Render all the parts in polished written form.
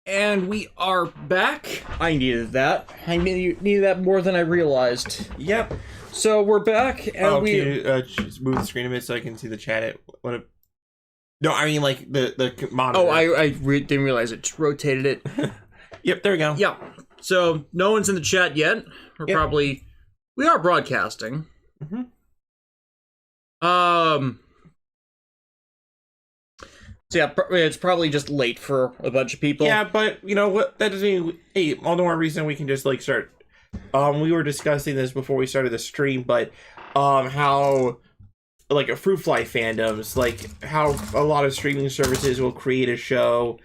And we are back. I needed that. I needed that more than I realized. Yep. So we're back, and can you just move the screen a bit so I can see the chat? No, I mean like the monitor. Oh, I didn't realize it. Just rotated it. Yep, there we go. Yeah. So no one's in the chat yet. We are broadcasting. Mm-hmm. So yeah, it's probably just late for a bunch of people. Yeah, but you know what? That doesn't mean. Hey, all the more reason we can just like start. We were discussing this before we started the stream, but how like a fruit fly fandoms, like how a lot of streaming services will create a show,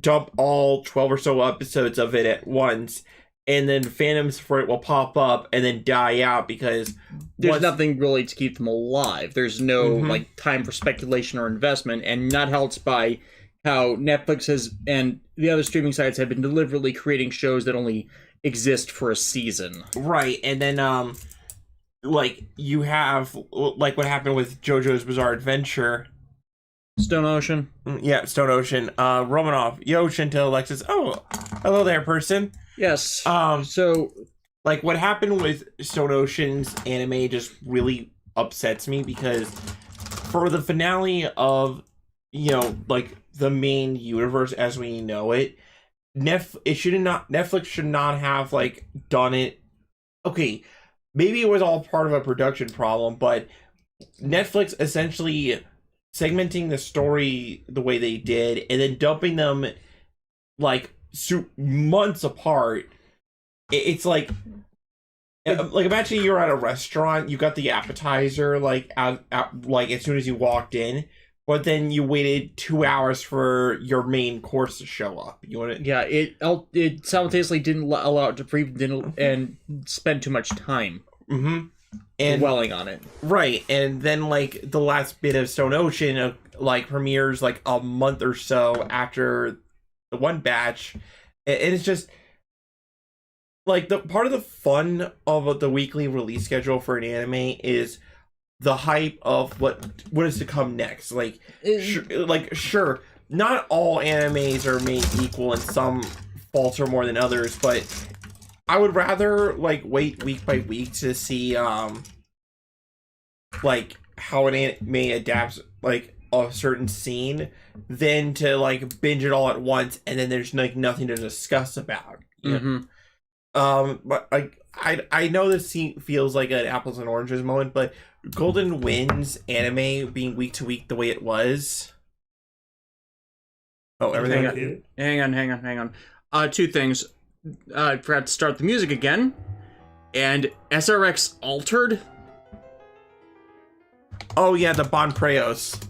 dump all 12 or so episodes of it at once, and then fandoms for it will pop up and then die out because there's nothing really to keep them alive. There's no like time for speculation or investment, and not helped by how Netflix has and the other streaming sites have been deliberately creating shows that only exist for a season. Right, and then like you have like what happened with JoJo's Bizarre Adventure. Stone Ocean. Yeah, Stone Ocean. Romanov, Yo, Shinto, Alexis. Oh, hello there, person. Yes. So, like, what happened with Stone Ocean's anime just really upsets me because for the finale of, you know, like, the main universe as we know it, Netflix should not have, like, done it. Okay, maybe it was all part of a production problem, but Netflix essentially segmenting the story the way they did and then dumping them, like, months apart. It's like imagine you're at a restaurant, you got the appetizer like out like as soon as you walked in, but then you waited 2 hours for your main course to show up. You want to? Yeah, it simultaneously didn't allow it to breathe and spend too much time and dwelling on it. Right, and then like the last bit of Stone Ocean like premieres like a month or so after the one batch, and it's just like the part of the fun of the weekly release schedule for an anime is the hype of what is to come next. Like, sure, not all animes are made equal, and some falter more than others. But I would rather like wait week by week to see like how an anime adapts like a certain scene than to like binge it all at once and then there's like nothing to discuss about. But I know this feels like an apples and oranges moment, but Golden Wind's anime being week to week the way it was. Oh, everything. Hang on. Two things. I forgot to start the music again, and SRX altered. Oh yeah, the Bon Preos.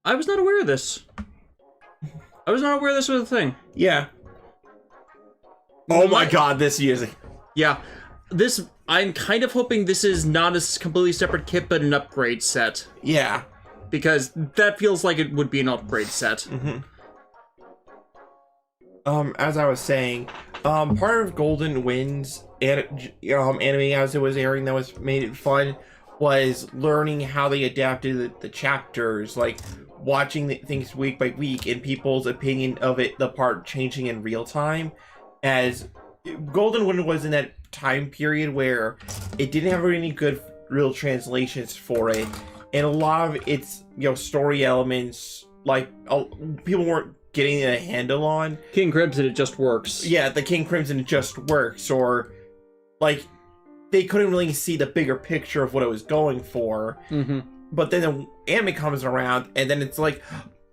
I was not aware of this. I was not aware this was a thing. Yeah. Oh my god, this music. Yeah. This, I'm kind of hoping this is not a completely separate kit, but an upgrade set. Yeah. Because that feels like it would be an upgrade set. As I was saying, part of Golden Wind's anime as it was airing that was made it fun was learning how they adapted the chapters, like watching things week by week and people's opinion of it, the part changing in real time. As Golden Wind was in that time period where it didn't have any good real translations for it, and a lot of its story elements like people weren't getting a handle on. King Crimson, it just works. Yeah, the King Crimson, it just works, or like they couldn't really see the bigger picture of what it was going for. But then the anime comes around, and then it's like,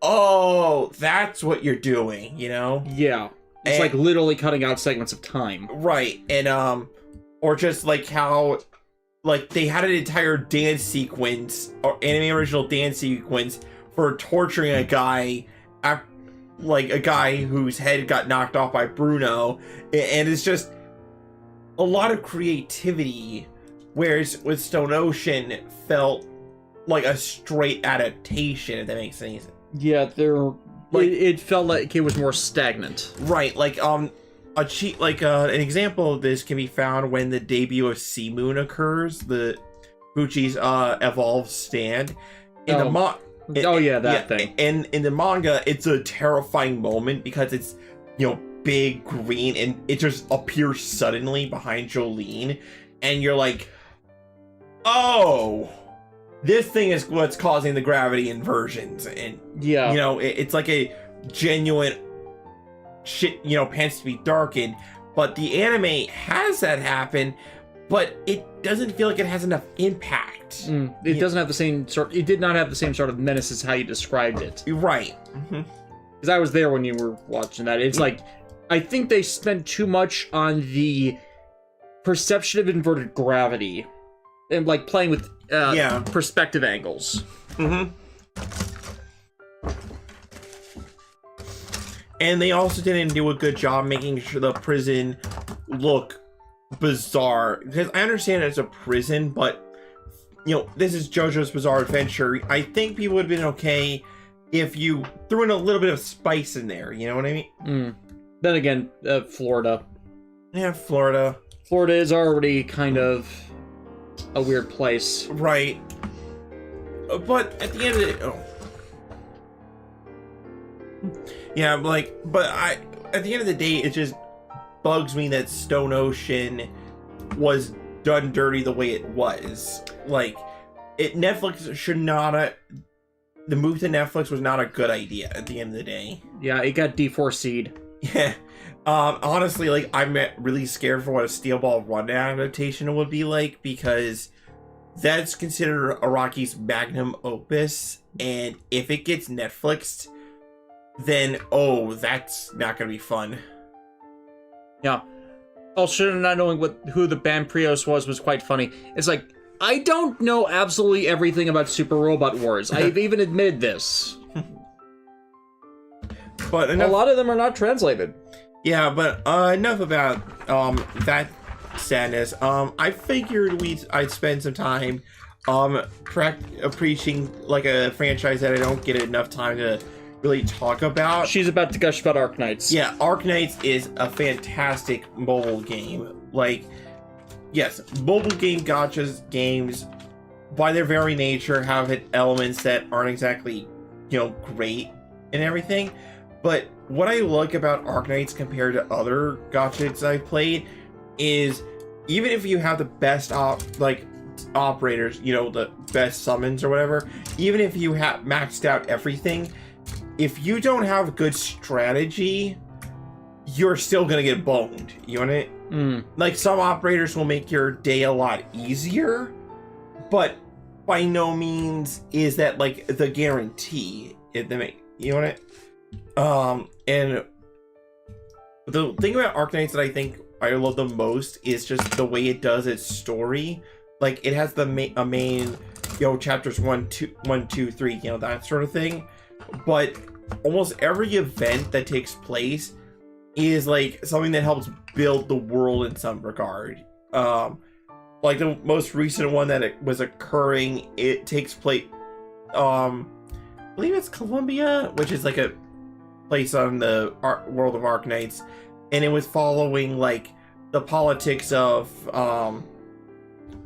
oh, that's what you're doing, you know? Yeah. It's like literally cutting out segments of time. Right, and, or just like how, like, they had an entire dance sequence, or anime original dance sequence, for torturing a guy, like a guy whose head got knocked off by Bruno, and it's just a lot of creativity, whereas with Stone Ocean, it felt like a straight adaptation, if that makes any sense. Yeah, it felt like it was more stagnant. Right, like an example of this can be found when the debut of Sea Moon occurs, Buchi's evolved stand. In the thing. And in the manga, it's a terrifying moment because it's, big green and it just appears suddenly behind Jolene, and you're like, oh, this thing is what's causing the gravity inversions. And it's like a genuine shit, pants to be darkened. But the anime has that happen, but it doesn't feel like it has enough impact. It doesn't have the same sort. It did not have the same sort of menace as how you described it. Right. Because I was there when you were watching that. It's like, I think they spent too much on the perception of inverted gravity and like playing with perspective angles. And they also didn't do a good job making sure the prison look bizarre, because I understand it's a prison, but this is JoJo's Bizarre Adventure. I think people would have been okay if you threw in a little bit of spice in there, you know what I mean? Then again, Florida. Yeah, Florida is already kind of a weird place, right? But at the end of at the end of the day, it just bugs me that Stone Ocean was done dirty the way it was. Like, Netflix should not the move to Netflix was not a good idea at the end of the day. Yeah, it got D4C'd. Yeah. Honestly, like, I'm really scared for what a Steel Ball Run adaptation would be like, because that's considered Araki's magnum opus, and if it gets Netflixed, then, that's not gonna be fun. Yeah. Also, not knowing who the band Prios was quite funny. It's like, I don't know absolutely everything about Super Robot Wars. I've even admitted this. But a lot of them are not translated. Yeah, but enough about that sadness. I figured I'd spend some time preaching like a franchise that I don't get enough time to really talk about. She's about to gush about Arknights. Yeah, Arknights is a fantastic mobile game. Like, yes, mobile game gachas games, by their very nature, have elements that aren't exactly, great and everything. But what I like about Arknights compared to other gachas I've played is, even if you have the best operators, the best summons or whatever, even if you have maxed out everything, if you don't have good strategy, you're still gonna get boned. You want it? Like, some operators will make your day a lot easier, but by no means is that like the guarantee. You want it? And the thing about Arknights that I think I love the most is just the way it does its story. Like, it has a main, chapters 1, 2, 3, that sort of thing. But almost every event that takes place is like something that helps build the world in some regard. Like the most recent one that it was occurring, it takes place, I believe it's Colombia, which is like a place on the world of Arknights, and it was following like the politics of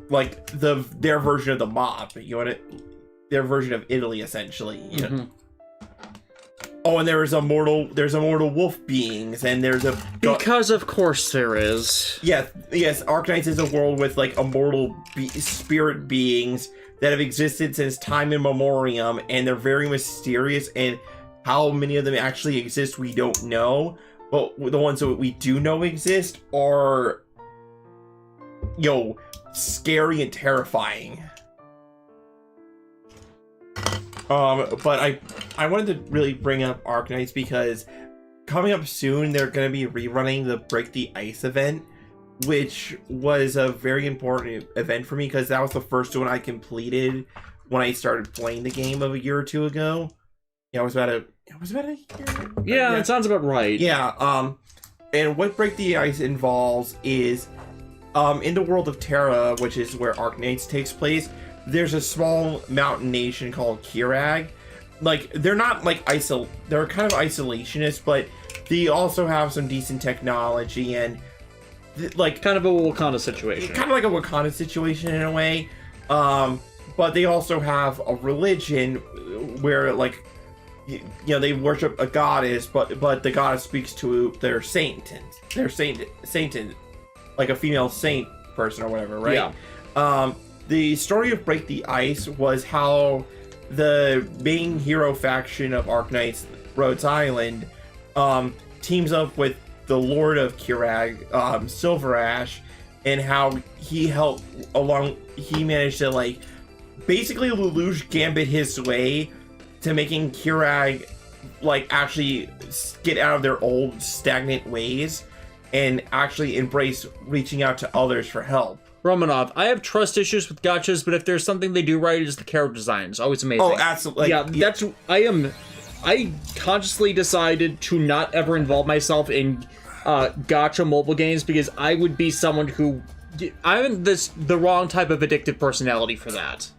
like their version of the mob. Their version of Italy, essentially. Oh, and there's immortal wolf beings, and there's a... Because of course there is. Yes, Arknights is a world with, like, immortal spirit beings that have existed since time immemorial, and they're very mysterious, and how many of them actually exist, we don't know. But the ones that we do know exist are, scary and terrifying. But I wanted to really bring up Arknights because coming up soon, they're going to be rerunning the Break the Ice event, which was a very important event for me because that was the first one I completed when I started playing the game of a year or two ago. Yeah, it was about a year. Yeah, that sounds about right. Yeah. And what Break the Ice involves is, in the world of Terra, which is where Arknights takes place, there's a small mountain nation called Kirag. Like, they're not like they're kind of isolationist, but they also have some decent technology and like kind of a Wakanda situation. Kind of like a Wakanda situation in a way. But they also have a religion where, like, you know, they worship a goddess, but the goddess speaks to their saint, like a female saint person or whatever, right? Yeah. The story of Break the Ice was how the main hero faction of Arknights, Rhodes Island, teams up with the Lord of Kirag, Silver Ash, and how he managed to, like, basically Lelouch Gambit his way to making Kirag, like, actually get out of their old stagnant ways and actually embrace reaching out to others for help. Romanov, I have trust issues with gachas, but if there's something they do right, it's the character design. It's always amazing. Oh, absolutely. I consciously decided to not ever involve myself in gacha mobile games because I would be someone who... I'm the wrong type of addictive personality for that.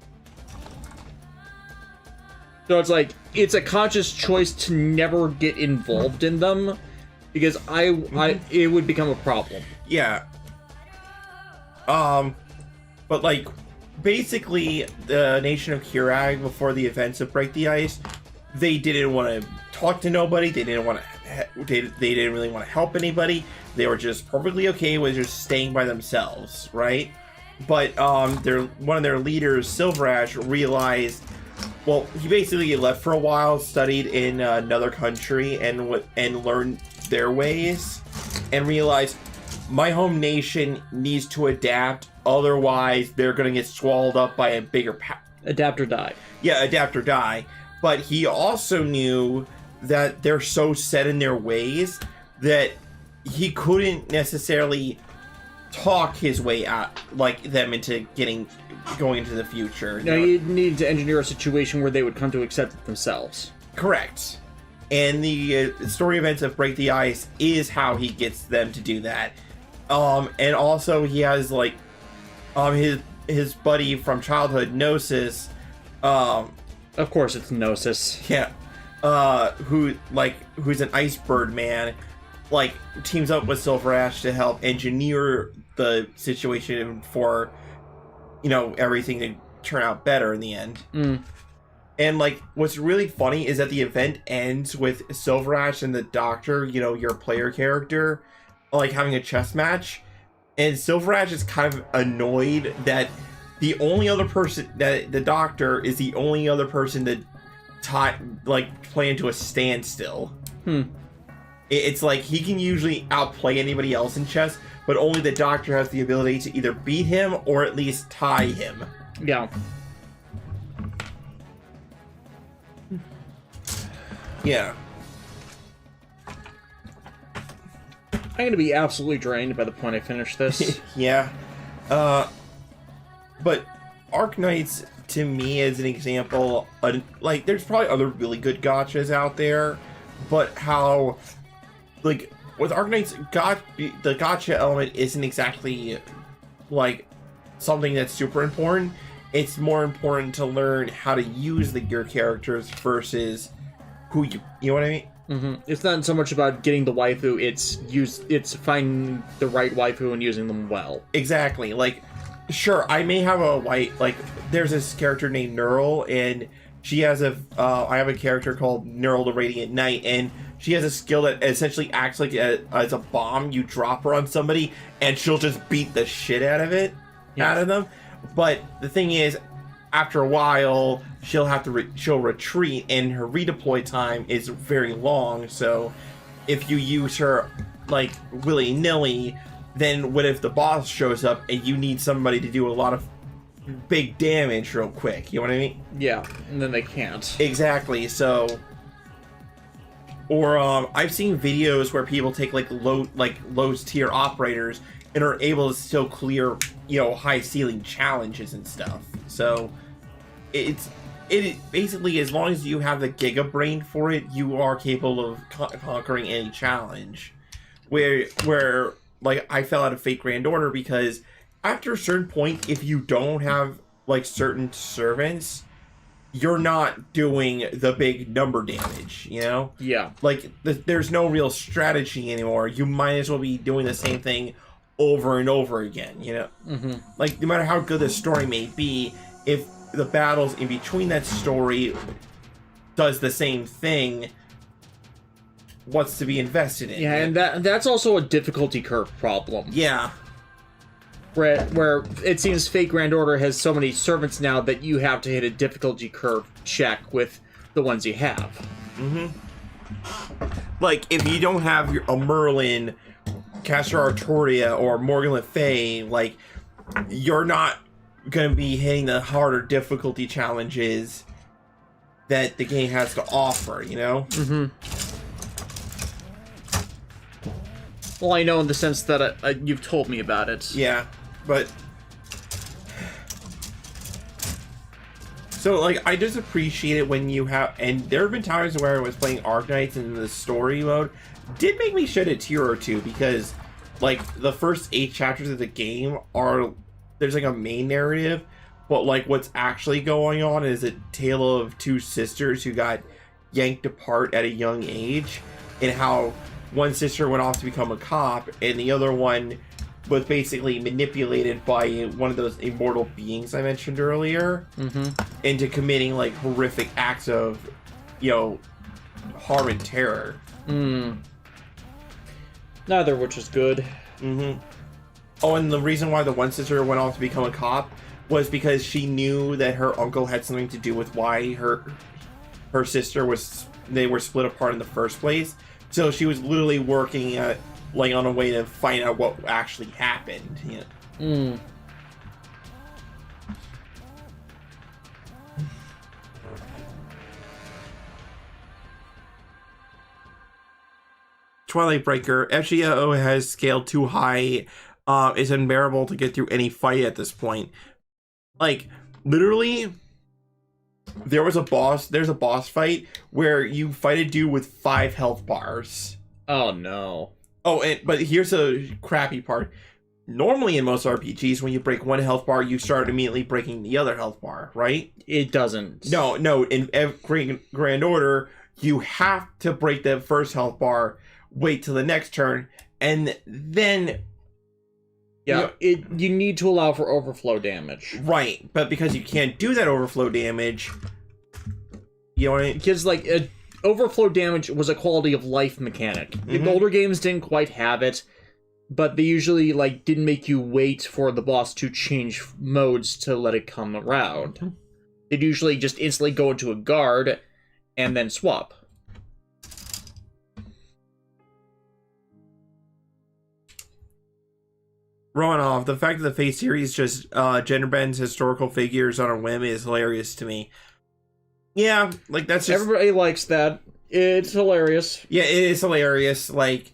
So it's like, it's a conscious choice to never get involved in them because it would become a problem. Yeah. But, like, basically the nation of Kirag before the events of Break the Ice, they didn't want to talk to nobody. They didn't really want to help anybody. They were just perfectly okay with just staying by themselves, right? But one of their leaders, Silver Ash, realized, well, he basically left for a while, studied in another country, and learned their ways, and realized, my home nation needs to adapt, otherwise they're going to get swallowed up by a bigger Adapt or die. Yeah, adapt or die. But he also knew that they're so set in their ways that he couldn't necessarily talk his way out, like, them into going into the future. No, you need to engineer a situation where they would come to accept it themselves. Correct. And the story events of Break the Ice is how he gets them to do that. And also he has, like, his buddy from childhood, Gnosis. Of course it's Gnosis. Yeah. Who's an ice bird man, like, teams up with Silver Ash to help engineer the situation for, you know, everything to turn out better in the end. And, like, what's really funny is that the event ends with Silver Ash and the Doctor, you know, your player character, like, having a chess match. And Silver Ash is kind of annoyed that the only other person, that the Doctor is the only other person that play into a standstill. It's like he can usually outplay anybody else in chess, but only the Doctor has the ability to either beat him or at least tie him. Yeah. Yeah. I'm gonna be absolutely drained by the point I finish this. Yeah. But Arknights, to me, as an example, like, there's probably other really good gachas out there, but how, like, with Arknights, the gacha element isn't exactly, like, something that's super important. It's more important to learn how to use your characters versus who you know what I mean? Mm-hmm. It's not so much about getting the waifu, it's finding the right waifu and using them well. Exactly. Like, sure, I may have there's this character named Neural, and she has I have a character called Neural the Radiant Knight, and she has a skill that essentially acts like as a bomb. You drop her on somebody, and she'll just beat the shit out of them. But the thing is, after a while, she'll retreat, and her redeploy time is very long. So, if you use her, like, willy-nilly, then what if the boss shows up and you need somebody to do a lot of big damage real quick? You know what I mean? Yeah, and then they can't. Exactly. So, or I've seen videos where people take low tier operators and are able to still clear, you know, high ceiling challenges and stuff. So it basically, as long as you have the Giga Brain for it, you are capable of conquering any challenge. Where like, I fell out of Fate Grand Order because after a certain point, if you don't have, like, certain servants, you're not doing the big number damage, you know? Yeah. Like, there's no real strategy anymore. You might as well be doing the same thing over and over again, you know? Like, no matter how good the story may be, if the battles in between that story does the same thing, what's to be invested in? Yeah, and that's also a difficulty curve problem. Yeah. Where it seems Fate Grand Order has so many servants now that you have to hit a difficulty curve check with the ones you have. Like, if you don't have a Merlin, Caster Artoria, or Morgan Le Fay, like, you're not going to be hitting the harder difficulty challenges that the game has to offer, you know? Well, I know in the sense that you've told me about it. Yeah, but... So, like, I just appreciate it when you have... And there have been times where I was playing Arknights in the story mode. Did make me shed a tear or two, because, like, the first 8 chapters of the game are... There's, like, a main narrative, but, like, what's actually going on is a tale of 2 sisters who got yanked apart at a young age, and how one sister went off to become a cop, and the other one was basically manipulated by one of those immortal beings I mentioned earlier into committing, like, horrific acts of, you know, harm and terror. Neither of which is good. Oh, and the reason why the one sister went off to become a cop was because she knew that her uncle had something to do with why her sister they were split apart in the first place. So she was literally working at, like, on a way to find out what actually happened. Yeah. Twilight Breaker. FGO has scaled too high. It's unbearable to get through any fight at this point. Like, literally, there's a boss fight where you fight a dude with 5 health bars. Oh, no. Oh, but here's a crappy part. Normally in most RPGs, when you break 1 health bar, you start immediately breaking the other health bar, right? It doesn't. No. In Grand Order, you have to break the first health bar, wait till the next turn, and then... Yeah, you need to allow for overflow damage. Right, but because you can't do that overflow damage, you know what I mean? Because, like, overflow damage was a quality of life mechanic. The older games didn't quite have it, but they usually, like, didn't make you wait for the boss to change modes to let it come around. They'd usually just instantly go into a guard and then swap. Romanov, the fact that the Fate series just gender bends historical figures on a whim is hilarious to me. Yeah, like, that's just... Everybody likes that. It's hilarious. Yeah, it is hilarious. Like,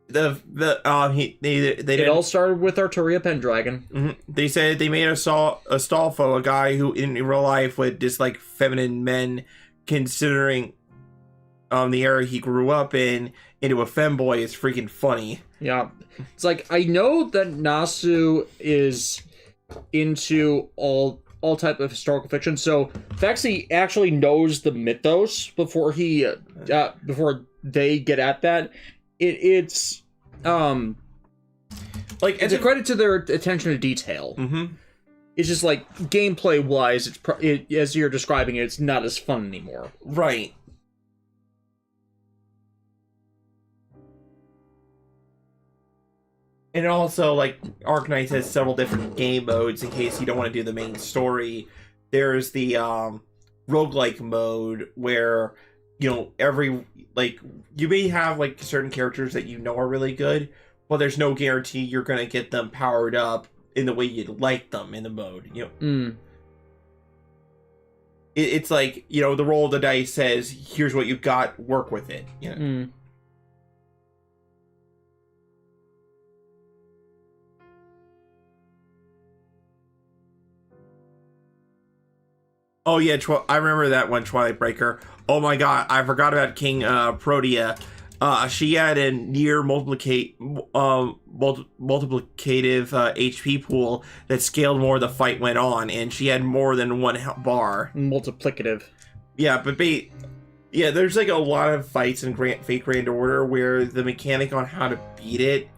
they It all started with Arturia Pendragon. They said they made Astolfo a guy who in real life would dislike feminine men, considering the era he grew up in, into a femboy is freaking funny. Yeah. It's like, I know that Nasu is into all type of historical fiction, so Fexi actually knows the mythos before before they get at that. It's a credit to their attention to detail. It's just like, gameplay wise, as you're describing it, it's not as fun anymore. Right. And also, like, Arknights has several different game modes in case you don't want to do the main story. There's the roguelike mode where, you know, you may have, like, certain characters that you know are really good, but there's no guarantee you're going to get them powered up in the way you'd like them in the mode, you know. It's like, you know, the roll of the dice says, here's what you got, work with it, you know. Oh yeah, I remember that one, Twilight Breaker. Oh my god, I forgot about King Protea. She had a near multiplicative HP pool that scaled more the fight went on, and she had more than 1 bar. Multiplicative. Yeah, but there's like a lot of fights in Fate Grand Order where the mechanic on how to beat it,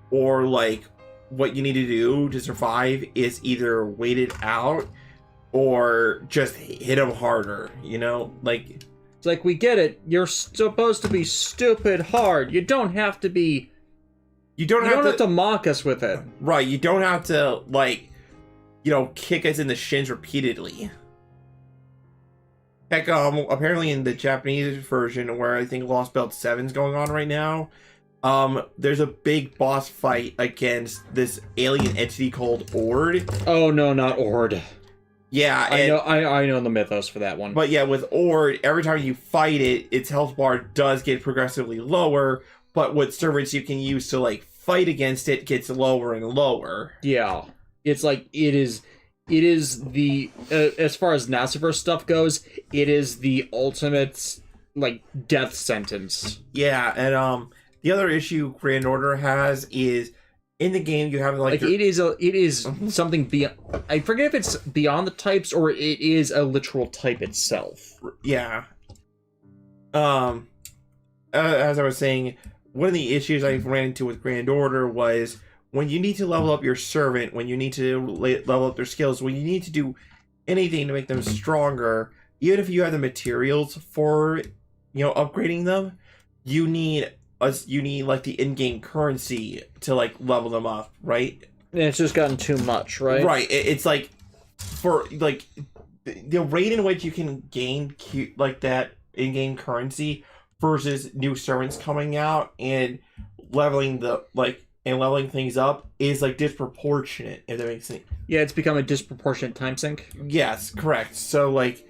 or like what you need to do to survive is either wait it out or just hit them harder, you know? Like, it's like, we get it. You're supposed to be stupid hard. You don't have to be... You don't have to mock us with it. Right, you don't have to, like, you know, kick us in the shins repeatedly. Heck, apparently in the Japanese version, where I think Lost Belt 7's going on right now, there's a big boss fight against this alien entity called Ord. Oh no, not Ord. Yeah, I know the mythos for that one. But yeah, with Ord, every time you fight it, its health bar does get progressively lower, but what servants you can use to, like, fight against it gets lower and lower. Yeah. It's like, it is the, as far as Naziverse stuff goes, it is the ultimate, like, death sentence. Yeah, and, the other issue Grand Order has is, in the game you have, like it is something beyond, I forget if it's beyond the types or it is a literal type itself. Yeah. As I was saying, one of the issues I ran into with Grand Order was when you need to level up your servant, when you need to level up their skills, when you need to do anything to make them stronger, even if you have the materials for, you know, upgrading them, you need like the in-game currency to, like, level them up, right? And it's just gotten too much, right? Right. It's like, for, like, the rate in which you can gain like that in-game currency versus new servants coming out and leveling things up is, like, disproportionate, if that makes sense. Yeah, it's become a disproportionate time sink. Yes, correct. So, like,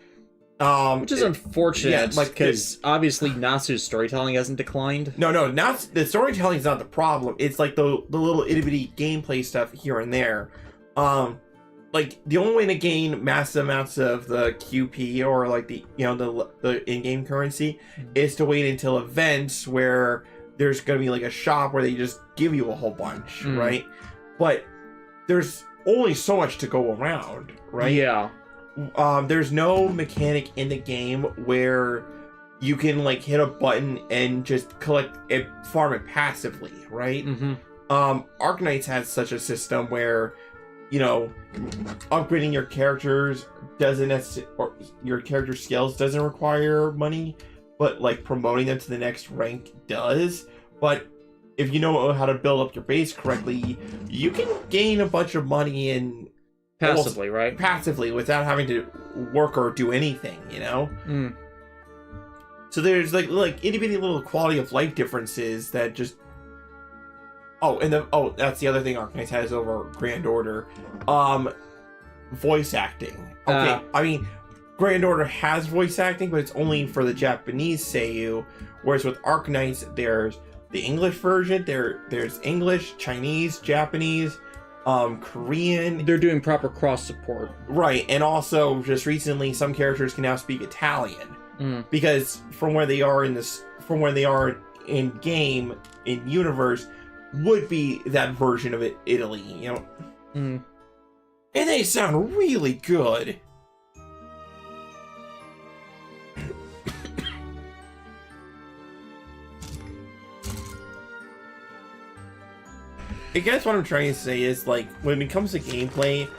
which is unfortunate, yeah, like, because obviously Natsu's storytelling hasn't declined. No, not the storytelling is not the problem. It's like the little itty bitty gameplay stuff here and there. Like, the only way to gain massive amounts of the QP or, like, the, you know, the in-game currency is to wait until events where there's gonna be, like, a shop where they just give you a whole bunch, right? But there's only so much to go around, right? Yeah. There's no mechanic in the game where you can, like, hit a button and just collect it, farm it passively, right? Arknights has such a system where, you know, upgrading your characters doesn't necessarily, or your character skills doesn't require money, but, like, promoting them to the next rank does. But if you know how to build up your base correctly, you can gain a bunch of money and passively, right? Passively, without having to work or do anything, you know? So there's, like itty bitty little quality of life differences that just... that's the other thing Arknights has over Grand Order. Voice acting. Okay, I mean, Grand Order has voice acting, but it's only for the Japanese Seiyu, whereas with Arknights, there's the English version, there's English, Chinese, Japanese, Korean. They're doing proper cross support, right? And also, just recently, some characters can now speak Italian because from where they are in game in universe would be that version of it, Italy, you know. And they sound really good. I guess what I'm trying to say is, like, when it comes to gameplay,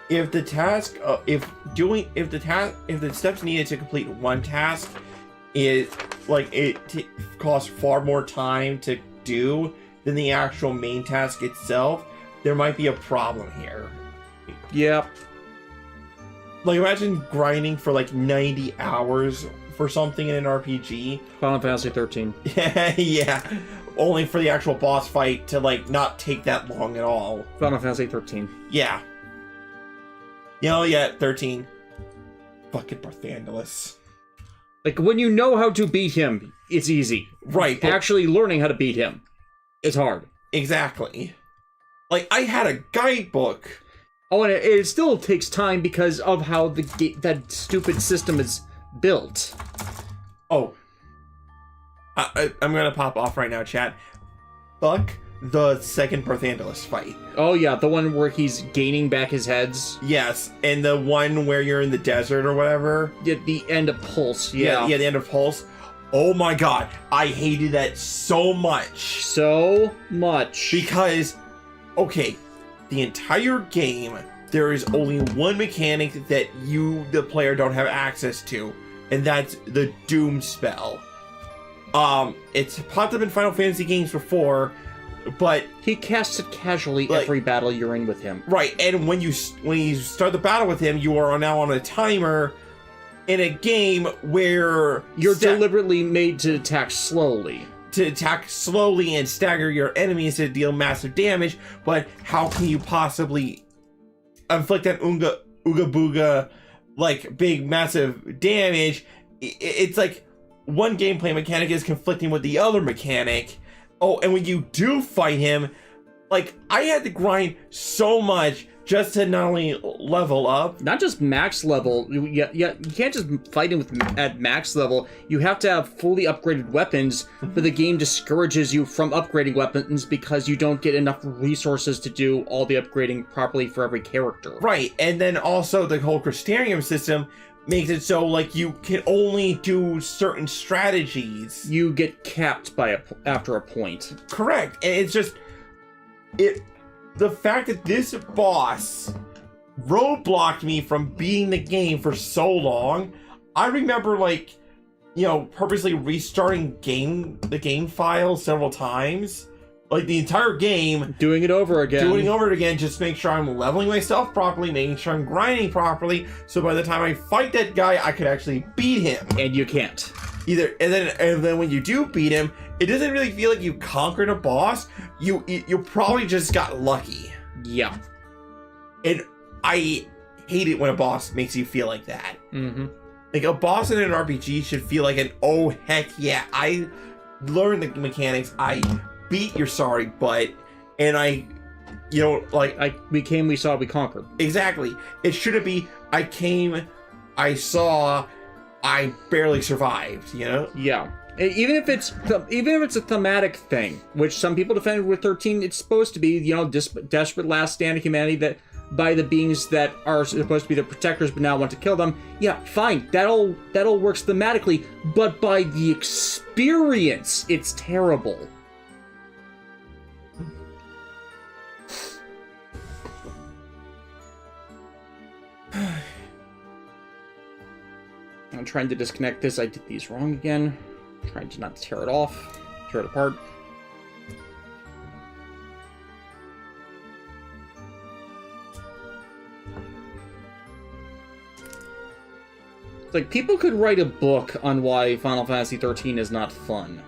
if the task, if the steps needed to complete one task is, like, costs far more time to do than the actual main task itself, there might be a problem here. Yep. Like, imagine grinding for, like, 90 hours for something in an RPG. Final Fantasy 13. Yeah. Only for the actual boss fight to, like, not take that long at all. Final Fantasy 13. Yeah. You know, yeah, 13. Fucking Barthandelus. Like, when you know how to beat him, it's easy. Right. Actually learning how to beat him is hard. Exactly. Like, I had a guidebook. Oh, and it still takes time because of how that stupid system is built. Oh. I'm gonna pop off right now, chat. Fuck the second Barthandelus fight. Oh, yeah, the one where he's gaining back his heads. Yes, and the one where you're in the desert or whatever. Yeah, the end of Pulse, yeah. Yeah, the end of Pulse. Oh my god, I hated that so much. So much. Because, okay, the entire game, there is only one mechanic that you, the player, don't have access to, and that's the Doom spell. It's popped up in Final Fantasy games before, but he casts it casually every battle you're in with him. Right, and when you start the battle with him, you are now on a timer in a game where you're deliberately made to attack slowly. To attack slowly and stagger your enemies to deal massive damage, but how can you possibly inflict an Ooga Booga, like, big, massive damage? It's like one gameplay mechanic is conflicting with the other mechanic. Oh, and when you do fight him, like, I had to grind so much just to not only level up, not just max level. Yeah, you can't just fight him at max level. You have to have fully upgraded weapons, but the game discourages you from upgrading weapons because you don't get enough resources to do all the upgrading properly for every character. Right, and then also the whole Crystarium system makes it so, like, you can only do certain strategies. You get capped after a point. Correct, and it's just the fact that this boss roadblocked me from beating the game for so long. I remember, like, purposely restarting the game file several times, like the entire game, doing it over again, just make sure I'm leveling myself properly, making sure I'm grinding properly, so by the time I fight that guy, I could actually beat him. And you can't. And then when you do beat him, it doesn't really feel like you conquered a boss. You probably just got lucky. Yeah. And I hate it when a boss makes you feel like that. Mm-hmm. Like, a boss in an RPG should feel like an, oh heck yeah, I learned the mechanics, I beat your sorry butt, and we saw, we conquered. Exactly. It shouldn't be, I came, I saw, I barely survived, Yeah. Even if it's a thematic thing, which some people defend with 13, it's supposed to be, desperate last stand of humanity that by the beings that are supposed to be their protectors but now want to kill them. Yeah, fine. That all works thematically, but by the experience, it's terrible. I'm trying to disconnect this. I did these wrong again. I'm trying to not tear it off, tear it apart. It's like, people could write a book on why Final Fantasy 13 is not fun.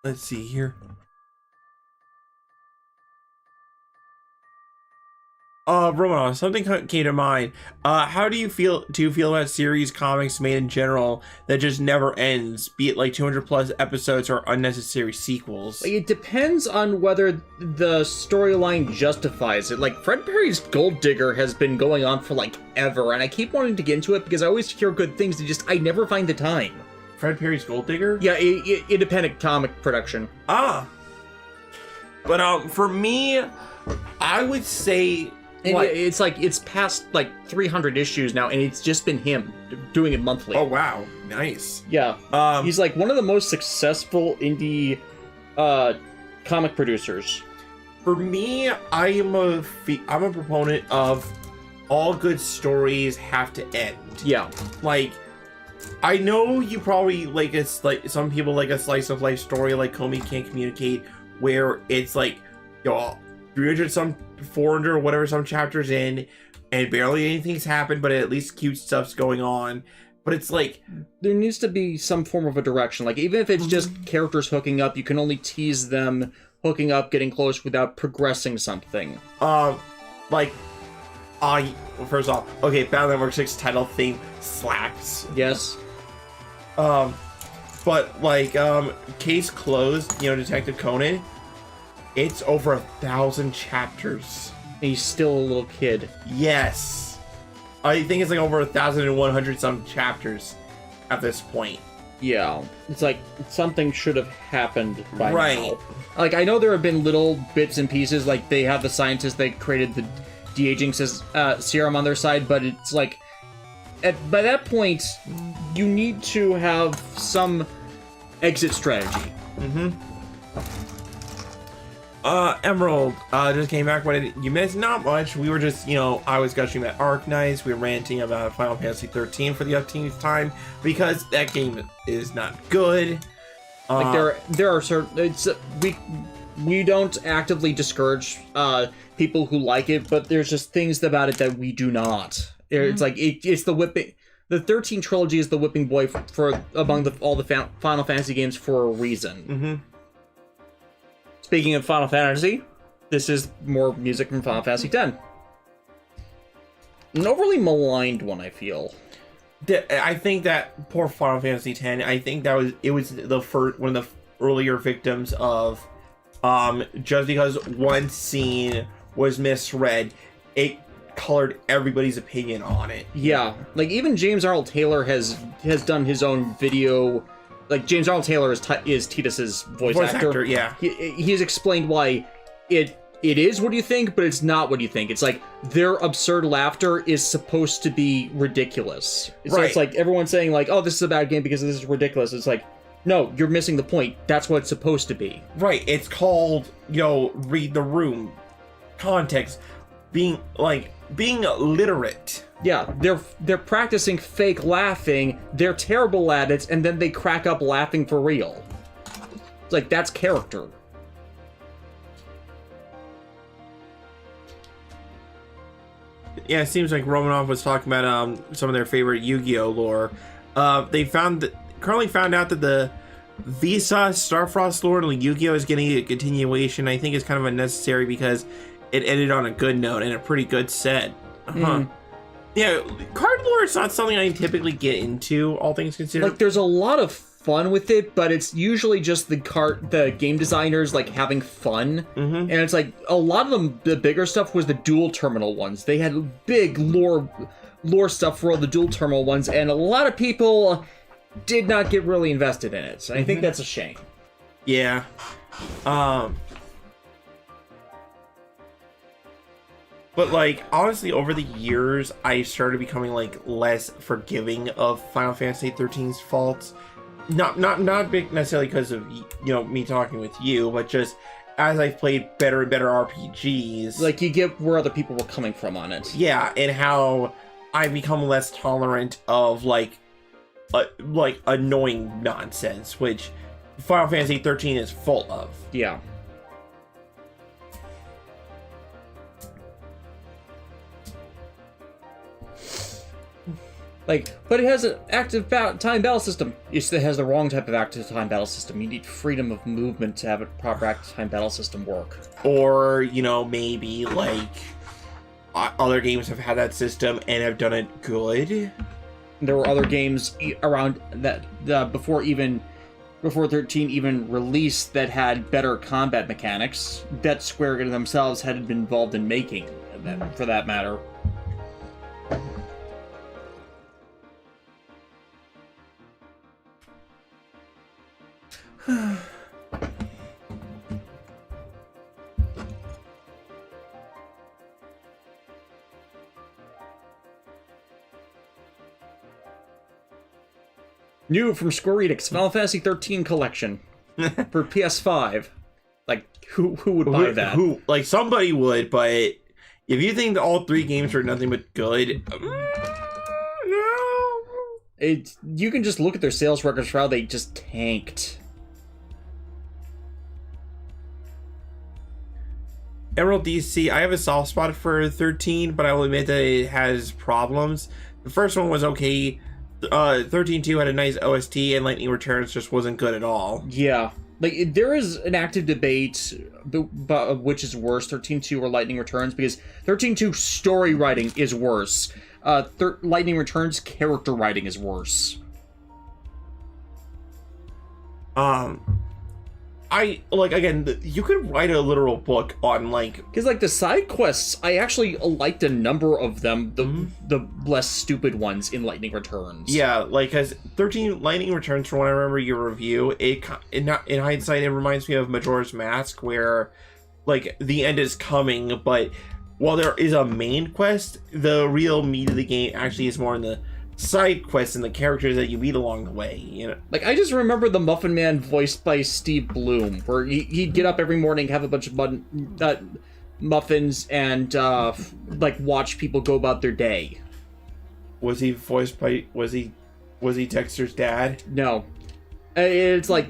Let's see here. Romanov, something came to mind. How do you feel about series comics made in general that just never ends, be it like 200 plus episodes or unnecessary sequels? It depends on whether the storyline justifies it. Like, Fred Perry's Gold Digger has been going on for like ever, and I keep wanting to get into it because I always hear good things and I never find the time. Fred Perry's Gold Digger? Yeah, independent comic production. But for me, I would say, it's like, it's past like 300 issues now, and it's just been him doing it monthly. Oh wow, nice. Yeah. He's like one of the most successful indie comic producers. For me, I'm a proponent of all good stories have to end. Yeah. Like, I know you probably like it's like some people like a slice of life story like Comey Can't Communicate, where it's like 300 some 400 or whatever some chapters in, and barely anything's happened, but at least cute stuff's going on. But it's like, there needs to be some form of a direction. Like, even if it's just characters hooking up, you can only tease them hooking up, getting close without progressing something. First off, okay, Battle Network 6 title theme slaps. Yes. But like, Case Closed, Detective Conan, it's over 1,000 chapters. And he's still a little kid. Yes. I think it's like over 1,100 some chapters at this point. Yeah. It's like, something should have happened by now. Like, I know there have been little bits and pieces, like they have the scientists that created the de-aging serum on their side, but it's like, by that point, you need to have some exit strategy. Emerald just came back. What did you miss? Not much. We were just, I was gushing about Arknights. We were ranting about Final Fantasy 13 for the 18th time because that game is not good. Like there are certain we don't actively discourage people who like it, but there's just things about it that we do not. It's like it's the whipping. The 13 trilogy is the whipping boy for among all the Final Fantasy games for a reason. Speaking of Final Fantasy, this is more music from Final Fantasy X. An overly maligned one, I feel. I think that poor Final Fantasy X. I think that was the first one of the earlier victims of just because one scene was misread, it colored everybody's opinion on it. Yeah, like even James Arnold Taylor has done his own video. Like James Arnold Taylor is Tidus's voice actor. Yeah, he's explained why it is what you think, but it's not what you think. It's like their absurd laughter is supposed to be ridiculous. So right. It's like everyone's saying like, "Oh, this is a bad game because this is ridiculous." It's like, no, you're missing the point. That's what it's supposed to be. Right. It's called read the room, context, being literate. Yeah, they're practicing fake laughing, they're terrible at it, and then they crack up laughing for real. It's like, that's character. Yeah, it seems like Romanov was talking about some of their favorite Yu-Gi-Oh lore. They currently found out that the Visa Starfrost lore and Yu-Gi-Oh is getting a continuation. I think it's kind of unnecessary because it ended on a good note and a pretty good set. Yeah, card lore is not something I typically get into, all things considered. Like, there's a lot of fun with it, but it's usually just the game designers, like, having fun. And it's like, a lot of them, the bigger stuff was the dual terminal ones. They had big lore stuff for all the dual terminal ones, and a lot of people did not get really invested in it. So I think that's a shame. Yeah. But, like, honestly, over the years, I started becoming, like, less forgiving of Final Fantasy 13's faults. Not big necessarily because of, me talking with you, but just as I've played better and better RPGs. Like, you get where other people were coming from on it. Yeah, and how I've become less tolerant of, like annoying nonsense, which Final Fantasy 13 is full of. Yeah. Like, but it has an active time battle system. It has the wrong type of active time battle system. You need freedom of movement to have a proper active time battle system work. Or, maybe, like, other games have had that system and have done it good. There were other games around that before 13 even released that had better combat mechanics that Square themselves had been involved in making, for that matter. New from Square Enix, Final Fantasy 13 collection for PS5. Like, who would buy that? Like, somebody would, but if you think that all three games are nothing but good, no. You can just look at their sales records for how they just tanked. Emerald DC, I have a soft spot for 13, but I will admit that it has problems. The first one was okay. 13.2 had a nice OST, and Lightning Returns just wasn't good at all. Yeah. Like, there is an active debate about which is worse, 13.2 or Lightning Returns, because 13.2 story writing is worse. Lightning Returns character writing is worse. You could write a literal book on, like... Because, like, the side quests, I actually liked a number of them, the less stupid ones in Lightning Returns. Yeah, like, because 13 Lightning Returns, from what I remember your review, in hindsight, it reminds me of Majora's Mask, where, like, the end is coming, but while there is a main quest, the real meat of the game actually is more in the side quests and the characters that you meet along the way, you know. Like, I just remember the Muffin Man voiced by Steve Bloom, where he'd get up every morning, have a bunch of muffins, and like watch people go about their day. Was he voiced by? Was he Dexter's dad? No. It's like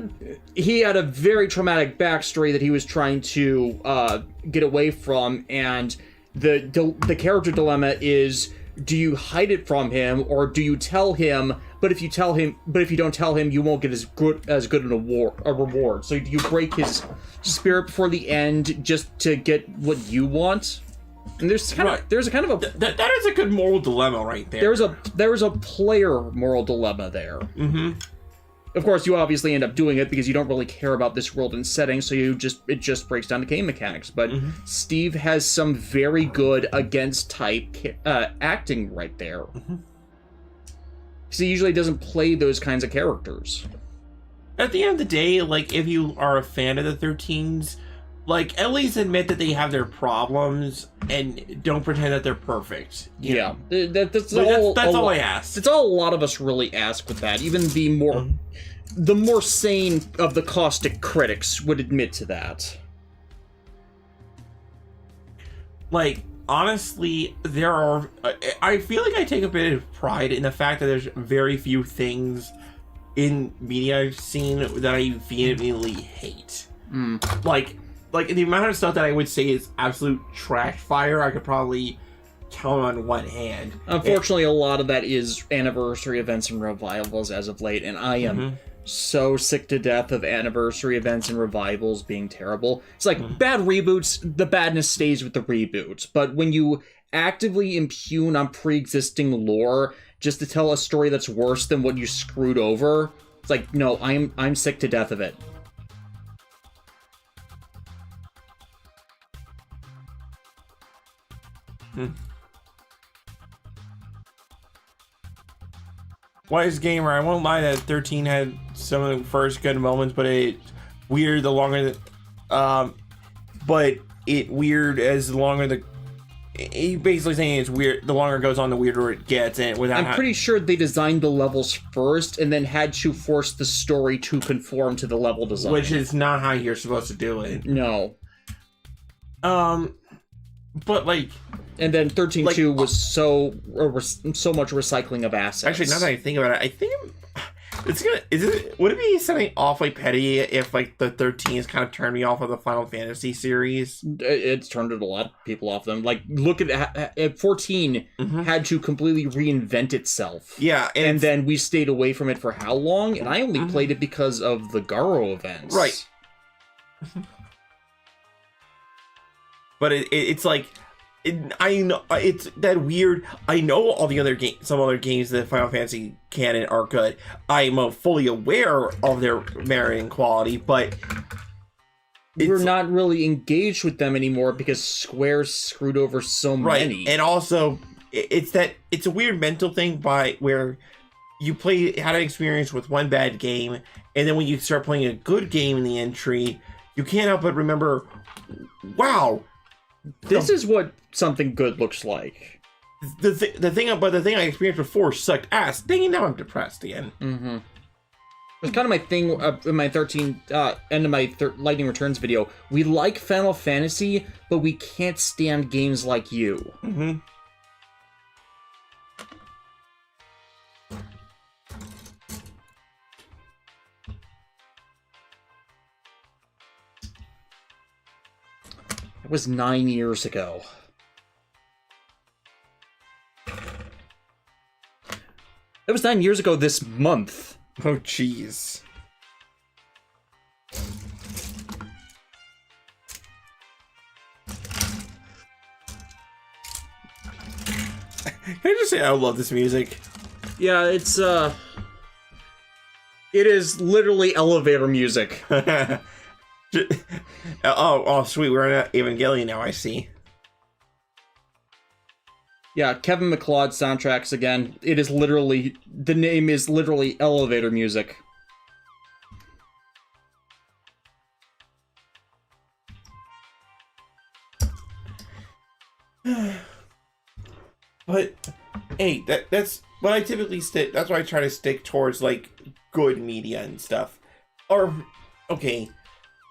he had a very traumatic backstory that he was trying to get away from, and the character dilemma is: do you hide it from him, or do you tell him? But if you don't tell him, you won't get as good a reward. So do you break his spirit before the end just to get what you want? And there's a kind of that is a good moral dilemma right there. There's a player moral dilemma there. Mm-hmm. Of course, you obviously end up doing it because you don't really care about this world and setting, so it just breaks down to game mechanics. But Steve has some very good against type acting right there. Because he usually doesn't play those kinds of characters. At the end of the day, like, if you are a fan of the 13s, like, at least admit that they have their problems and don't pretend that they're perfect. Yeah. That's all I ask. It's all a lot of us really ask with that. Even the more sane of the caustic critics would admit to that. Like, honestly, there are... I feel like I take a bit of pride in the fact that there's very few things in media I've seen that I vehemently hate. Like, the amount of stuff that I would say is absolute trash fire, I could probably count on one hand. Unfortunately, a lot of that is anniversary events and revivals as of late, and I am so sick to death of anniversary events and revivals being terrible. It's like, bad reboots, the badness stays with the reboots, but when you actively impugn on pre-existing lore just to tell a story that's worse than what you screwed over, it's like, no, I'm sick to death of it. Wise gamer, I won't lie that 13 had some of the first good moments, but it's weird the longer he basically saying it's weird the longer it goes on, the weirder it gets. And I'm pretty sure they designed the levels first and then had to force the story to conform to the level design, which is not how you're supposed to do it. No. But like, and then 13.2 was so much recycling of assets. Actually, now that I think about it, I think would it be something awfully petty if like the 13s kind of turned me off of the Final Fantasy series? It's turned a lot of people off them. Like, look at 14 had to completely reinvent itself. Yeah, and then we stayed away from it for how long? And I only played it because of the Garo events. Right. But it's like, I know it's that weird. I know all the other some other games that Final Fantasy canon are good. I'm fully aware of their merit and quality, but we're not really engaged with them anymore because Square screwed over so many. And also, it's a weird mental thing where you had an experience with one bad game, and then when you start playing a good game in the entry, you can't help but remember, wow. This is what something good looks like. The thing I experienced before sucked ass. Dang it, now I'm depressed again. It's kind of my thing in my 13 end of my Lightning Returns video. We like Final Fantasy, but we can't stand games like you. It was 9 years ago. It was 9 years ago this month. Oh, jeez. Can I just say I love this music? Yeah, it's, it is literally elevator music. Oh, sweet. We're in Evangelion now, I see. Yeah, Kevin MacLeod soundtracks again. It is literally, the name is literally elevator music. But, hey, that's But I typically stick. That's why I try to stick towards like good media and stuff. Or okay,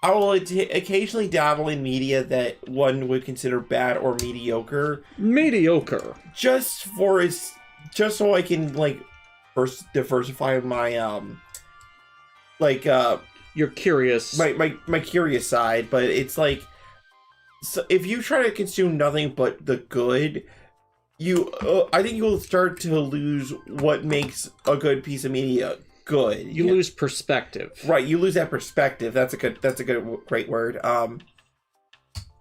I will occasionally dabble in media that one would consider bad or mediocre. Mediocre. Just so I can like first diversify my you're curious. My curious side, but it's like, so if you try to consume nothing but the good, I think you will start to lose what makes a good piece of media good. You lose perspective. Right, you lose that perspective. That's a great word.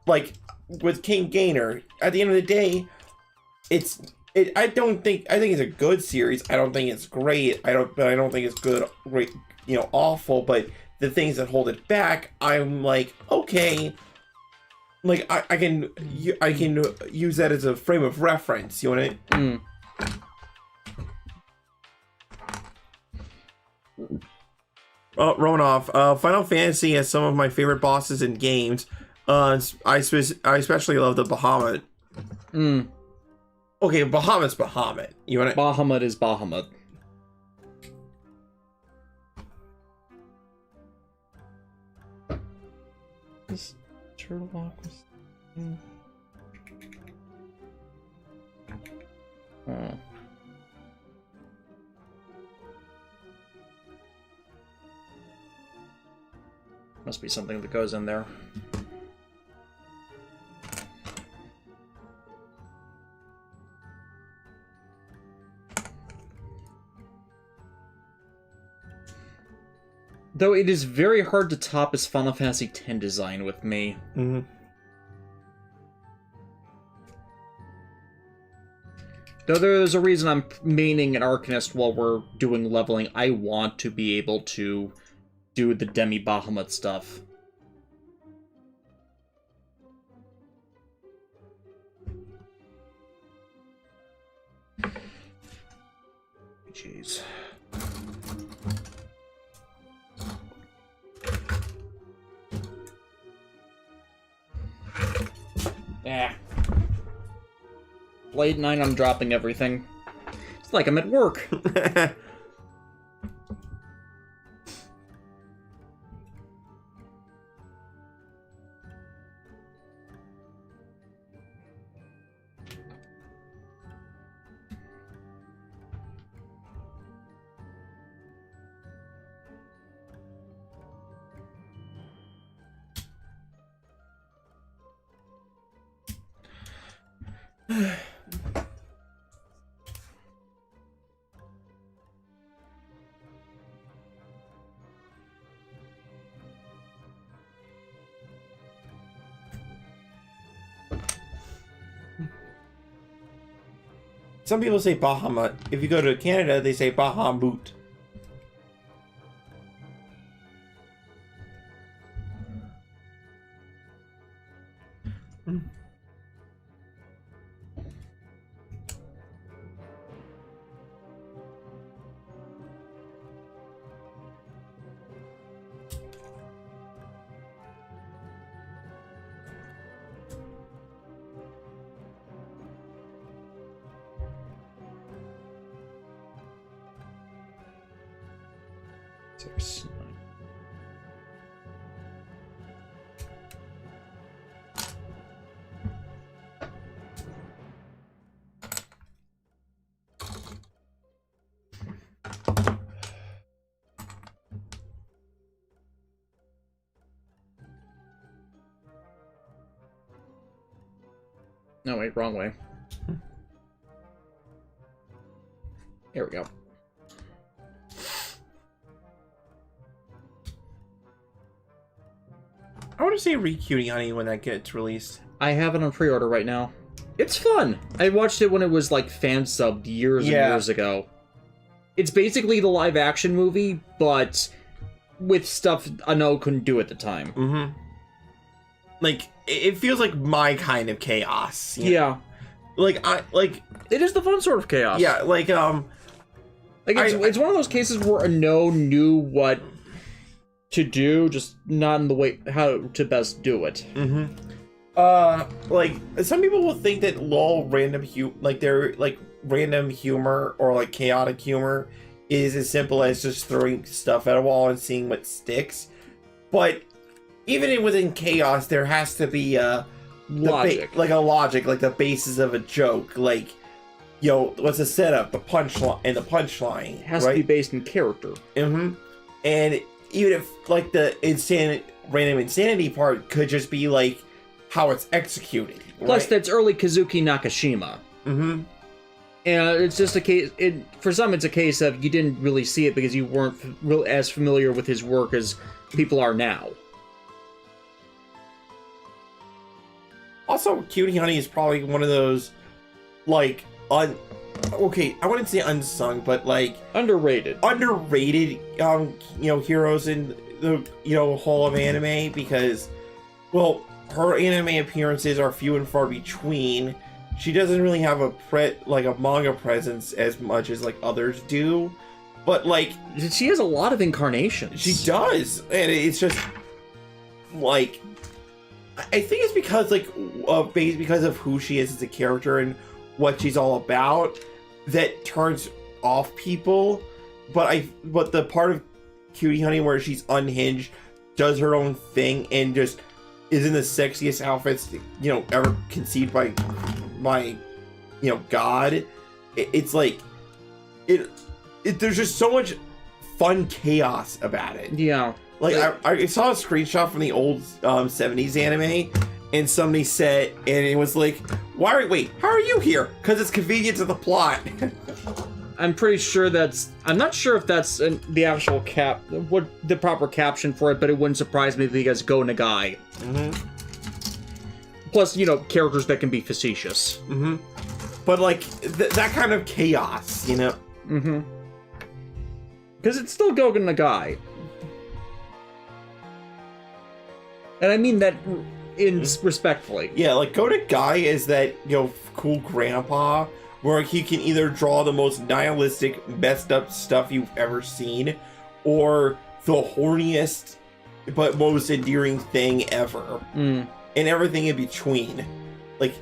Like with King Gainer, at the end of the day, I think it's a good series. I don't think it's great. I don't think it's good, great, awful, but the things that hold it back, I'm like, okay, like I can use that as a frame of reference. You want to? Oh, Romanov. Final Fantasy has some of my favorite bosses in games. I especially love the Bahamut. Okay, Bahamut's Bahamut. You want to? Bahamut is Bahamut. This turtle walk was. Oh. Must be something that goes in there. Though it is very hard to top his Final Fantasy X design with me. Mm-hmm. Though there's a reason I'm maining an Arcanist while we're doing leveling. I want to be able to do the Demi Bahamut stuff. Jeez. Yeah. Late night, I'm dropping everything. It's like I'm at work. Some people say Bahamut. If you go to Canada, they say Bahamut. No, wait, wrong way. Here we go. I want to say Re-Cutie Honey when that gets released. I have it on pre-order right now. It's fun. I watched it when it was like fan subbed years and years ago. It's basically the live action movie, but with stuff Ano couldn't do at the time. Mm-hmm. Like, it feels like my kind of chaos. Yeah. Like, it is the fun sort of chaos. Yeah, like it's one of those cases where Ano knew what to do, just not in the way how to best do it. Mm-hmm. Like, some people will think that LOL random they're like random humor or like chaotic humor is as simple as just throwing stuff at a wall and seeing what sticks. But even within chaos, there has to be logic, like a logic, like the basis of a joke, like, you know, what's the setup, the punchline, and the punchline. It has right? to be based in character. Mm-hmm. And even if like the random insanity part could just be like how it's executed. Plus, right? that's early Kazuki Nakashima. Mm-hmm. And it's just a case. For some, it's a case of you didn't really see it because you weren't as familiar with his work as people are now. Also, Cutie Honey is probably one of those, like, okay, I wouldn't say unsung, but like underrated, you know, heroes in the, you know, whole of anime, because, well, her anime appearances are few and far between. She doesn't really have a manga presence as much as like others do, but like she has a lot of incarnations. She does, and it's just like, I think it's because like because of who she is as a character and what she's all about that turns off people. But the part of Cutie Honey where she's unhinged, does her own thing, and just is in the sexiest outfits, you know, ever conceived by you know, God. It's like there's just so much fun chaos about it. Yeah. Like, I saw a screenshot from the old 70s anime, and somebody said, and it was like, wait, how are you here? Because it's convenient to the plot. I'm pretty sure I'm not sure if that's the actual the proper caption for it, but it wouldn't surprise me if he goes, go Nagai. Mm-hmm. Plus, you know, characters that can be facetious. Mm-hmm. But, like, that kind of chaos, you know? Mm-hmm. Because it's still Gogen Nagai. And I mean that respectfully. Yeah, like, Go Nagai is that, you know, cool grandpa where he can either draw the most nihilistic, messed up stuff you've ever seen, or the horniest but most endearing thing ever. Mm. And everything in between. Like,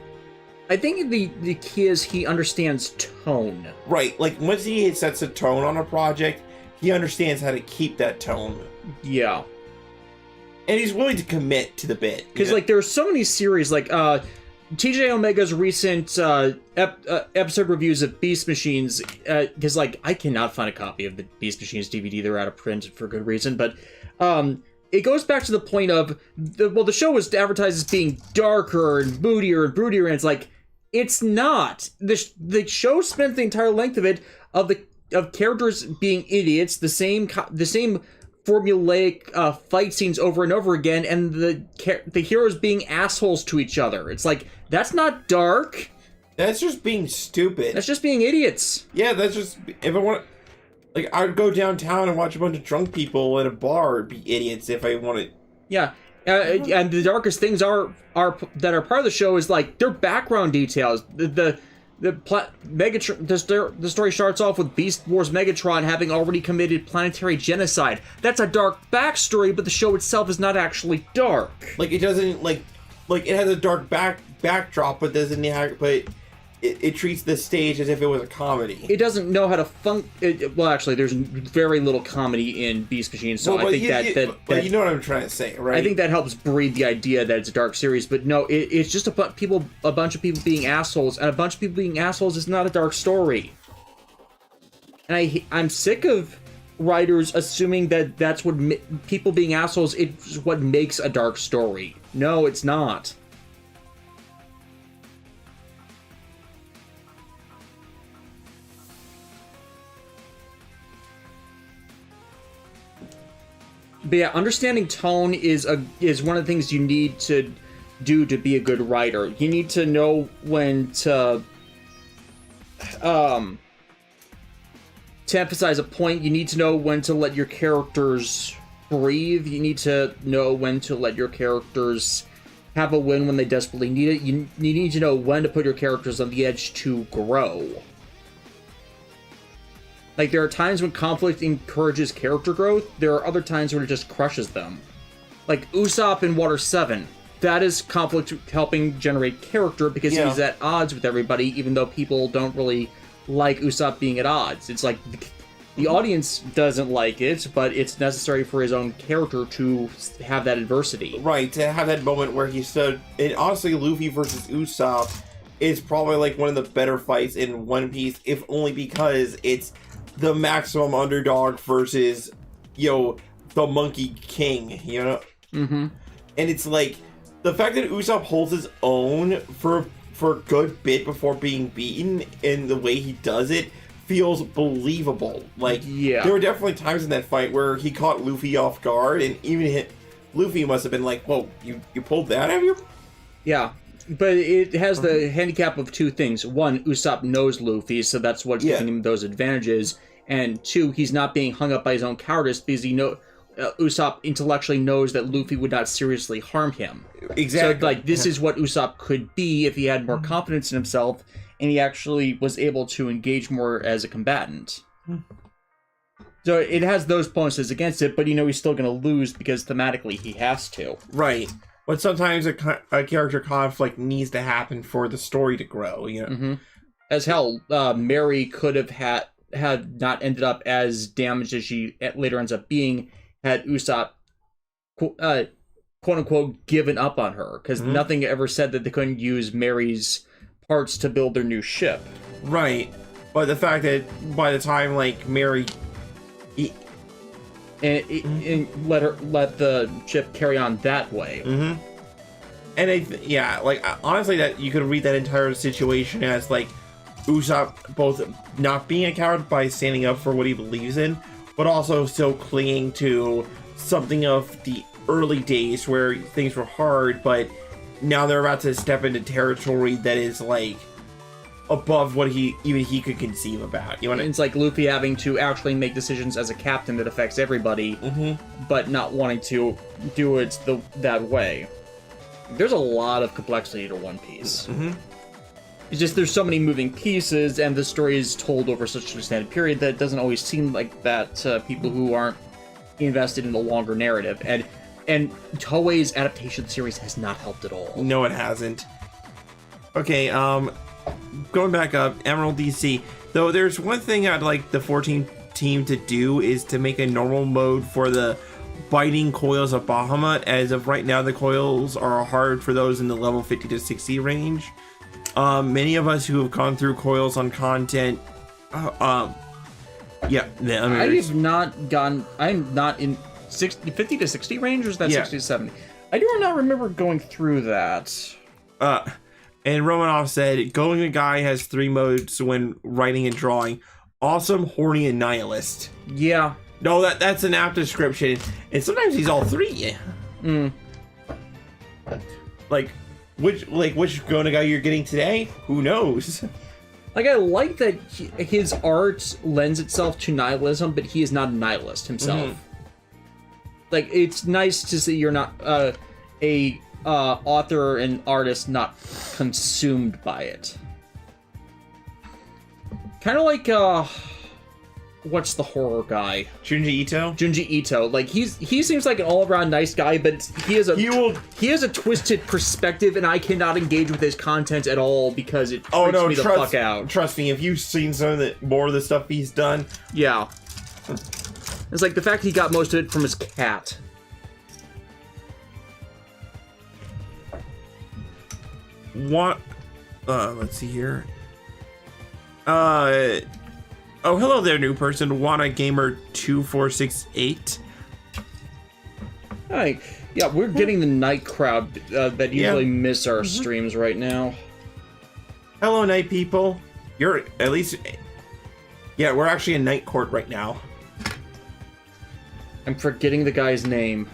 I think the key is he understands tone. Right, like once he sets a tone on a project, he understands how to keep that tone. Yeah. And he's willing to commit to the bit. Because, like, there are so many series, like, TJ Omega's recent episode reviews of Beast Machines, because, like, I cannot find a copy of the Beast Machines DVD. They're out of print for good reason, but it goes back to the point of, the show was advertised as being darker and moodier and broodier, and it's like, it's not. The show spent the entire length of it of characters being idiots, the same formulaic fight scenes over and over again, and the heroes being assholes to each other. It's like, that's not dark. That's just being stupid. That's just being idiots. Yeah, that's just, if I want, like, I'd go downtown and watch a bunch of drunk people at a bar be idiots if I wanted. Yeah, and the darkest things that are part of the show is like their background details. The story starts off with Beast Wars Megatron having already committed planetary genocide. That's a dark backstory, but the show itself is not actually dark. Like, it doesn't, like it has a dark backdrop, but doesn't have, but it treats the stage as if it was a comedy. It doesn't know how to well, actually, there's very little comedy in Beast Machines, so I think that you know what I'm trying to say, right? I think that helps breed the idea that it's a dark series, but no, it's just a bunch of people being assholes, and a bunch of people being assholes is not a dark story. And I'm sick of writers assuming that that's what people being assholes is what makes a dark story. No, it's not. But yeah, understanding tone is one of the things you need to do to be a good writer. You need to know when to emphasize a point. You need to know when to let your characters breathe. You need to know when to let your characters have a win when they desperately need it. You need to know when to put your characters on the edge to grow. Like, there are times when conflict encourages character growth, there are other times when it just crushes them. Like, Usopp in Water 7. That is conflict helping generate character because he's at odds with everybody, even though people don't really like Usopp being at odds. It's like the audience doesn't like it, but it's necessary for his own character to have that adversity. Right, to have that moment where he stood. And honestly, Luffy versus Usopp is probably like one of the better fights in One Piece, if only because it's the maximum underdog versus, the Monkey King, Mm-hmm. And it's like, the fact that Usopp holds his own for a good bit before being beaten, and the way he does it feels believable. Like, there were definitely times in that fight where he caught Luffy off guard, and even Luffy must have been like, whoa, you pulled that, have you? Yeah, but it has the handicap of two things. One, Usopp knows Luffy, so that's what's giving him those advantages. And two, he's not being hung up by his own cowardice because Usopp intellectually knows that Luffy would not seriously harm him. Exactly. So, like, this is what Usopp could be if he had more confidence in himself, and he actually was able to engage more as a combatant. So it has those bonuses against it, but he's still going to lose because thematically he has to. Right. But sometimes a character conflict needs to happen for the story to grow, Mm-hmm. As hell, Mary could have had not ended up as damaged as she later ends up being had Usopp, quote-unquote, given up on her, because nothing ever said that they couldn't use Mary's parts to build their new ship. Right. But the fact that by the time, like, Mary... And let the ship carry on that way. Mm-hmm. And like, honestly, that you could read that entire situation as, like, Usopp both not being a coward by standing up for what he believes in, but also still clinging to something of the early days where things were hard, but now they're about to step into territory that is, like, above what he could conceive about. It's like Luffy having to actually make decisions as a captain that affects everybody, but not wanting to do it that way. There's a lot of complexity to One Piece. It's just there's so many moving pieces, and the story is told over such an extended period that it doesn't always seem like that to people who aren't invested in the longer narrative. And Toei's adaptation series has not helped at all. No, it hasn't. Okay, going back up, Emerald DC. Though there's one thing I'd like the 14 team to do is to make a normal mode for the biting coils of Bahamut. As of right now, the coils are hard for those in the level 50 to 60 range. Many of us who have gone through coils on content, I have not gone. I'm not in 50 to 60 range, or is that 60 to 70? I do not remember going through that. And Romanov said, going the guy has 3 modes when writing and drawing: awesome, horny, and nihilist. Yeah. No, that's an apt description, and sometimes he's all 3. Which Gona guy you're getting today? Who knows? Like, I like that his art lends itself to nihilism, but he is not a nihilist himself. Like, it's nice to see you're not a author and artist not consumed by it. Kind of like what's the horror guy? Junji Ito. Like, he seems like an all-around nice guy, but he has a twisted perspective, and I cannot engage with his content at all because it freaks me the fuck out. Trust me, if you've seen more of the stuff he's done, yeah. It's like the fact he got most of it from his cat. What? Let's see here. Oh, hello there, new person. Wanna Gamer 2468. Hi. Yeah, we're getting the night crowd that usually miss our streams right now. Hello, night people. You're at least... Yeah, we're actually in Night Court right now. I'm forgetting the guy's name.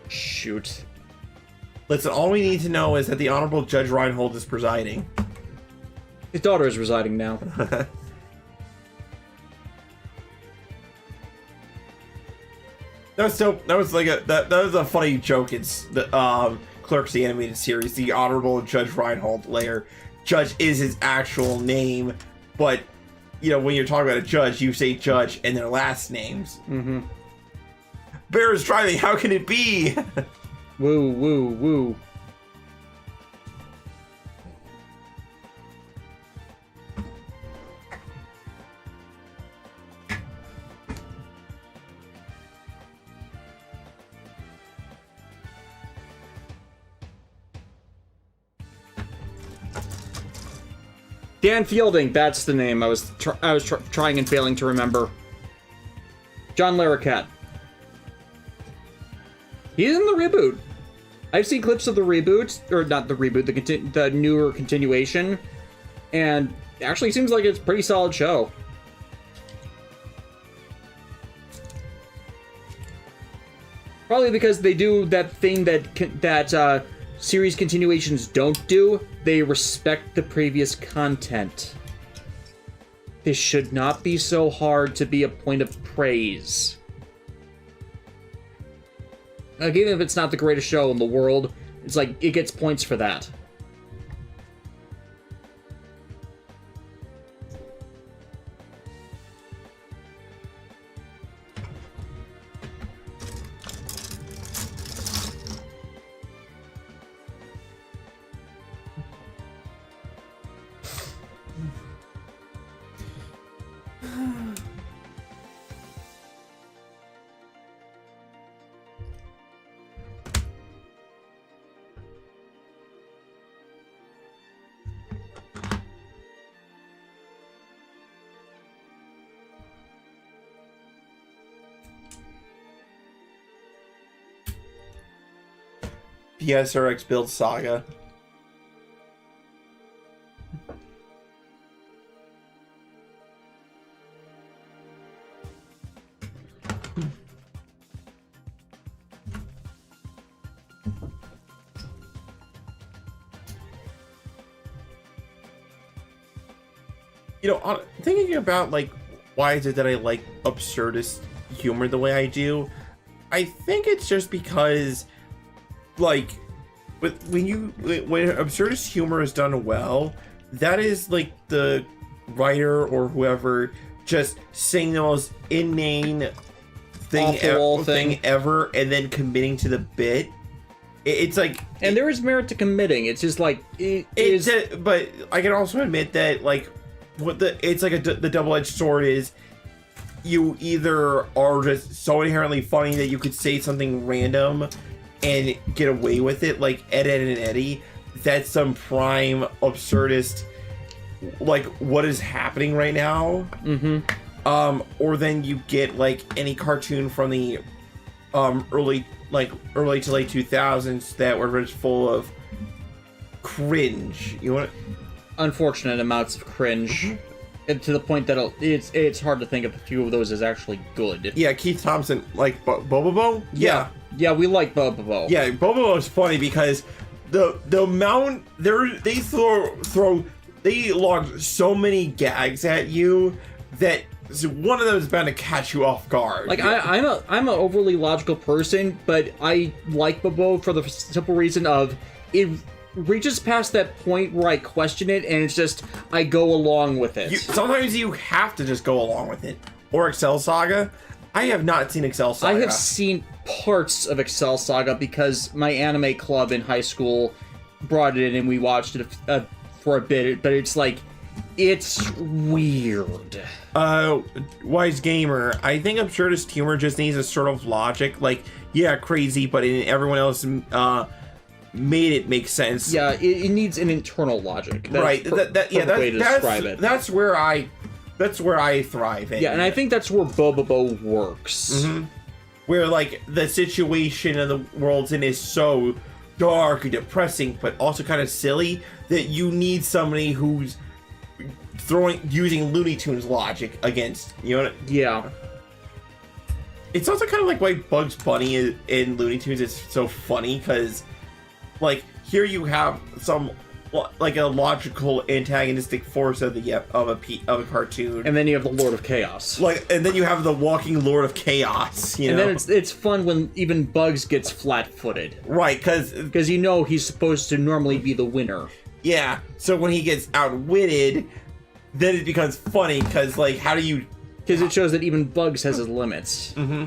Shoot. Listen, all we need to know is that the Honorable Judge Reinhold is presiding. His daughter is residing now. That was a funny joke. It's the Clerks the animated series. The Honorable Judge Reinhold Lair. Judge is his actual name, but when you're talking about a judge, you say judge and their last names. Bear is driving. How can it be? Woo, woo, woo. Dan Fielding, that's the name I was trying and failing to remember. John Larroquette. He's in the reboot. I've seen clips of the reboot, or not the reboot, the newer continuation, and actually seems like it's a pretty solid show. Probably because they do that thing that series continuations don't do. They respect the previous content. This should not be so hard to be a point of praise. Like, even if it's not the greatest show in the world, it's like, it gets points for that. The SRX build saga. You know, thinking about, like, why is it that I like absurdist humor the way I do, I think it's just because, like, when absurdist humor is done well, that is, like, the writer or whoever just saying the most inane thing ever and then committing to the bit. It's like... And there is merit to committing. It's just, like, but I can also admit that, like, it's like the double-edged sword is, you either are just so inherently funny that you could say something random and get away with it, like Ed and Eddie. That's some prime absurdist, like, what is happening right now. Mm-hmm. Or then you get, like, any cartoon from the early to late 2000s that were just full of cringe. You want unfortunate amounts of cringe, and to the point that it's hard to think of a few of those as actually good. Yeah, Keith Thompson, like Bobobo. Yeah, we like Bobobo. Yeah, Bobobo is funny because the amount they log so many gags at you that one of them is bound to catch you off guard. Like, I'm an overly logical person, but I like Bobo for the simple reason of it reaches past that point where I question it, and it's just, I go along with it. Sometimes you have to just go along with it. Or Excel Saga. I have not seen Excel Saga. I have seen parts of Excel Saga because my anime club in high school brought it in and we watched it for a bit, but it's like, it's weird. Wise Gamer, I think absurdist humor just needs a sort of logic. Like, yeah, crazy, but everyone else made it make sense. Yeah, it needs an internal logic. That's right. That's where I thrive in. Yeah, and I think that's where Bobobo works. Mm-hmm. Where, like, the situation of the world's in is so dark and depressing, but also kind of silly that you need somebody who's using Looney Tunes logic against, you know? Yeah. It's also kind of like why Bugs Bunny in Looney Tunes is so funny, because, like, here you have some, like, a logical antagonistic force of a cartoon, and then you have the Lord of Chaos. And then you have the walking Lord of Chaos. You know? And then it's fun when even Bugs gets flat-footed. Right, because you know he's supposed to normally be the winner. Yeah. So when he gets outwitted, then it becomes funny because, like, how do you? Because it shows that even Bugs has his limits. Mm-hmm.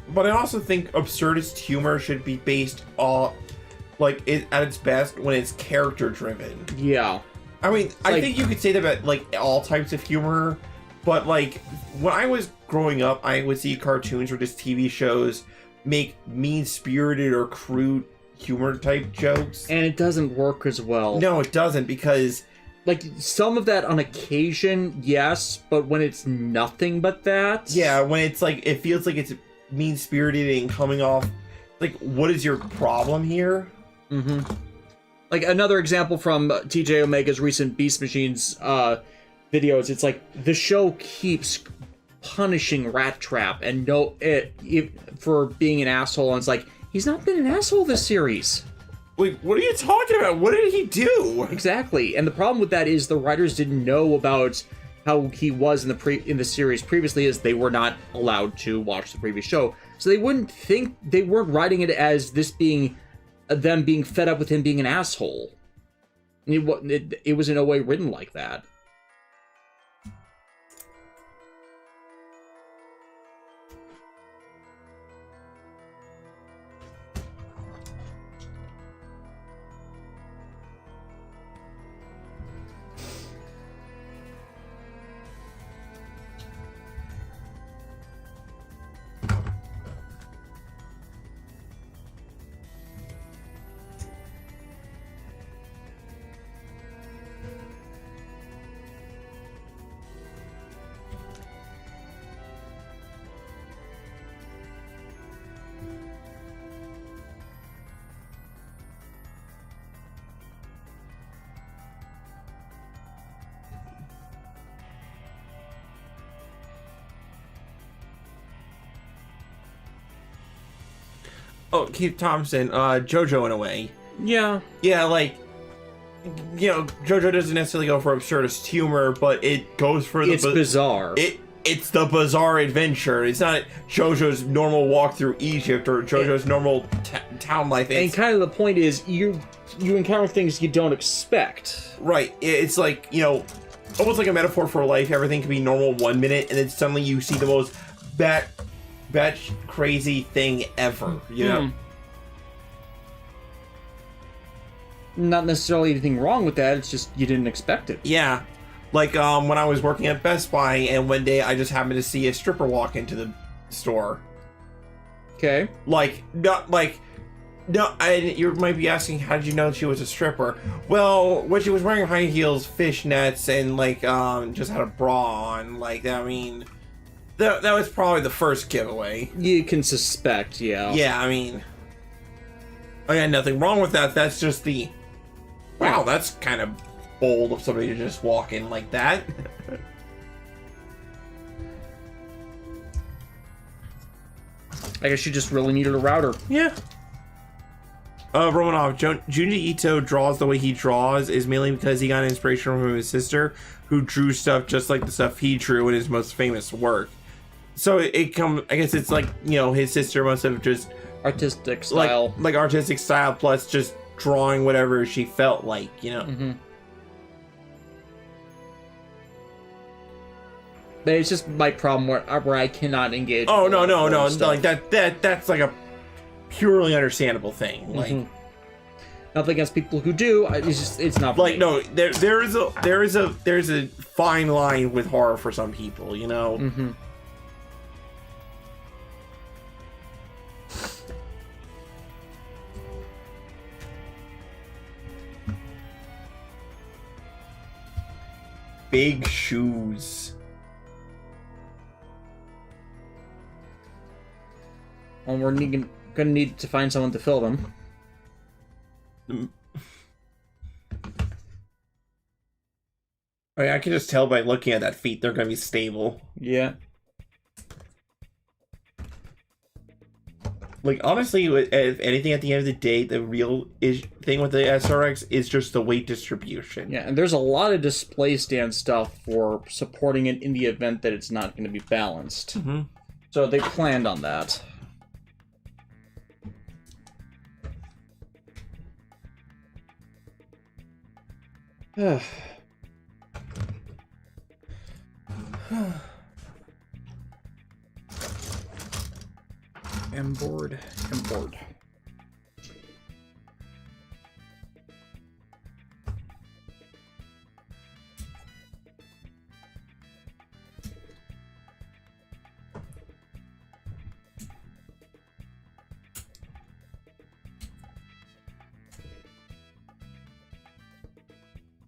But I also think absurdist humor should be based on, like, at its best when it's character driven. Yeah. I mean, I think you could say that about, like, all types of humor, but, like, when I was growing up, I would see cartoons or just TV shows make mean-spirited or crude humor type jokes. And it doesn't work as well. No, it doesn't, because like some of that on occasion, yes, but when it's nothing but that. Yeah, when it's like it feels like it's mean-spirited and coming off like, what is your problem here? Mm-hmm. Like another example from TJ Omega's recent Beast Machines videos, it's like the show keeps punishing Rat Trap and for being an asshole, and it's like, he's not been an asshole this series. Wait, what are you talking about? What did he do? Exactly, and the problem with that is the writers didn't know about how he was in the series previously, as they were not allowed to watch the previous show, so they weren't writing it as this being them being fed up with him being an asshole. It was in no way written like that. Oh, Keith Thompson, JoJo in a way. Yeah. Yeah, like, you know, JoJo doesn't necessarily go for absurdist humor, but it goes for the... It's bizarre. It's the bizarre adventure. It's not JoJo's normal walk through Egypt or JoJo's normal town life. And kind of the point is, you encounter things you don't expect. Right. It's like, you know, almost like a metaphor for life. Everything can be normal 1 minute, and then suddenly you see the most bat crazy thing ever, you know? Not necessarily anything wrong with that, it's just you didn't expect it. Yeah. Like, when I was working at Best Buy, and one day I just happened to see a stripper walk into the store. Okay. You might be asking, how did you know she was a stripper? Well, when she was wearing high heels, fishnets, and, like, just had a bra on, like, I mean... That was probably the first giveaway. You can suspect, yeah. Yeah, I mean... I got nothing wrong with that, that's just the... Wow, that's kind of bold of somebody to just walk in like that. I guess you just really needed a router. Yeah. Romanov, Junji Ito draws the way he draws is mainly because he got inspiration from his sister, who drew stuff just like the stuff he drew in his most famous work. So I guess it's like, you know, his sister must have just... Artistic style. Like artistic style plus just drawing whatever she felt like, you know? Mm-hmm. But it's just my problem where I cannot engage. Oh, no. Like, that's like a purely understandable thing. Like... Mm-hmm. Nothing against people who do. It's not for like me. No. There is a fine line with horror for some people, you know. Mm-hmm. Big shoes. Well, we're gonna need to find someone to fill them. I can just tell by looking at that feet they're gonna be stable. Yeah. Like, honestly, if anything, at the end of the day, the real thing with the SRX is just the weight distribution. Yeah, and there's a lot of display stand stuff for supporting it in the event that it's not going to be balanced. Mm-hmm. So they planned on that. I'm bored.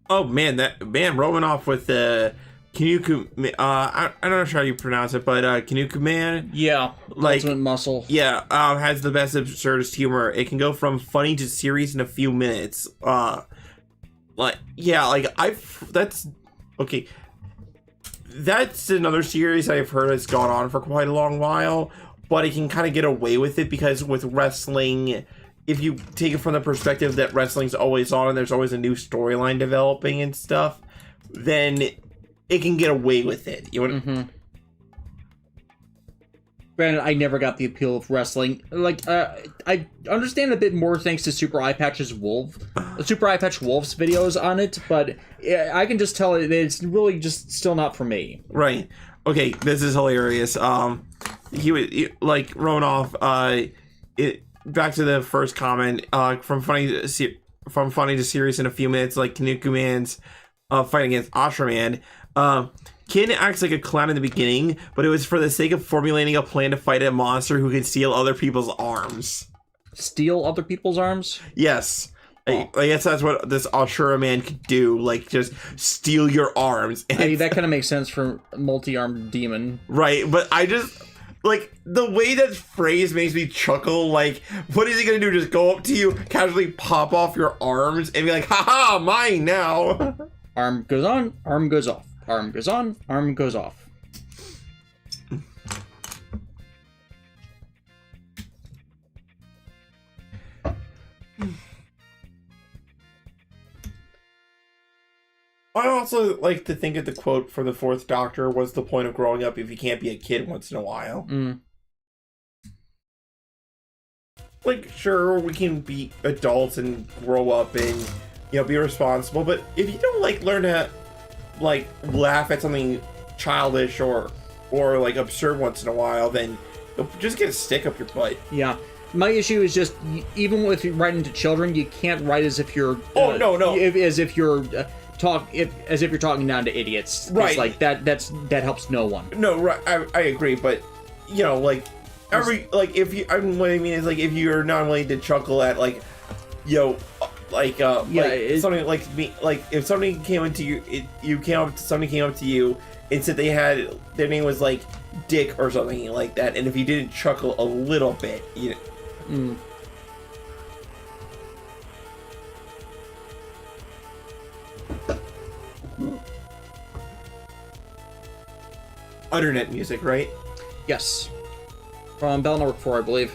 Oh man, that man rolling off with the Kinuku. I'm not sure how you pronounce it, but Kinuku man. Yeah, like Ultimate Muscle. Yeah, has the best absurdist humor. It can go from funny to serious in a few minutes. That's okay. That's another series I've heard has gone on for quite a long while, but it can kind of get away with it because with wrestling, if you take it from the perspective that wrestling's always on and there's always a new storyline developing and stuff, then it can get away with it. You know what? Granted, I never got the appeal of wrestling. Like, I understand a bit more thanks to Super Eye Patch Wolf's videos on it, but I can just tell that it's really just still not for me. Right. Okay, this is hilarious. He was like Ronoff. Back to the first comment. From funny to serious in a few minutes, like Kanuku Man's fight against Ashraman. Kin acts like a clown in the beginning, but it was for the sake of formulating a plan to fight a monster who can steal other people's arms. Steal other people's arms? Yes. I guess that's what this Ashura man could do, like just steal your arms. And that kind of makes sense for a multi-armed demon. Right, but I just, like, the way that phrase makes me chuckle, like, what is he gonna do, just go up to you, casually pop off your arms, and be like, haha, mine now! Arm goes on, arm goes off. Arm goes on, arm goes off. I also like to think that the quote from the Fourth Doctor was the point of growing up if you can't be a kid once in a while. Like, sure, we can be adults and grow up and, you know, be responsible, but if you don't, like, learn to, like, laugh at something childish or like absurd once in a while, then you'll just get a stick up your butt. Yeah, my issue is just even with writing to children, you can't write as if you're as if you're talking down to idiots. Right, like that helps no one. No, right, I agree, but you know, like what I mean is, like, if you're not willing to chuckle at, like, you know, like something like me, like if somebody came into you, somebody came up to you and said their name was like Dick or something like that, and if you didn't chuckle a little bit, you know. Internet music, right? Yes, from Bell Network 4, I believe.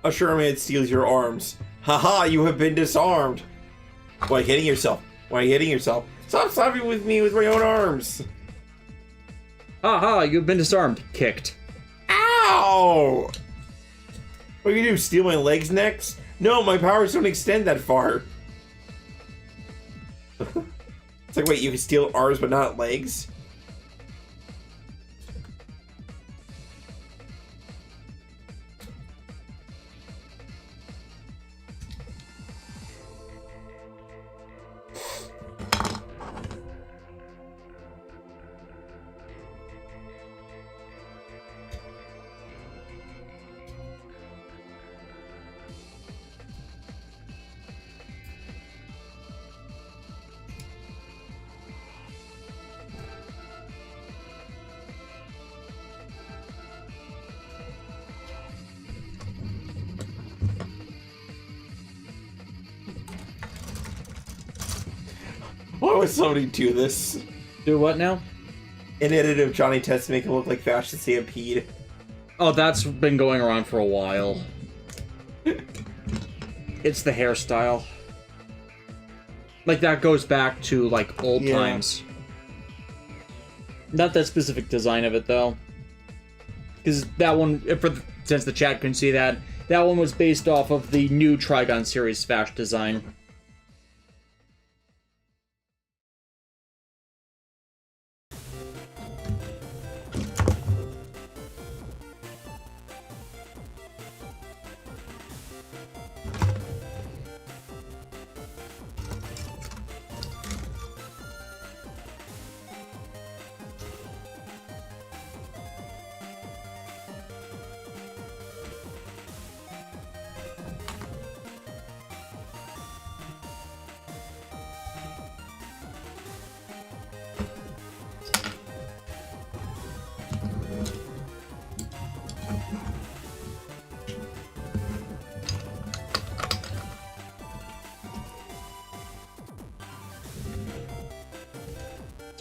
Ashura Man steals your arms. Haha, you have been disarmed. Why hitting yourself? Stop slapping with me with my own arms. Haha, you've been disarmed. Kicked. Ow! What are you do? Steal my legs next? No, my powers don't extend that far. It's like, wait, you can steal arms but not legs? Why would somebody do this? Do what now? An edit of Johnny Test to make him look like Fashion Stampede. Oh, that's been going around for a while. It's the hairstyle. Like, that goes back to, like, old times. Not that specific design of it, though. Because that one, since the chat couldn't see that, that one was based off of the new Trigon series Fash design.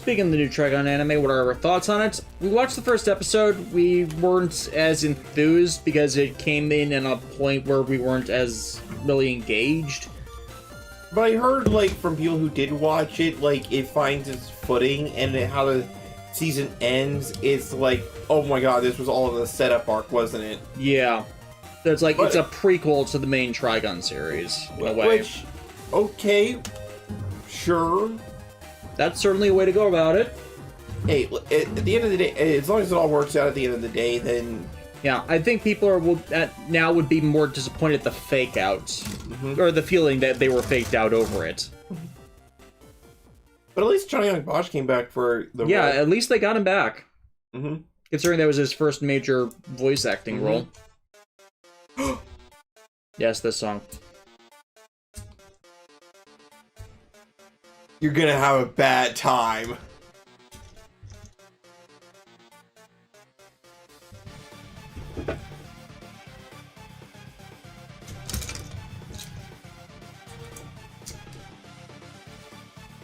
Speaking of the new Trigun anime, what are our thoughts on it? We watched the first episode. We weren't as enthused because it came in at a point where we weren't as really engaged. But I heard, like, from people who did watch it, like, it finds its footing, and how the season ends, it's like, oh my god, this was all of the setup arc, wasn't it? Yeah. It's like, it's a prequel to the main Trigun series, in a way. Which, okay, sure. That's certainly a way to go about it. Hey, at the end of the day, as long as it all works out at the end of the day, then... Yeah, I think people now would be more disappointed at the fake outs. Or the feeling that they were faked out over it. But at least Johnny Young Bosch came back for the Yeah, role. at least they got him back. Mm-hmm. Considering that was his first major voice acting role. Yes, this song. You're gonna have a bad time.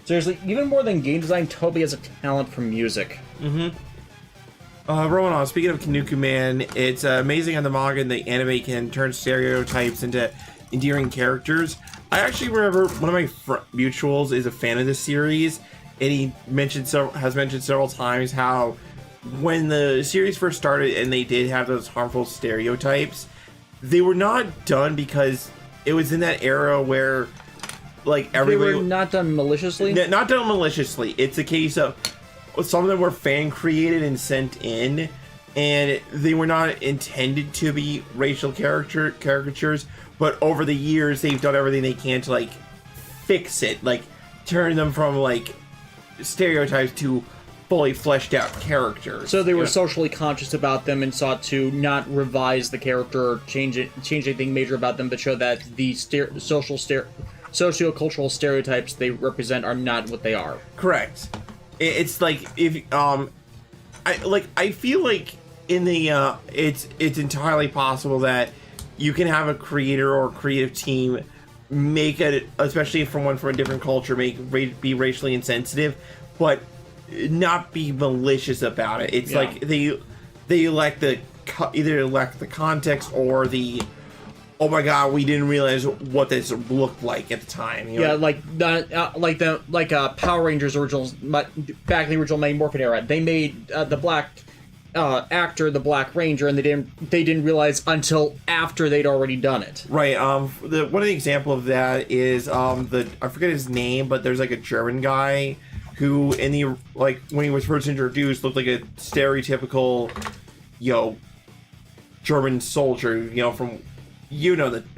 Seriously, even more than game design, Toby has a talent for music. Romanov, speaking of Kanuku Man, it's amazing how the manga and the anime can turn stereotypes into endearing characters. I actually remember one of my mutuals is a fan of this series, and he has mentioned several times how when the series first started and they did have those harmful stereotypes, they were not done because it was in that era where, like, everybody... They were not done maliciously? Not done maliciously. It's a case of some of them were fan-created and sent in, and they were not intended to be racial caricatures, but over the years, they've done everything they can to, like, fix it. Like, turn them from, like, stereotypes to fully fleshed out characters. So they were socially conscious about them and sought to not revise the character or change anything major about them, but show that the socio-cultural stereotypes they represent are not what they are. Correct. It's like if I feel like in the it's entirely possible that you can have a creator or creative team make it, especially from a different culture, be racially insensitive, but not be malicious about it. It's like they either lack the context or the, oh my god, we didn't realize what this looked like at the time. You know? Yeah, like Power Rangers originals back in the original Mighty Morphin era. They made the black actor the Black Ranger, and they didn't realize until after they'd already done it. Right. One of the example of that is I forget his name, but there's like a German guy who in the when he was first introduced looked like a stereotypical, German soldier, from.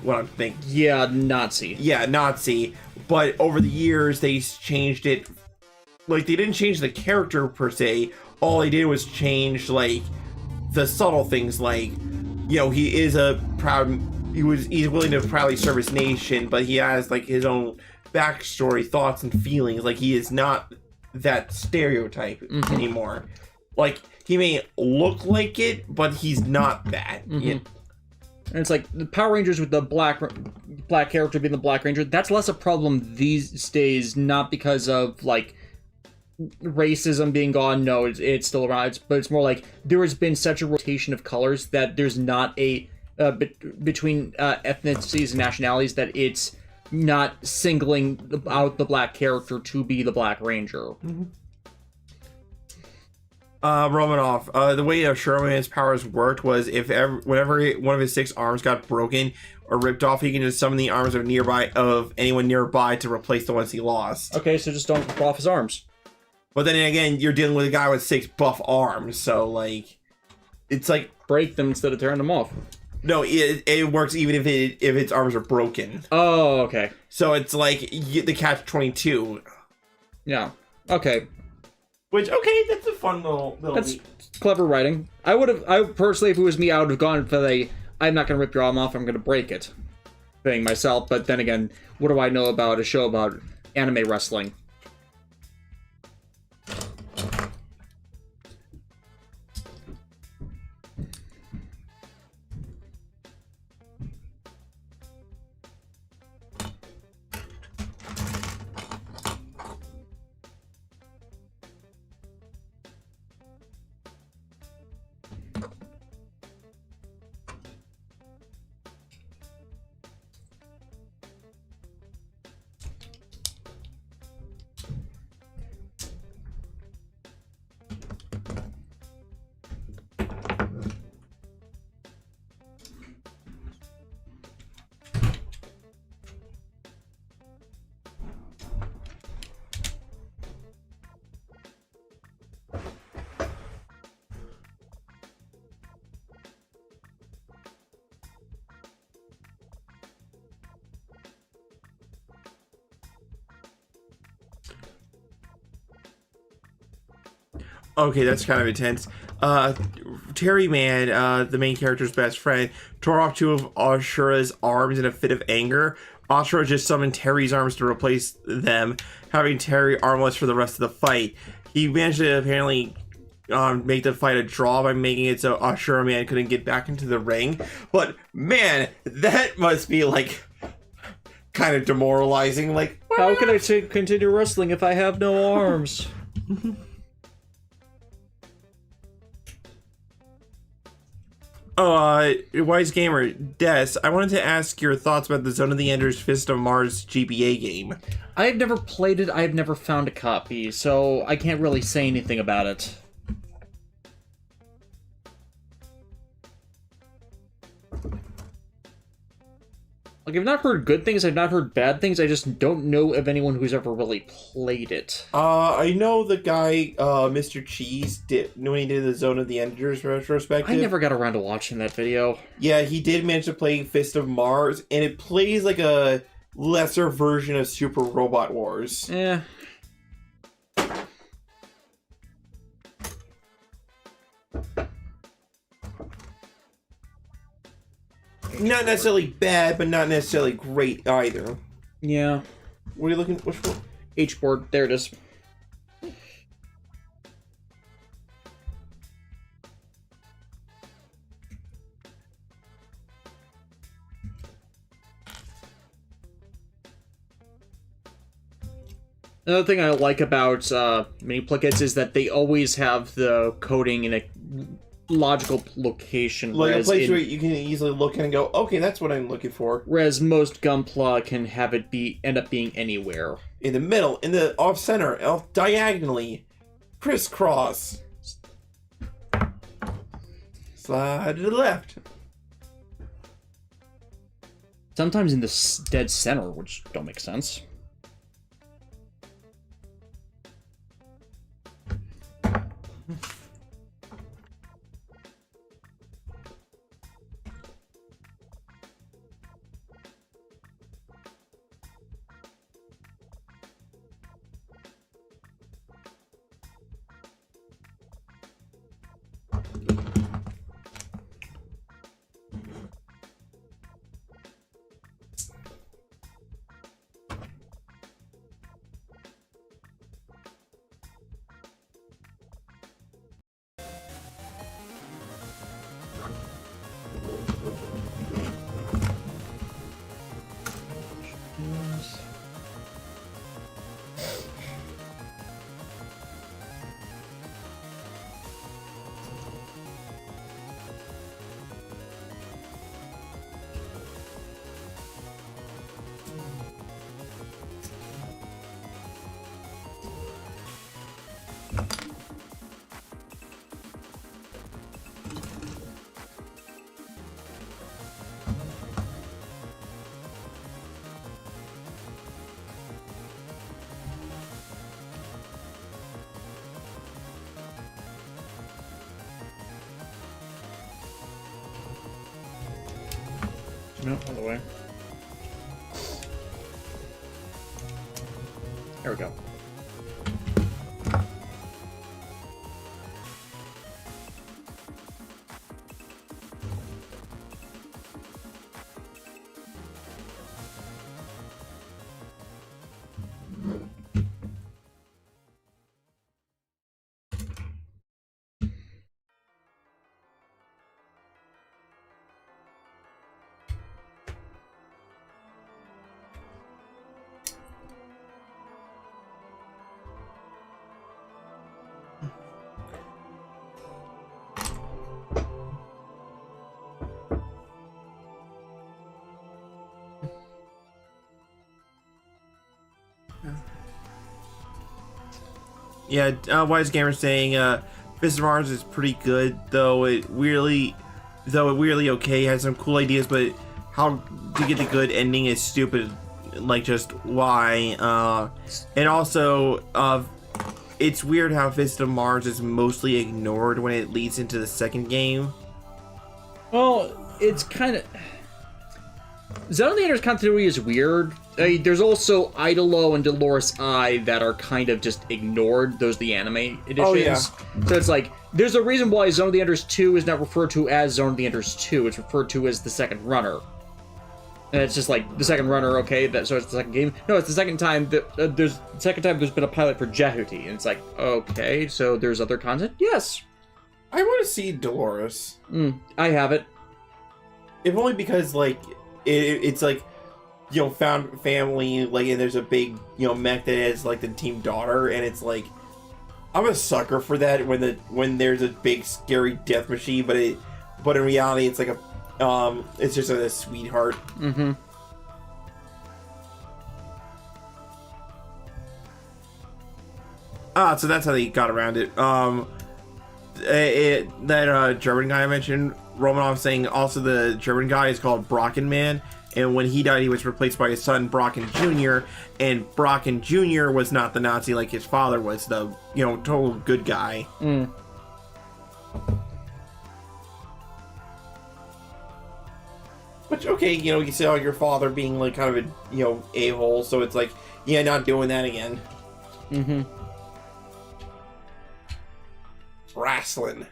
What I'm thinking. Yeah, Nazi. Yeah, Nazi. But over the years, they changed it. Like, they didn't change the character per se. All they did was change, like, the subtle things. Like, he's willing to proudly serve his nation, but he has, like, his own backstory, thoughts, and feelings. Like, he is not that stereotype anymore. Like, he may look like it, but he's not that. And it's like the Power Rangers with the black character being the Black Ranger. That's less a problem these days, not because of like racism being gone. No, it's still around. But it's more like there has been such a rotation of colors that there's not a between ethnicities and nationalities that it's not singling out the black character to be the Black Ranger. Romanov, the way Sherman's powers worked was whenever one of his 6 arms got broken or ripped off, he can just summon the arms of anyone nearby to replace the ones he lost. Okay, so just don't rip off his arms. But then again, you're dealing with a guy with 6 buff arms, so like, it's like break them instead of tearing them off. No, it works even if its arms are broken. Oh, okay. So it's like the catch-22. Yeah. Okay. Which, okay, that's a fun little That's clever writing. I personally, if it was me, I would have gone for I'm not going to rip your arm off, I'm going to break it thing myself. But then again, what do I know about a show about anime wrestling? Okay, that's kind of intense. Terry Man, the main character's best friend, tore off two of Ashura's arms in a fit of anger. Ashura just summoned Terry's arms to replace them, having Terry armless for the rest of the fight. He managed to apparently make the fight a draw by making it so Ashura Man couldn't get back into the ring. But man, that must be like kind of demoralizing. Like, how can I continue wrestling if I have no arms? Wise Gamer, Des, I wanted to ask your thoughts about the Zone of the Enders Fist of Mars GBA game. I've never played it, I've never found a copy, so I can't really say anything about it. Like, I've not heard good things, I've not heard bad things, I just don't know of anyone who's ever really played it. I know the guy, Mr. Cheese, when he did the Zone of the Enders retrospective. I never got around to watching that video. Yeah, he did manage to play Fist of Mars, and it plays like a lesser version of Super Robot Wars. Eh. Not necessarily bad, but not necessarily great either. Yeah. What are you looking for? Which one? H-board, there it is. Another thing I like about mini plugins is that they always have the coding in a logical location. Like a place where you can easily look and go, okay, that's what I'm looking for. Whereas most Gunpla can have it end up being anywhere. In the middle, in the off center, off diagonally, crisscross. Slide to the left. Sometimes in the dead center, which don't make sense. No, all the way. There we go. Yeah, Wise Gamer saying Fist of Mars is pretty good, though it weirdly okay, has some cool ideas, but how to get the good ending is stupid. Like, just why? And also, it's weird how Fist of Mars is mostly ignored when it leads into the second game. Well, it's kind of... Zone of the Enders continuity is weird. There's also Idolo and Dolores I that are kind of just ignored. Those are the anime editions. Oh, yeah. So it's like, there's a reason why Zone of the Enders 2 is not referred to as Zone of the Enders 2. It's referred to as the second runner. And it's just like, the second runner, okay, so it's the second game. No, it's the second time that there's been a pilot for Jehuti. And it's like, okay, so there's other content? Yes. I want to see Dolores. I have it. If only because, like, it's like, you know, found family, like, and there's a big, you know, mech that has, like, the team daughter, and it's like, I'm a sucker for that when there's a big scary death machine, but in reality it's like it's just a sweetheart. Mm-hmm. So that's how they got around it. That German guy I mentioned, Romanov, saying also the German guy is called Brockenman, and when he died he was replaced by his son Brocken Jr., and Brocken Jr. was not the Nazi like his father was, the, you know, total good guy. Which, okay, you know, you saw your father being like kind of a, you know, a-hole, so it's like, yeah, not doing that again. Wrestling.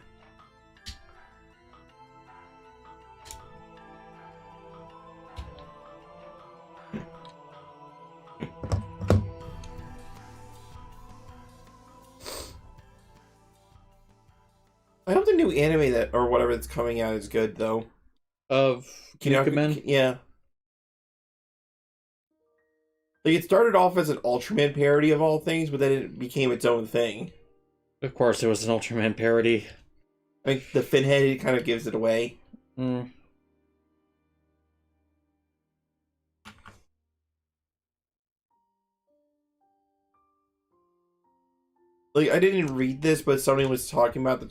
I hope the new anime that, or whatever that's coming out, is good, though. Of Kinokumen? Yeah. Like, it started off as an Ultraman parody of all things, but then it became its own thing. Of course, it was an Ultraman parody. I mean, the Finhead kind of gives it away. Like, I didn't read this, but somebody was talking about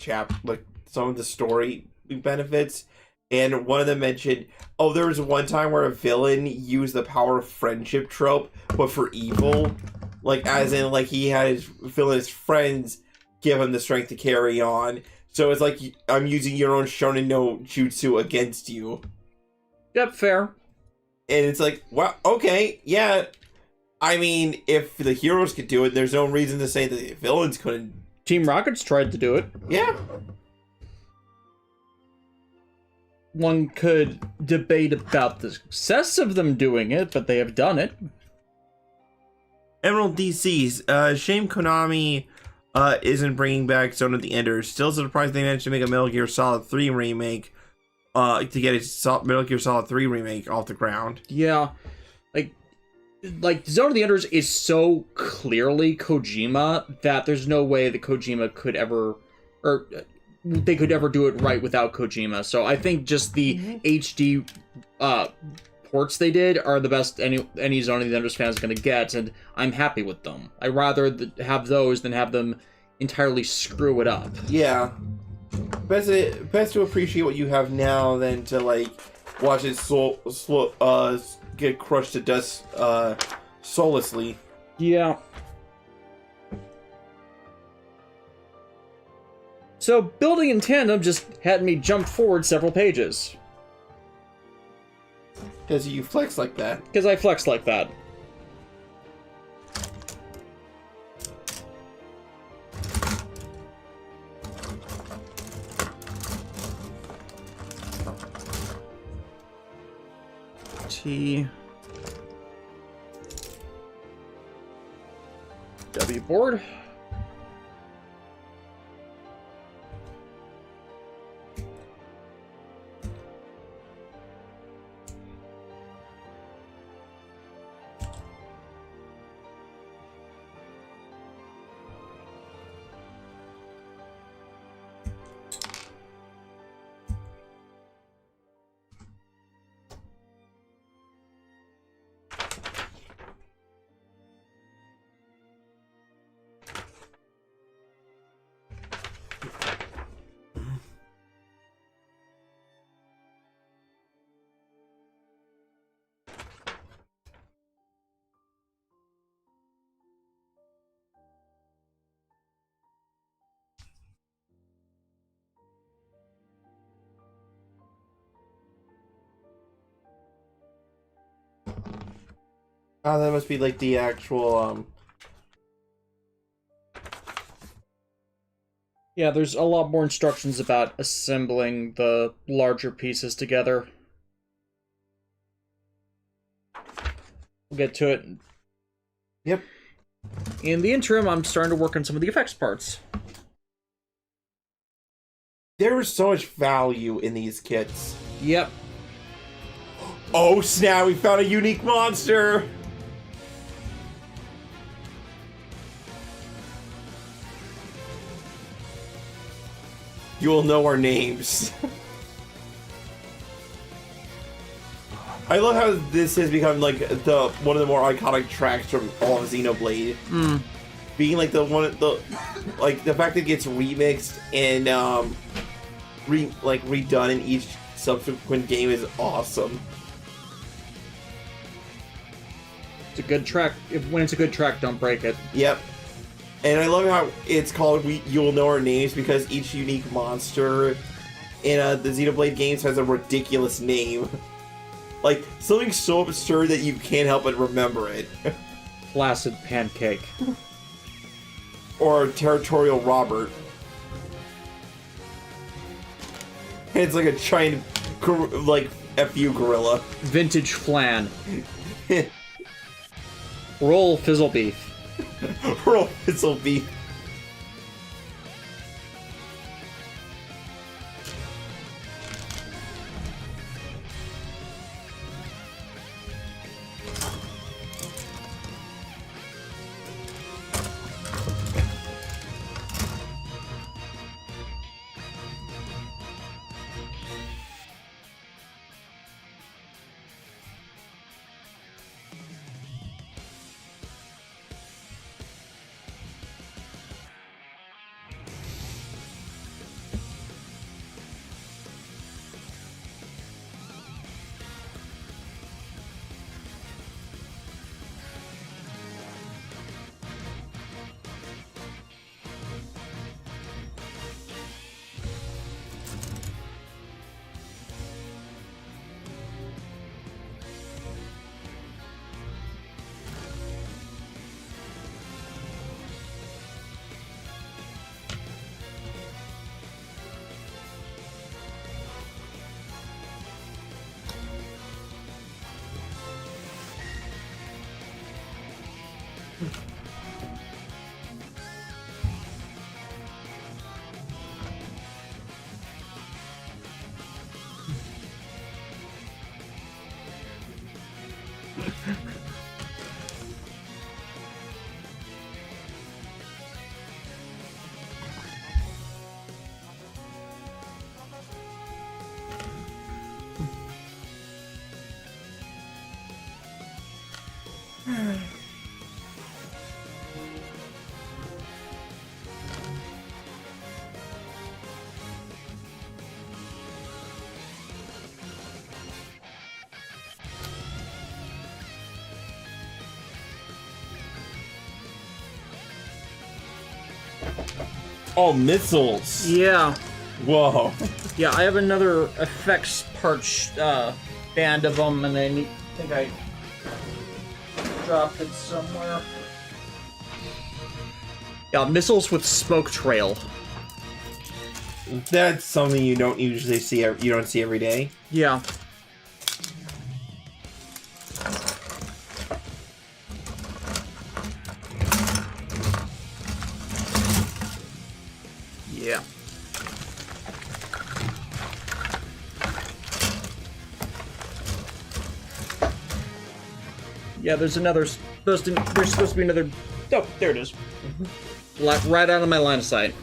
like, some of the story benefits, and one of them mentioned, oh, there was one time where a villain used the power of friendship trope, but for evil. Like, as in, like, he had his villainous friends give him the strength to carry on. So it's like, I'm using your own Shonen no Jutsu against you. Yep, fair. And it's like, well, okay, yeah. I mean, if the heroes could do it, there's no reason to say that the villains couldn't. Team Rocket's tried to do it. Yeah. One could debate about the success of them doing it, but they have done it. Emerald DC's, shame Konami isn't bringing back Zone of the Enders. Still surprised they managed to make a Metal Gear Solid 3 remake, to get a Metal Gear Solid 3 remake off the ground. Yeah. Like, Zone of the Enders is so clearly Kojima that there's no way that Kojima could ever, or they could ever do it right without Kojima. So I think just the HD ports they did are the best any Zone of the Enders fan is going to get, and I'm happy with them. I'd rather have those than have them entirely screw it up. Yeah. Best to appreciate what you have now than to, like, watch it get crushed to dust soullessly. Yeah. So building in tandem just had me jump forward several pages. Because you flex like that. Because I flex like that. T W board. Oh, that must be like the actual Yeah, there's a lot more instructions about assembling the larger pieces together. We'll get to it. Yep. In the interim, I'm starting to work on some of the effects parts. There was so much value in these kits. Yep. Oh snap, we found a unique monster! You will know our names. I love how this has become like one of the more iconic tracks from all of Xenoblade. Being like the fact that it gets remixed and redone in each subsequent game is awesome. It's a good track. When it's a good track, don't break it. Yep. And I love how it's called You'll Know Our Names because each unique monster in the Xenoblade games has a ridiculous name. Like, something so absurd that you can't help but remember it. Placid Pancake. Or Territorial Robert. And it's like a giant, like, FU gorilla. Vintage Flan. Roll Fizzle Beef. Roll Fizzle Beef. Oh, missiles! Yeah. Whoa. Yeah, I have another effects part band of them, and I think I dropped it somewhere. Yeah, missiles with smoke trail. That's something you don't usually see. You don't see every day. Yeah. Yeah. Yeah, there's another there's supposed to be another. Oh, there it is. Right out of my line of sight.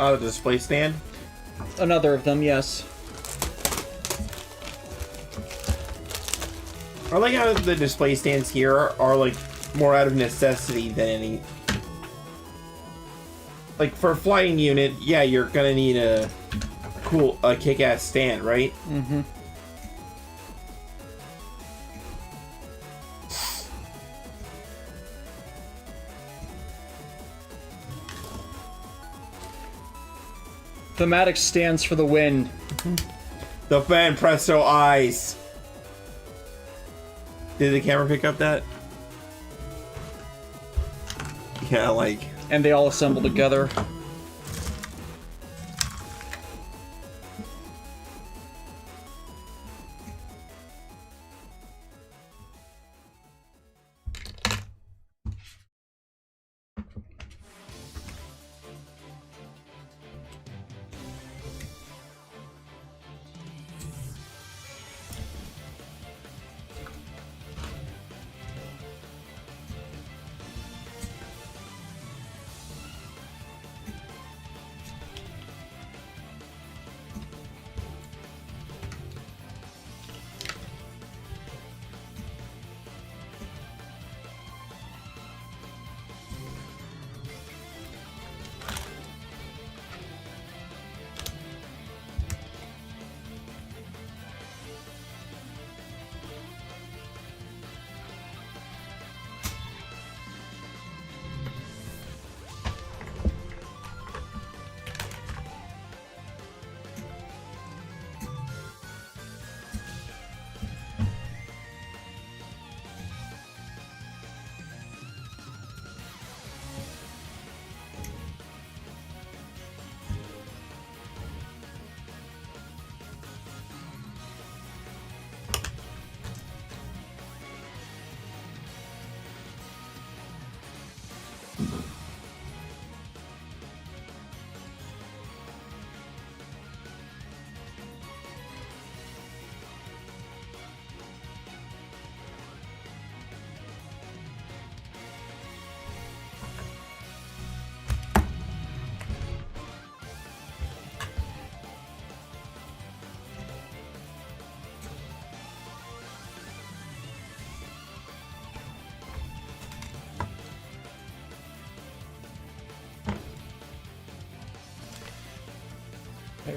Oh, the display stand? Another of them, yes. I like how the display stands here are like more out of necessity than any. Like for a flying unit, yeah, you're gonna need a kick-ass stand, right? Mm-hmm. Thematic stands for the win. The fan presto eyes. Did the camera pick up that? Yeah, like... And they all assemble together.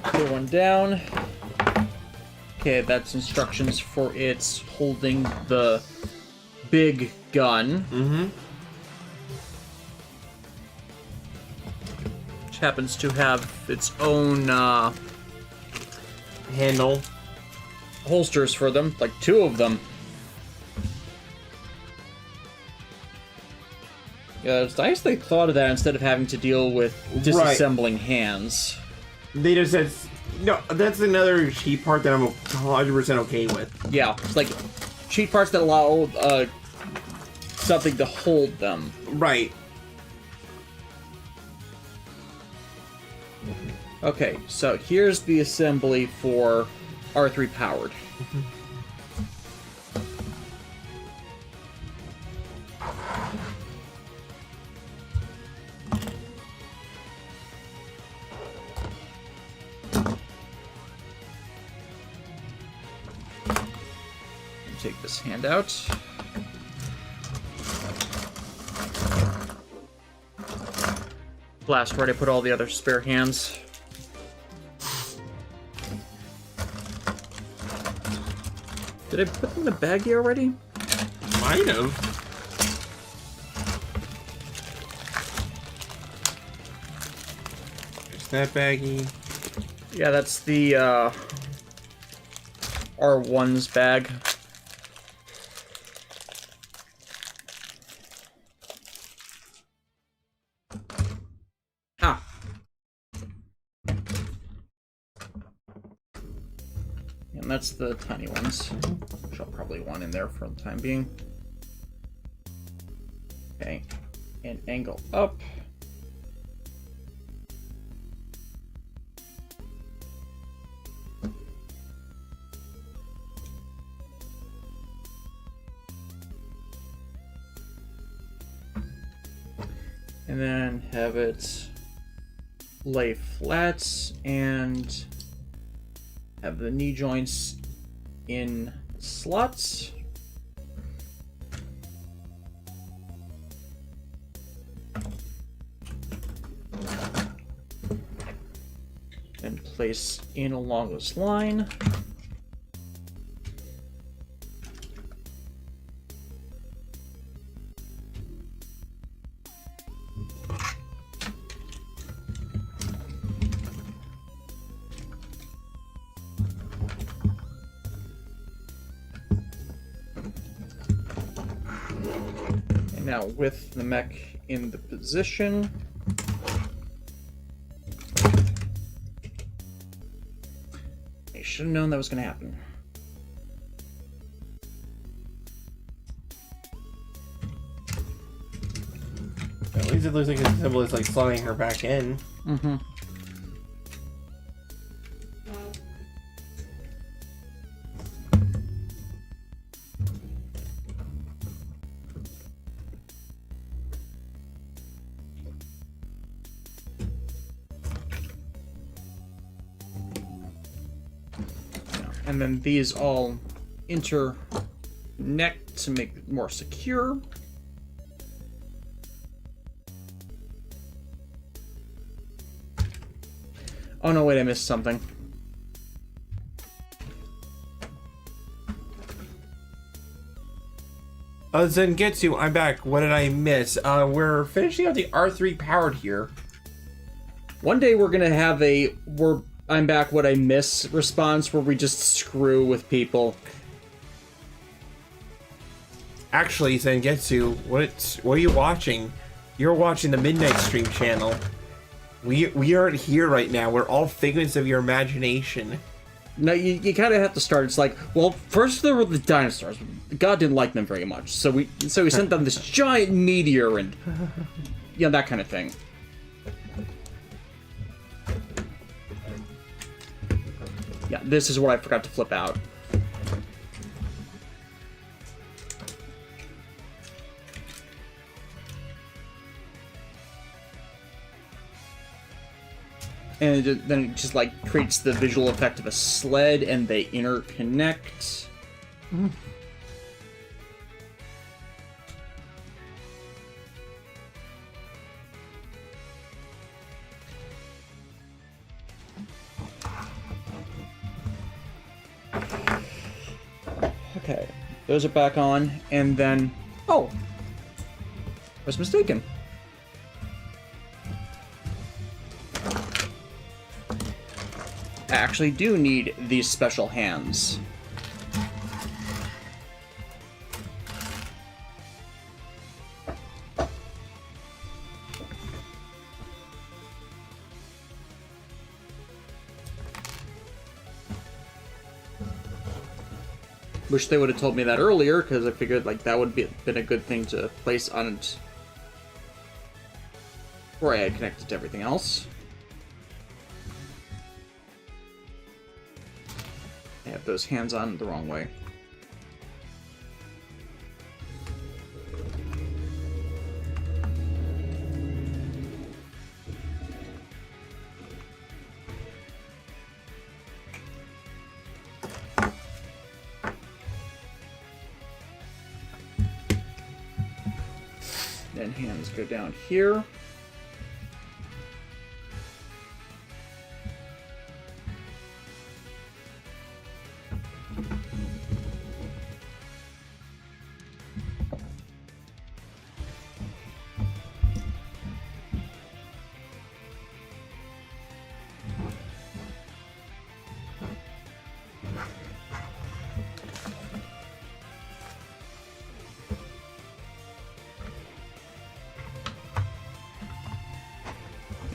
Put one down. Okay, that's instructions for its holding the big gun. Mm-hmm. Which happens to have its own Handle. holsters for them, like 2 of them. Yeah, it's nice they thought of that instead of having to deal with disassembling hands. They just said, no, that's another cheap part that I'm 100% okay with. Yeah, it's like cheat parts that allow something to hold them. Right. Okay, so here's the assembly for R3 powered. Take this hand out. Blast where I put all the other spare hands. Did I put them in the baggie already? Might have. There's that baggie. Yeah, that's the R1's bag. Ah. And that's the tiny ones. Which I'll probably want in there for the time being. Okay. And angle up. And then have it lay flats and have the knee joints in slots. And place in along this line. And now with the mech in the position, I should have known that was going to happen. At least it looks like as simple as like slotting her back in. Mm-hmm. And then these all interconnect to make it more secure. Oh no, wait, I missed something. Zengetsu, I'm back. What did I miss? We're finishing out the R3 powered here. One day we're gonna have a I'm back, what I miss response where we just screw with people. Actually, Zengetsu, what are you watching? You're watching the Midnight Stream channel. We aren't here right now. We're all figments of your imagination. No, you kind of have to start. It's like, well, first there were the dinosaurs. God didn't like them very much, so we sent them this giant meteor and that kind of thing. Yeah, this is what I forgot to flip out. And then it just like creates the visual effect of a sled and they interconnect. Okay, those are back on, and then, oh, I was mistaken. I actually do need these special hands. Wish they would have told me that earlier, because I figured like that would be been a good thing to place on it before I had connected to everything else. I have those hands on the wrong way. Then hands go down here.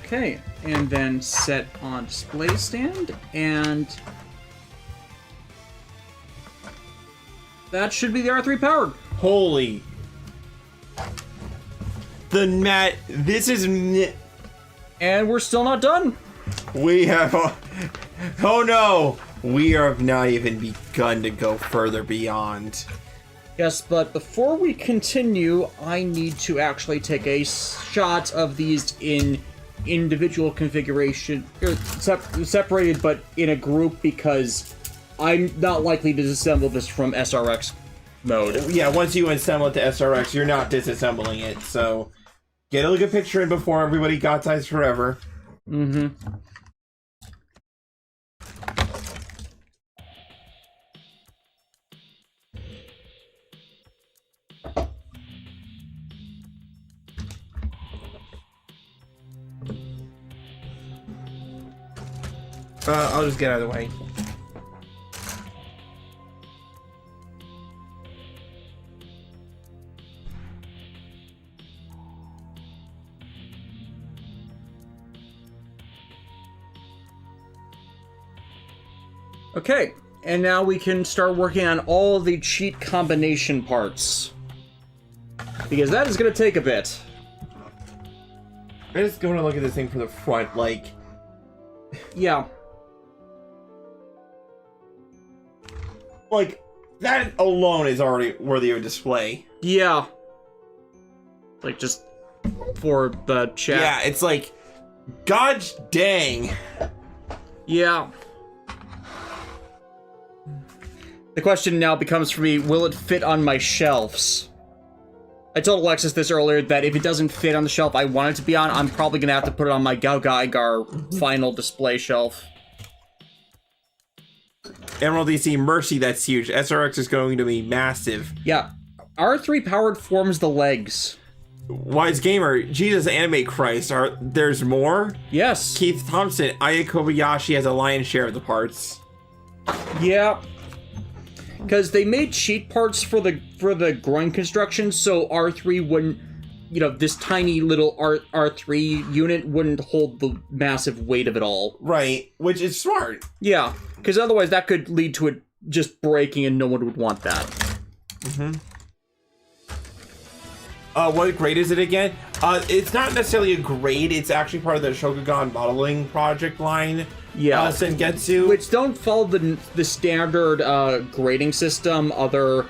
Okay, and then set on display stand, and that should be the R3 powered. Holy. The mat, this is... And we're still not done. We have... Oh no! We have not even begun to go further beyond. Yes, but before we continue, I need to actually take a shot of these in individual configuration, or separated but in a group, because I'm not likely to disassemble this from SRX mode. Yeah, once you assemble it to SRX, you're not disassembling it, so get a good picture in before everybody Gacha forever. Mm-hmm. I'll just get out of the way. Okay, and now we can start working on all the cheat combination parts. Because that is going to take a bit. I'm just going to look at this thing from the front, like... Yeah. Like, that alone is already worthy of display. Yeah. Like, just for the chat. Yeah, it's like, god dang. Yeah. The question now becomes for me, will it fit on my shelves? I told Alexis this earlier, that if it doesn't fit on the shelf I want it to be on, I'm probably going to have to put it on my Gacha final display shelf. Emerald DC Mercy, that's huge. SRX is going to be massive. Yeah. R3 powered forms the legs. Wise Gamer, Jesus Anime Christ, there's more? Yes. Keith Thompson, Aya Kobayashi has a lion's share of the parts. Yeah. Because they made cheat parts for the groin construction, so R3 wouldn't, you know, this tiny little R3 unit wouldn't hold the massive weight of it all. Right, which is smart. Yeah, because otherwise that could lead to it just breaking and no one would want that. Mm-hmm. What grade is it again? It's not necessarily a grade, it's actually part of the Shokugan modeling project line. Yeah, Sengetsu. Which don't follow the standard grading system. Other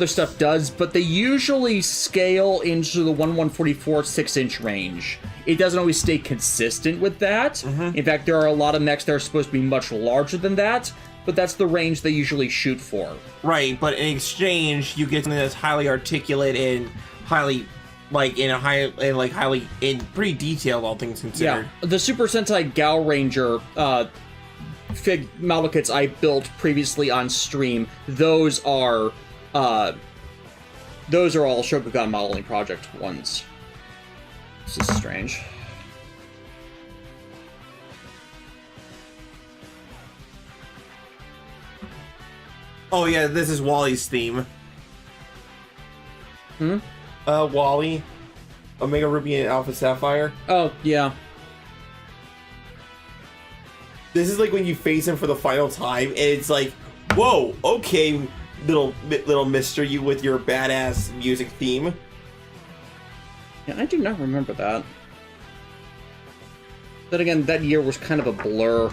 stuff does, but they usually scale into the 1/144 6-inch range. It doesn't always stay consistent with that. Mm-hmm. In fact, there are a lot of mechs that are supposed to be much larger than that, but that's the range they usually shoot for. Right, but in exchange, you get something that's highly articulate and highly. In pretty detailed, all things considered. Yeah, the Super Sentai Gal Ranger fig model kits I built previously on stream, those are all Shokugan modeling project ones. This is strange. Oh yeah, this is Wally's theme. Hmm? Wally, Omega Ruby and Alpha Sapphire. Oh, yeah. This is like when you face him for the final time, and it's like, whoa, okay, little mister, you with your badass music theme. Yeah, I do not remember that. Then again, that year was kind of a blur.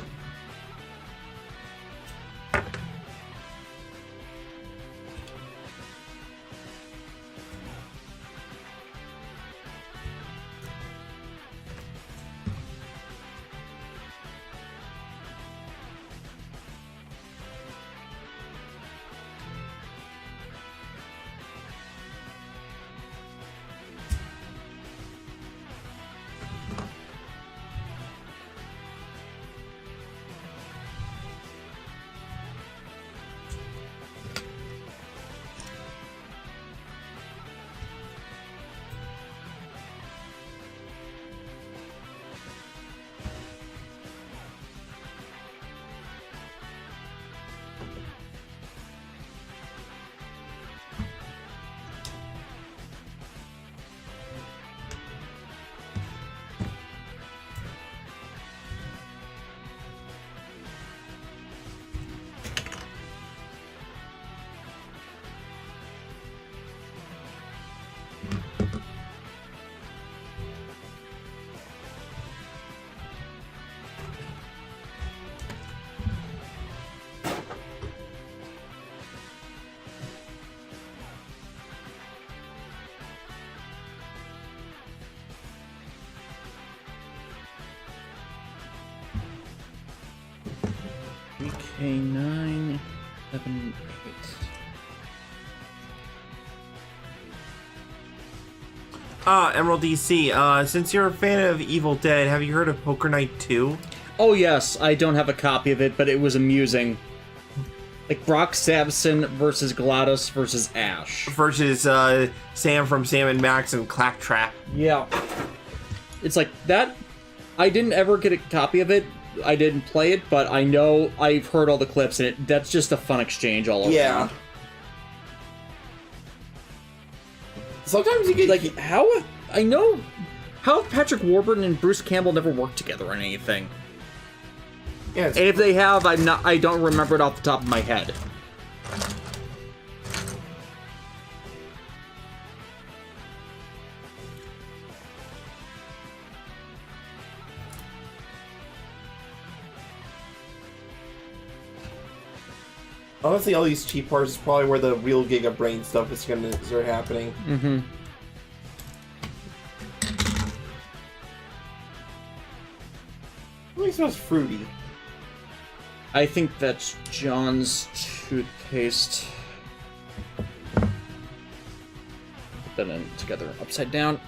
Okay, 9, 7, 8. Emerald DC, since you're a fan of Evil Dead, have you heard of Poker Night 2? Oh yes, I don't have a copy of it, but it was amusing. Like Brock Samson versus GLaDOS versus Ash. Versus Sam from Sam and Max and Claptrap. Yeah. It's like that. I didn't ever get a copy of it. I didn't play it, but I know I've heard all the clips, and that's just a fun exchange all around. Yeah. Sometimes you get like how I know how Patrick Warburton and Bruce Campbell never worked together on anything. Yeah, and if they have, I don't remember it off the top of my head. Honestly, all these cheap parts is probably where the real Giga Brain stuff is gonna start happening. Mm-hmm. Really smells fruity. I think that's John's toothpaste. Put that in together upside down.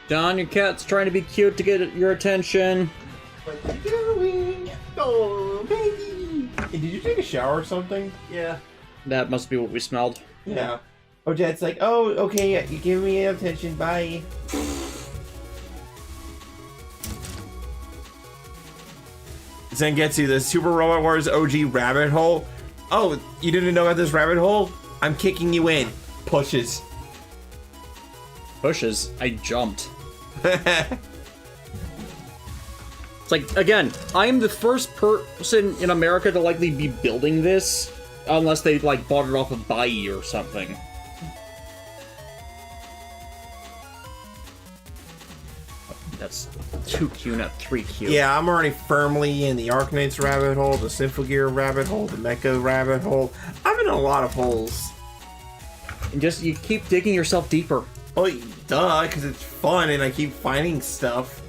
Don, your cat's trying to be cute to get your attention. What are you doing? Oh, baby! Hey, did you take a shower or something? Yeah. That must be what we smelled. Yeah. Oh, Dad's like, oh, okay, yeah, you give me attention, bye. Zangetsu, the Super Robot Wars OG rabbit hole. Oh, you didn't know about this rabbit hole? I'm kicking you in. Pushes. Pushes? I jumped. It's like, again, I am the first person in America to likely be building this, unless they, like, bought it off of Bai or something. That's 2Q, not 3Q. Yeah, I'm already firmly in the Arknights rabbit hole, the Symphogear rabbit hole, the Mecha rabbit hole. I'm in a lot of holes. And just, you keep digging yourself deeper. Oh, duh, because it's fun and I keep finding stuff.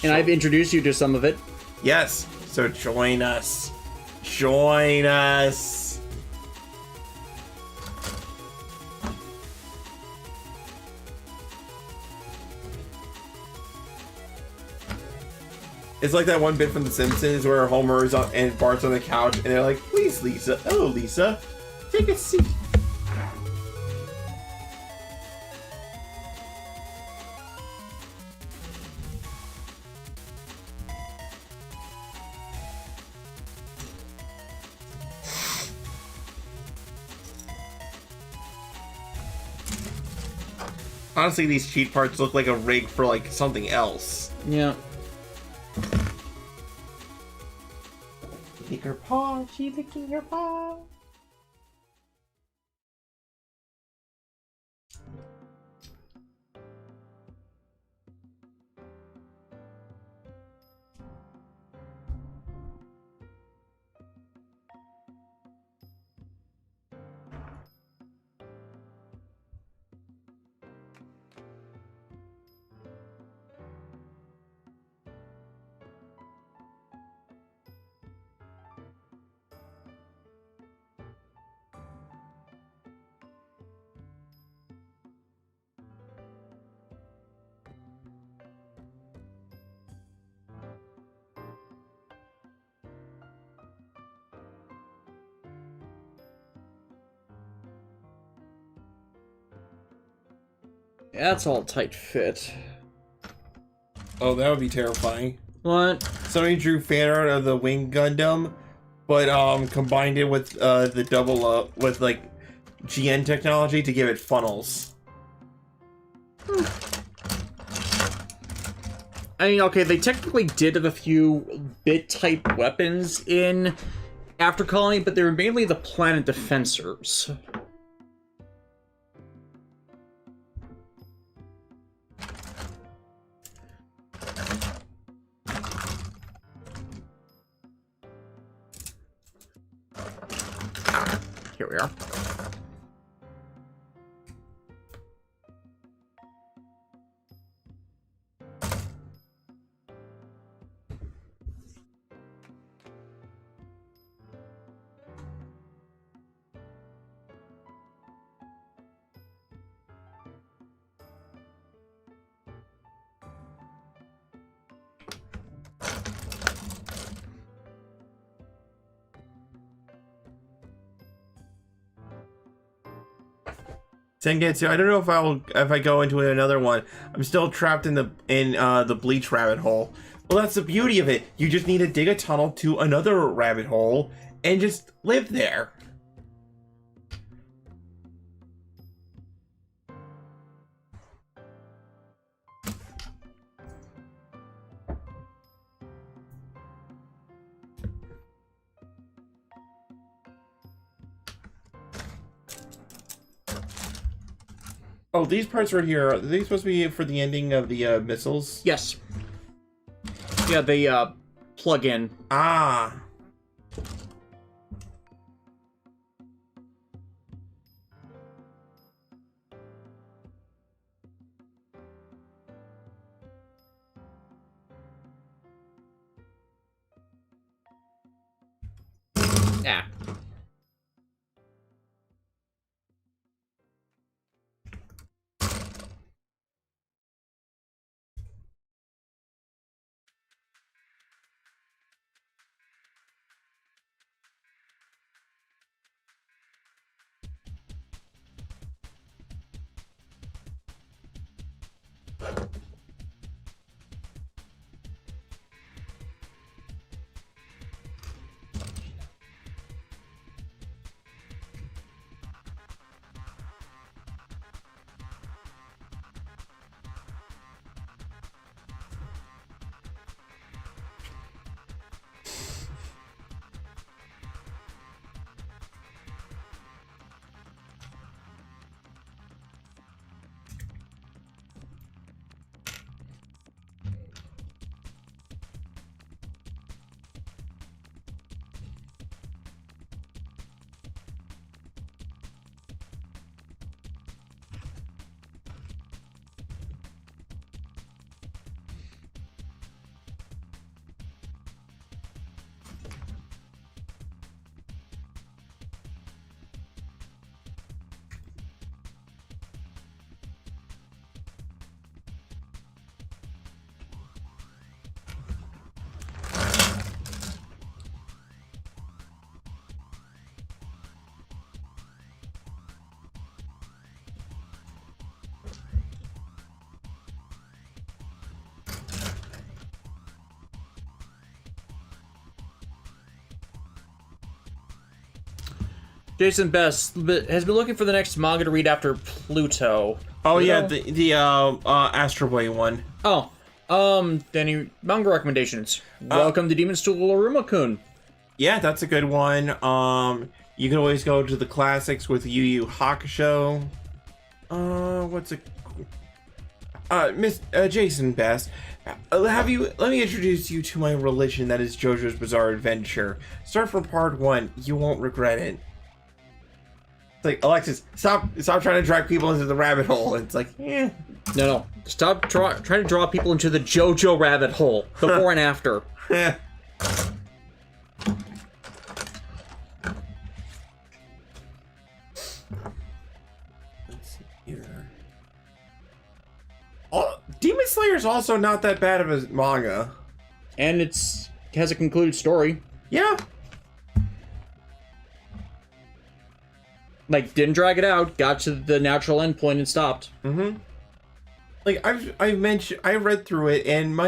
And I've introduced you to some of it. Yes, so join us. Join us. It's like that one bit from The Simpsons where Homer's and Bart's on the couch and they're like, please, Lisa. Oh, Lisa, take a seat. Honestly, these cheat parts look like a rig for, like, something else. Yeah. Lick her paw, she licking her paw. That's all tight fit. Oh, that would be terrifying. What? Somebody drew fan art of the Wing Gundam, but combined it with the double up with like GN technology to give it funnels. I mean, okay, they technically did have a few bit type weapons in after Colony, but they were mainly the planet defensors. Here we are. Sengetsu, I don't know if I go into another one. I'm still trapped in the bleach rabbit hole. Well, that's the beauty of it. You just need to dig a tunnel to another rabbit hole and just live there. Oh, these parts right here, are they supposed to be for the ending of the missiles? Yes. Yeah, they plug in. Ah. Yeah. Jason Best has been looking for the next manga to read after Pluto. Oh yeah, the Astro Boy one. Oh, Danny, manga recommendations. Welcome to Demon Stool Aruma-kun. Yeah, that's a good one. You can always go to the classics with Yu Yu Hakusho. What's it? Miss Jason Best. Let me introduce you to my religion, that is JoJo's Bizarre Adventure. Start from part 1. You won't regret it. It's like, Alexis, stop trying to drag people into the rabbit hole. It's like, eh. No. Stop trying to draw people into the JoJo rabbit hole. Before and after. Let's see here. Oh, Demon Slayer is also not that bad of a manga. And has a concluded story. Yeah. Like, didn't drag it out, got to the natural endpoint and stopped. Mm-hmm. Like, I read through it, and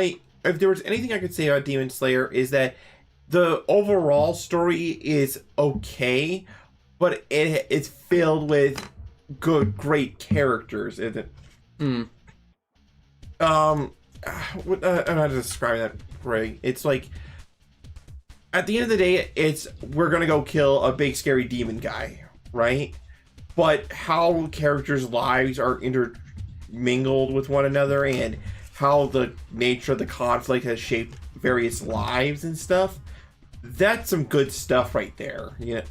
if there was anything I could say about Demon Slayer is that the overall story is okay, but it's filled with great characters, isn't it? Hmm. I'm not describing that right. It's like at the end of the day, it's we're gonna go kill a big scary demon guy, right? But how characters' lives are intermingled with one another and how the nature of the conflict has shaped various lives and stuff, that's some good stuff right there. Yeah.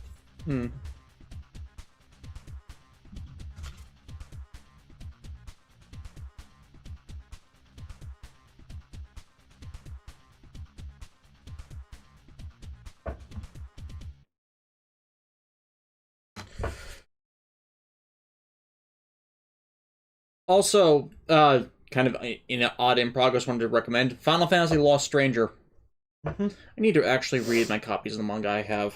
Also, kind of in an odd in progress, wanted to recommend Final Fantasy Lost Stranger. I need to actually read my copies of the manga I have.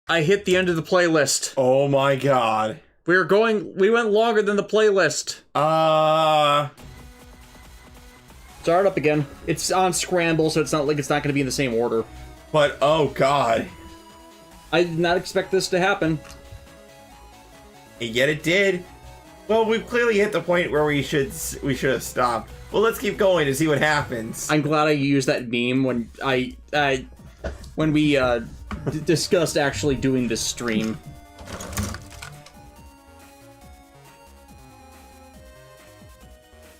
I hit the end of the playlist. Oh my god. We went longer than the playlist. Start up again. It's on scramble, so it's not going to be in the same order. But oh god. I did not expect this to happen. And yet it did. Well, we've clearly hit the point where we should have stopped. Well, let's keep going to see what happens. I'm glad I used that meme when we discussed actually doing this stream.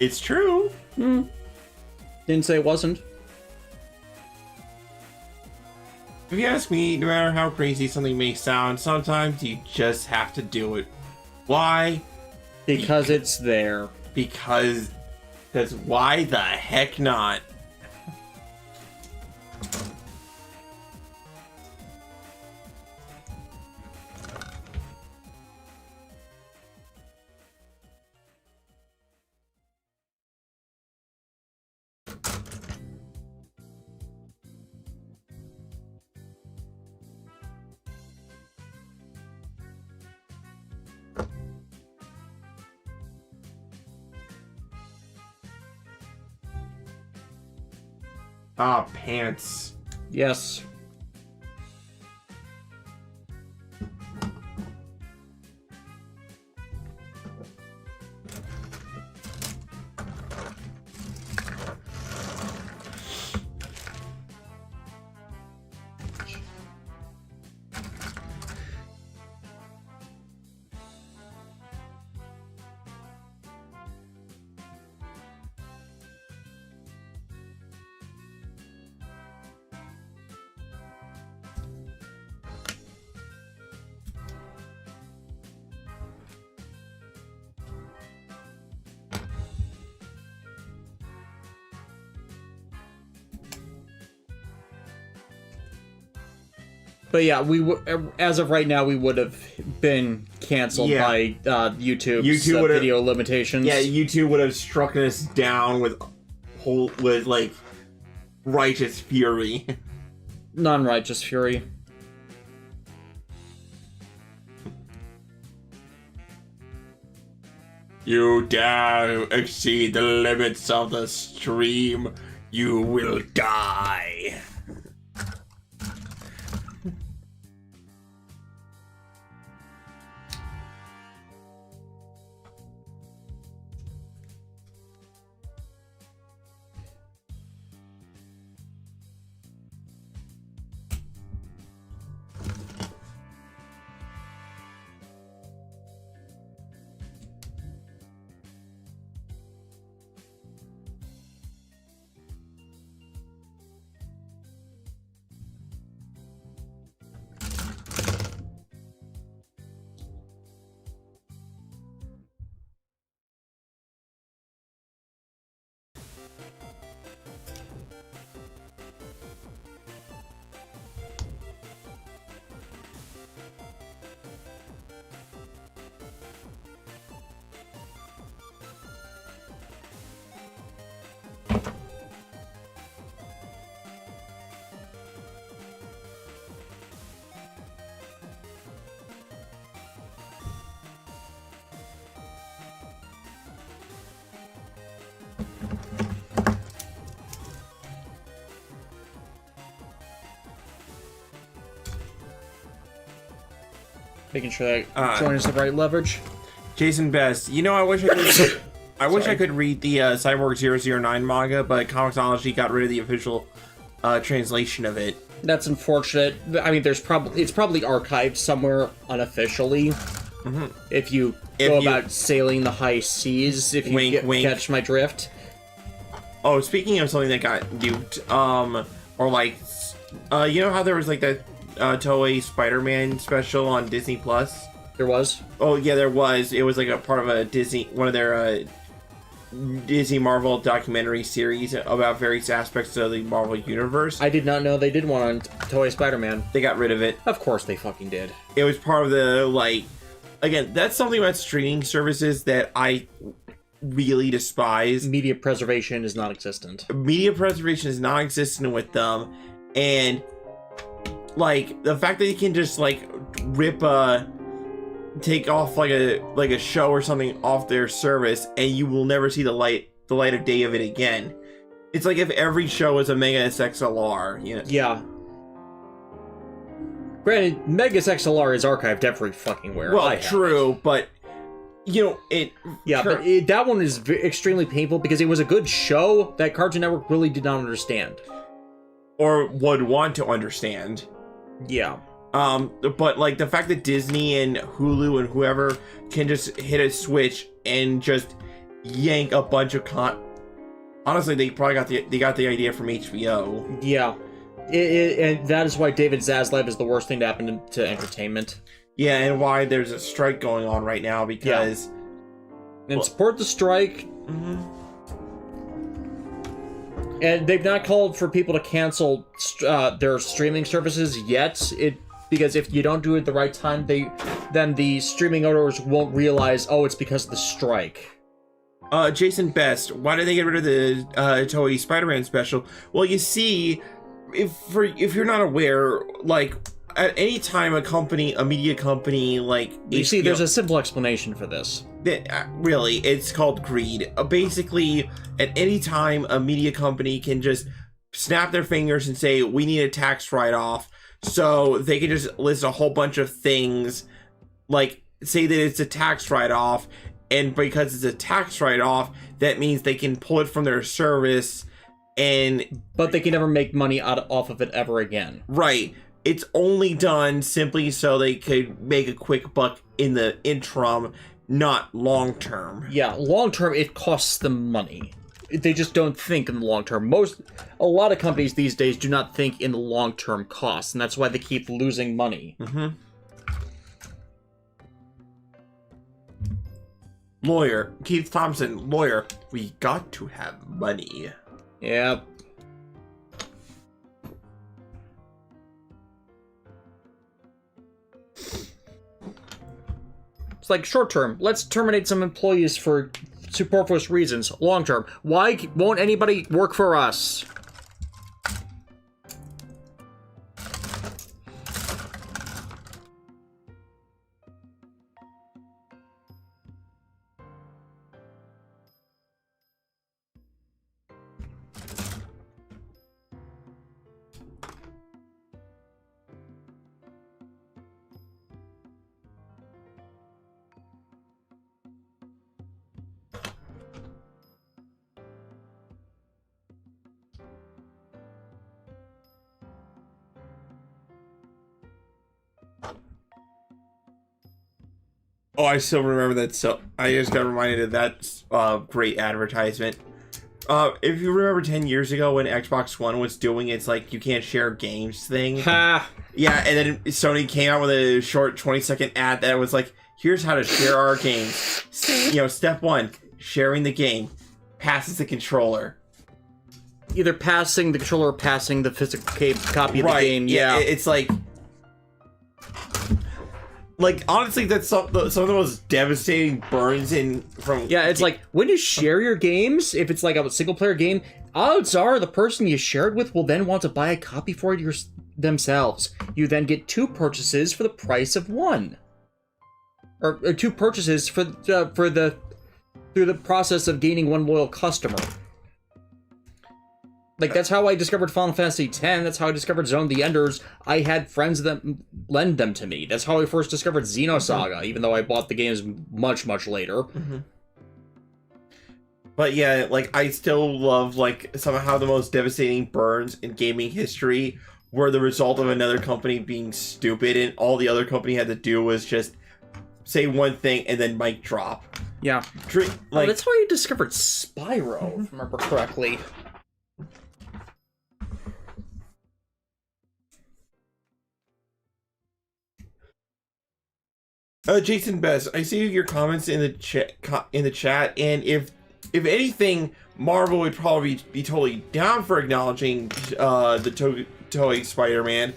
It's true. Didn't say it wasn't. If you ask me, no matter how crazy something may sound, sometimes you just have to do it. Why? Because it's there. Because why the heck not? Ah, pants. Yes. But yeah, as of right now, we would have been canceled by YouTube's video limitations. Yeah, YouTube would have struck us down with like righteous fury. Non-righteous fury. You dare exceed the limits of the stream, you will die. Making sure that join is the right leverage. Jason Best, you know, I wish I could. I wish I could read the Cyborg 009 manga, but Comixology got rid of the official translation of it. That's unfortunate. I mean, it's probably archived somewhere unofficially. Mm-hmm. If you go about sailing the high seas, if you catch my drift. Oh, speaking of something that got duped, or like, you know how there was like that Toei Spider-Man special on Disney Plus? There was? Oh yeah, there was. It was like a part of one of their Disney Marvel documentary series about various aspects of the Marvel universe. I did not know they did one on Toei Spider-Man. They got rid of it. Of course they fucking did. It was part of the, like, again, that's something about streaming services that I really despise. Media preservation is non-existent. Media preservation is non-existent with them, and like the fact that you can just like take off like a show or something off their service and you will never see the light of day of it again. It's like if every show was a Mega SXLR, you know. Yeah. Granted, Mega SXLR is archived every fucking where. Well, true, but you know it. Yeah, but that one is extremely painful because it was a good show that Cartoon Network really did not understand, or would want to understand. Yeah. But like the fact that Disney and Hulu and whoever can just hit a switch and just yank a bunch of honestly, they probably got the idea from HBO. Yeah. And that is why David Zaslav is the worst thing to happen to entertainment. Yeah, and why there's a strike going on right now because... Yeah. And support the strike. Mm-hmm. And they've not called for people to cancel their streaming services yet. Because if you don't do it at the right time, then the streaming owners won't realize, oh, it's because of the strike. Jason Best, why did they get rid of the Toei Spider-Man special? Well, you see, if you're not aware, like at any time a media company like you see, there's a simple explanation for this. Really, it's called greed. Basically, at any time a media company can just snap their fingers and say, we need a tax write-off. So they can just list a whole bunch of things, like say that it's a tax write-off, and because it's a tax write-off, that means they can pull it from their service, but they can never make money off of it ever again. Right. It's only done simply so they could make a quick buck in the interim, not long-term. Yeah, long-term it costs them money. They just don't think in the long term. A lot of companies these days do not think in the long-term costs, and that's why they keep losing money. Mm-hmm. Lawyer, Keith Thompson, lawyer, we got to have money. Yep. It's like short-term, let's terminate some employees for superfluous reasons. Long-term, why won't anybody work for us? Oh, I still remember that. So I just got reminded of that great advertisement. If you remember 10 years ago when Xbox One was doing its like you can't share games thing. Ha! Yeah, and then Sony came out with a short 20-second ad that was like, here's how to share our games. You know, step 1, sharing the game. Passes the controller. Either passing the controller or passing the physical copy of the game. Yeah, it's like honestly, that's some of the most devastating burns from. Yeah, it's like when you share your games, if it's like a single player game, odds are the person you shared with will then want to buy a copy for it themselves. You then get 2 purchases for the price of 1, or 2 purchases through the process of gaining 1 loyal customer. Like, that's how I discovered Final Fantasy X. That's how I discovered Zone of the Enders. I had friends that lend them to me. That's how I first discovered Xenosaga, even though I bought the games much, much later. But yeah, like, I still love, like, somehow the most devastating burns in gaming history were the result of another company being stupid, and all the other company had to do was just say one thing and then mic drop. Yeah. Like, that's how I discovered Spyro, if I remember correctly. Jason Best, I see your comments in the chat, and if anything, Marvel would probably be totally down for acknowledging the Toei Spider-Man.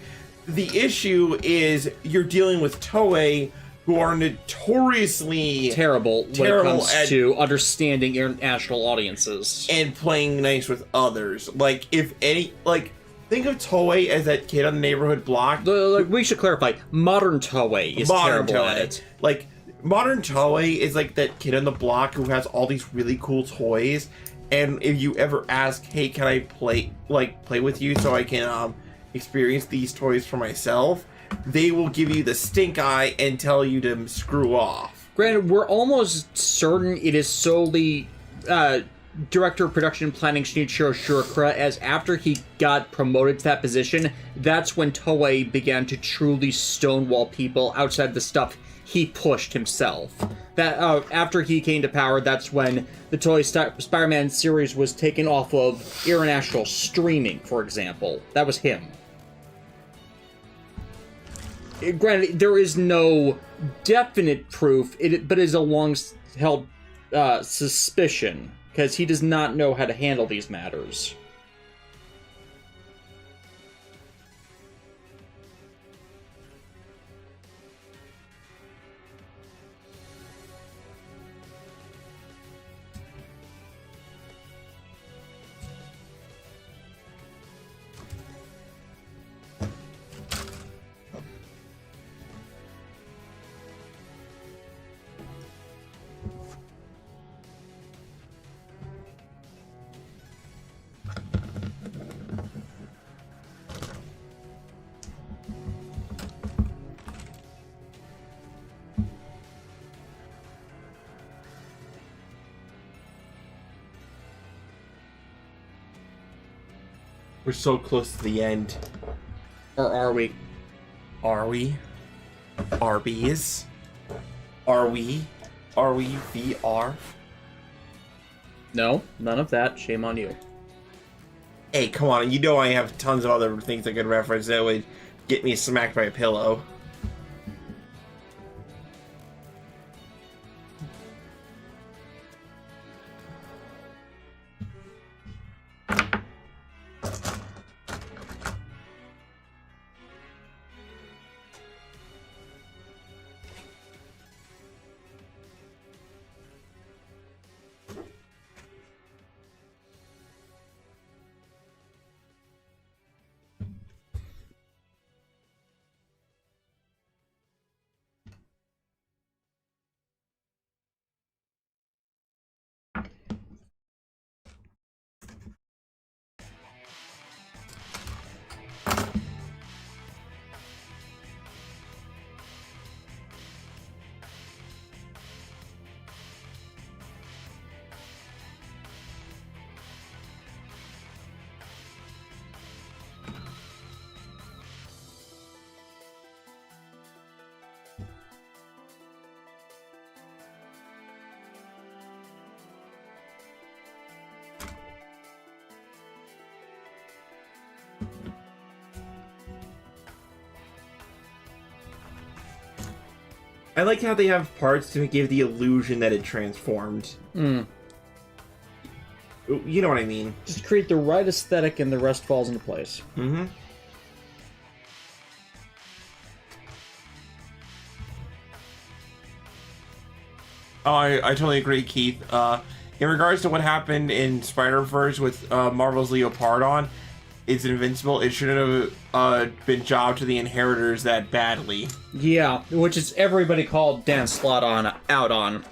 The issue is you're dealing with Toei, who are notoriously terrible when it comes to understanding international audiences and playing nice with others. Like, if any, like, think of Toei as that kid on the neighborhood block. We should clarify, modern Toei is terrible at it. Like, modern Toei is like that kid on the block who has all these really cool toys, and if you ever ask, hey, can I play with you so I can experience these toys for myself, they will give you the stink eye and tell you to screw off. Granted, we're almost certain it is solely director of production and planning Shinichiro Shirakura, as after he got promoted to that position, that's when Toei began to truly stonewall people outside the stuff he pushed himself. That after he came to power, that's when the Toei Spider-Man series was taken off of international streaming, for example. That was him. Granted, there is no definite proof, but it is a long-held suspicion, because he does not know how to handle these matters. We're so close to the end. Or are we? Are we? Arby's? Are we? Are we VR? No, none of that. Shame on you. Hey, come on. You know I have tons of other things I could reference that would get me smacked by a pillow. I like how they have parts to give the illusion that it transformed. You know what I mean. Just create the right aesthetic and the rest falls into place. Mm-hmm. Oh, I totally agree, Keith. In regards to what happened in Spider-Verse with Marvel's Leopardon, it's invincible. It shouldn't have been jobbed to the Inheritors that badly. Yeah, which is everybody called Dan Slott out on.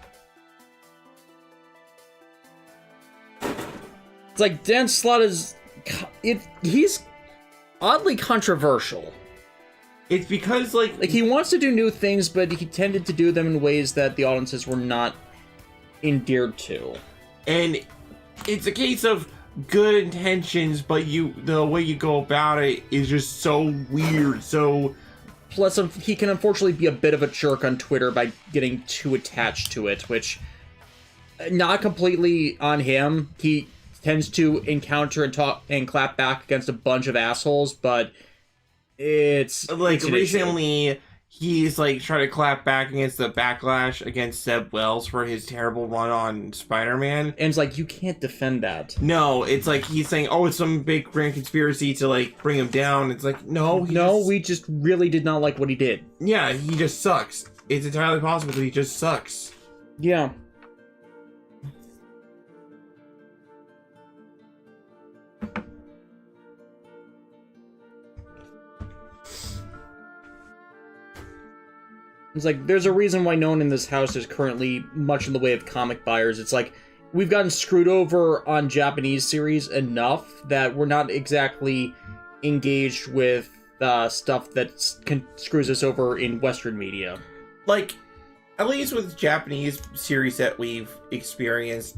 It's like Dan Slott is he's oddly controversial. It's because like he wants to do new things, but he tended to do them in ways that the audiences were not endeared to. And it's a case of good intentions, but the way you go about it is just so weird. So plus he can unfortunately be a bit of a jerk on Twitter by getting too attached to it, which not completely on him. He tends to encounter and talk and clap back against a bunch of assholes, but it's like recently he's like trying to clap back against the backlash against Zeb Wells for his terrible run on Spider-Man. And it's like, you can't defend that. No, it's like he's saying, oh, it's some big grand conspiracy to like bring him down. It's like, no, we just really did not like what he did. Yeah, he just sucks. It's entirely possible that he just sucks. Yeah. It's like, there's a reason why no one in this house is currently much in the way of comic buyers. It's like, we've gotten screwed over on Japanese series enough that we're not exactly engaged with stuff that screws us over in Western media. Like, at least with Japanese series that we've experienced,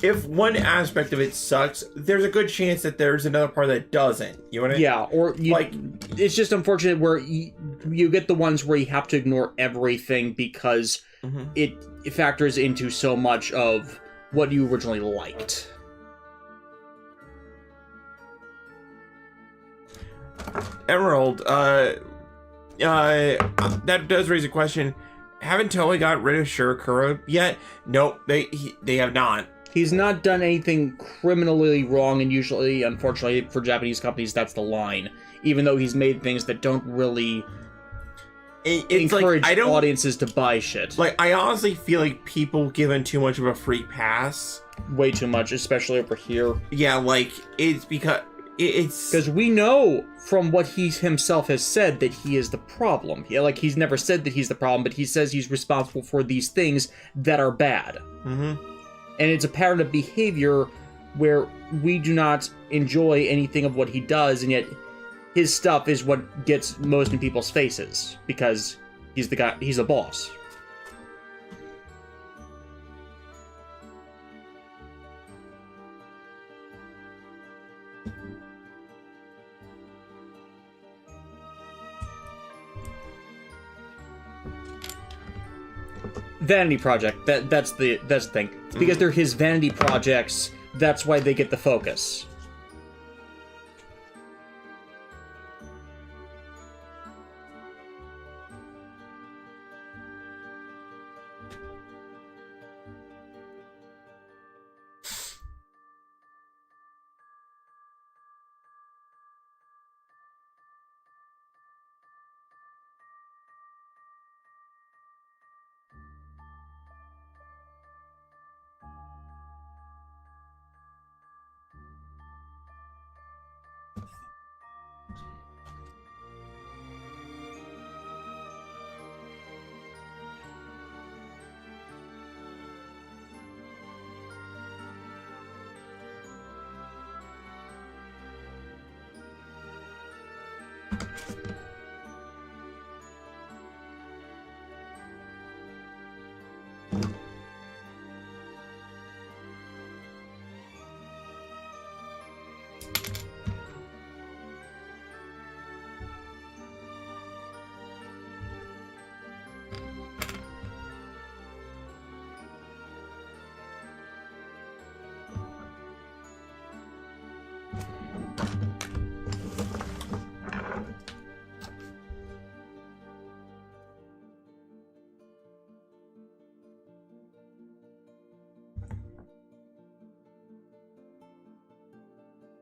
if one aspect of it sucks, there's a good chance that there's another part that doesn't. You know what I mean? Yeah, or it's just unfortunate where you get the ones where you have to ignore everything because it factors into so much of what you originally liked. Emerald, that does raise a question. Haven't Toei got rid of Shirakura yet? Nope, they have not. He's not done anything criminally wrong, and usually, unfortunately, for Japanese companies, that's the line. Even though he's made things that don't really encourage audiences to buy shit. Like, I honestly feel like people give him too much of a free pass. Way too much, especially over here. Yeah, like, it's because... Because we know from what he himself has said that he is the problem. Yeah, like, he's never said that he's the problem, but he says he's responsible for these things that are bad. And it's a pattern of behavior where we do not enjoy anything of what he does, and yet his stuff is what gets most in people's faces, because he's the guy, he's a boss. Vanity project. That's the thing. It's because they're his vanity projects. That's why they get the focus.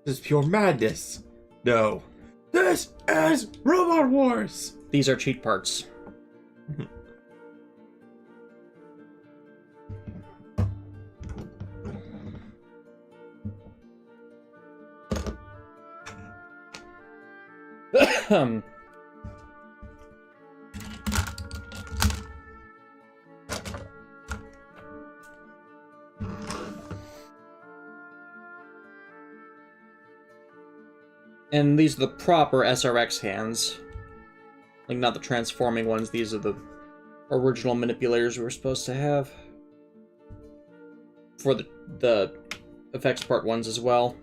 This is pure madness. No. This is Robot Wars! These are cheat parts. And these are the proper SRX hands. Like, not the transforming ones. These are the original manipulators we were supposed to have. For the effects part ones as well.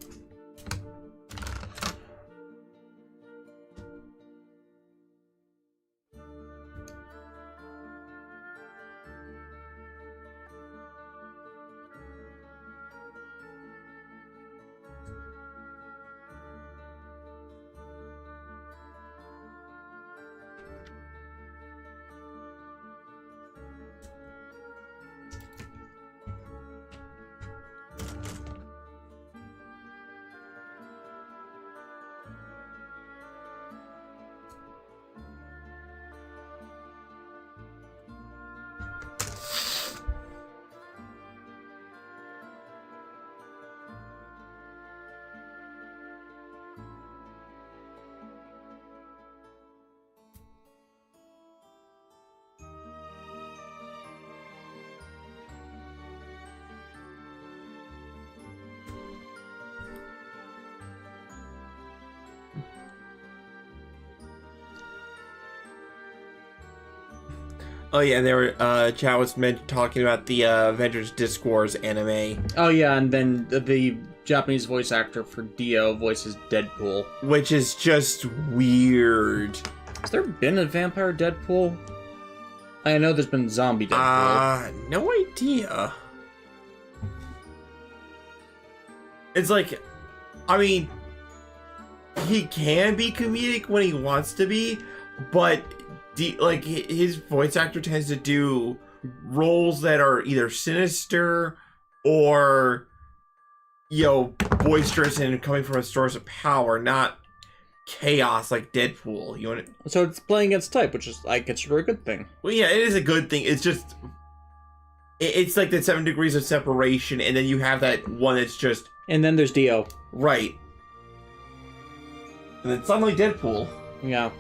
Oh yeah, they were Chow was talking about the Avengers Discourse anime. Oh yeah, and then the Japanese voice actor for Dio voices Deadpool. Which is just weird. Has there been a vampire Deadpool? I know there's been zombie Deadpool. No idea. It's like, I mean, he can be comedic when he wants to be, but like his voice actor tends to do roles that are either sinister or, you know, boisterous and coming from a source of power, not chaos like Deadpool. You want to... So it's playing against type, which is, I consider, a good thing. Well, yeah, it is a good thing. It's just, it's like the 7 degrees of separation, and then you have that one that's just... And then there's Dio. Right. And then suddenly Deadpool. Yeah.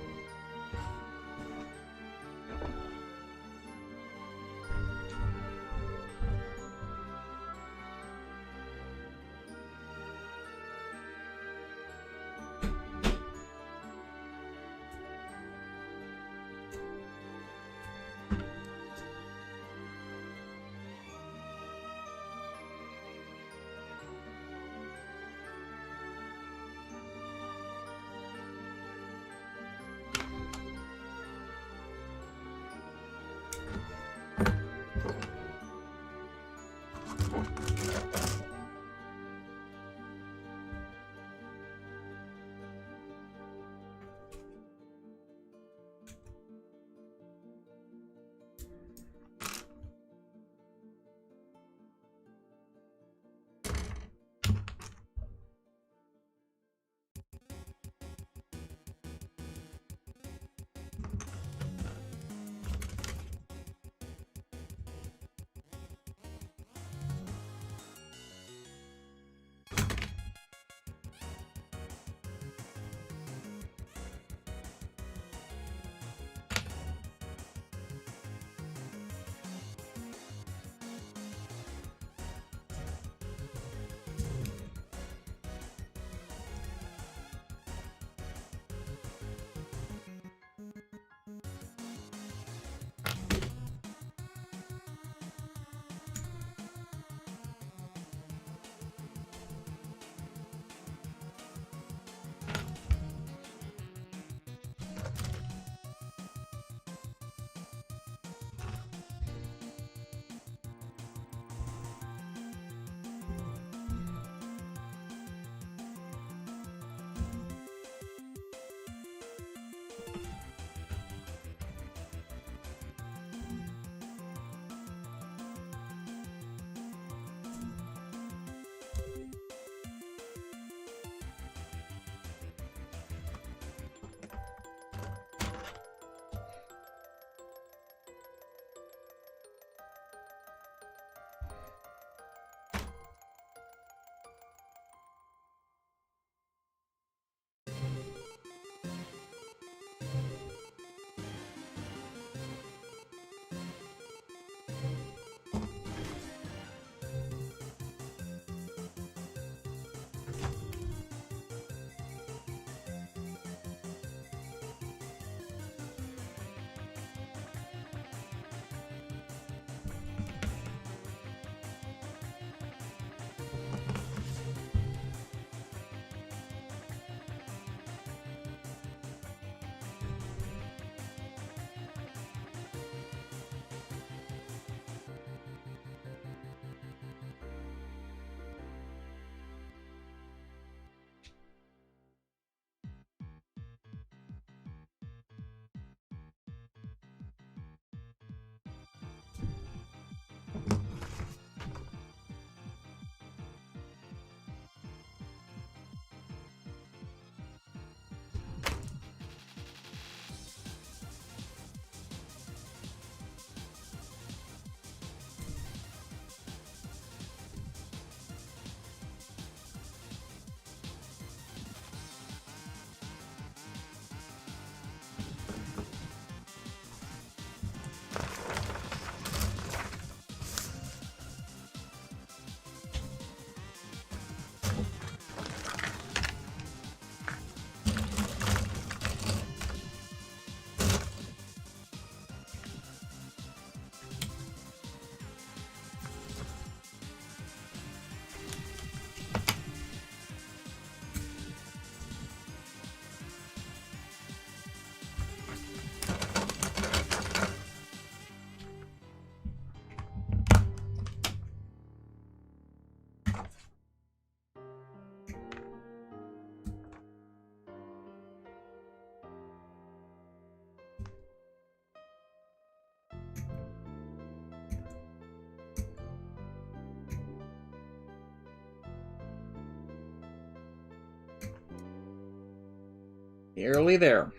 Nearly there.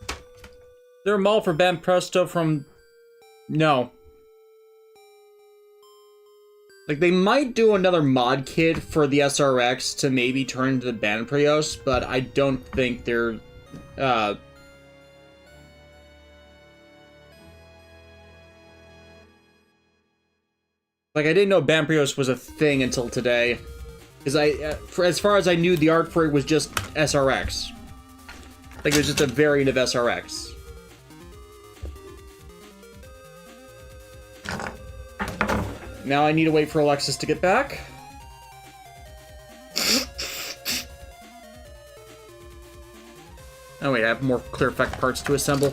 Is there a mall for Ben Presto from... No. Like, they might do another mod kit for the SRX to maybe turn into the Banprios, but I don't think they're, like, I didn't know Banprios was a thing until today. Because as far as I knew, the art for it was just SRX. Like, it was just a variant of SRX. Now I need to wait for Alexis to get back. Oh wait, I have more clear effect parts to assemble.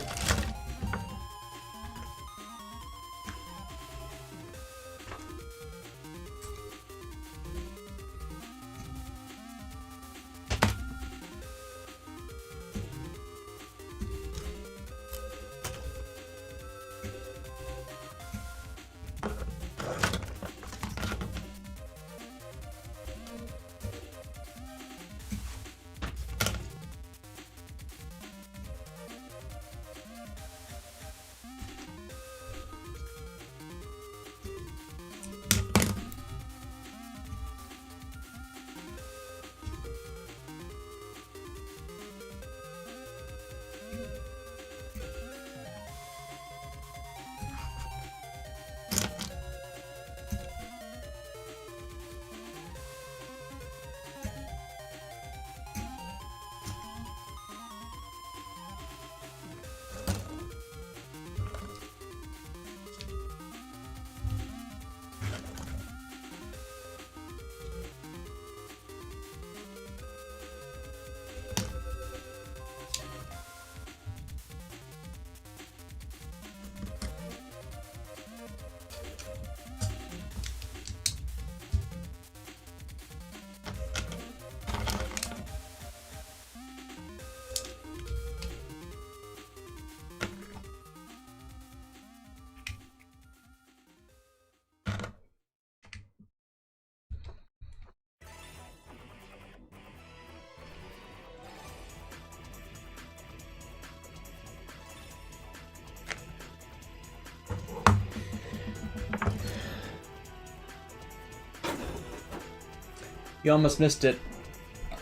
You almost missed it.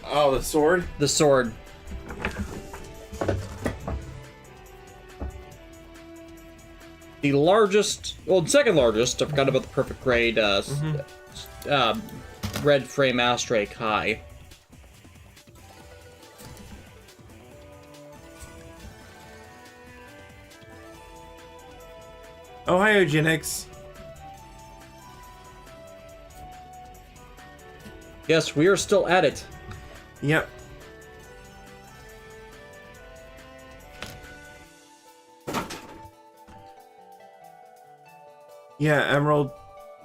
Oh, the sword? The sword. The largest, well, second largest, I forgot about the perfect grade, red frame ashtray Kai. Ohio Genix. Yes, we are still at it. Yep. Yeah, Emerald.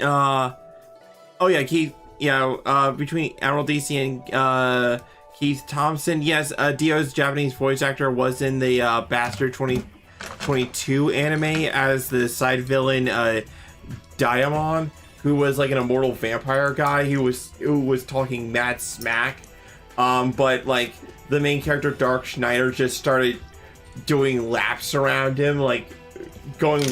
Oh yeah, Keith. Yeah, between Emerald DC and Keith Thompson. Yes, Dio's Japanese voice actor was in the Bastard 2022 anime as the side villain, Diamond, who was like an immortal vampire guy who was talking mad smack. But like the main character Dark Schneider just started doing laps around him, like going,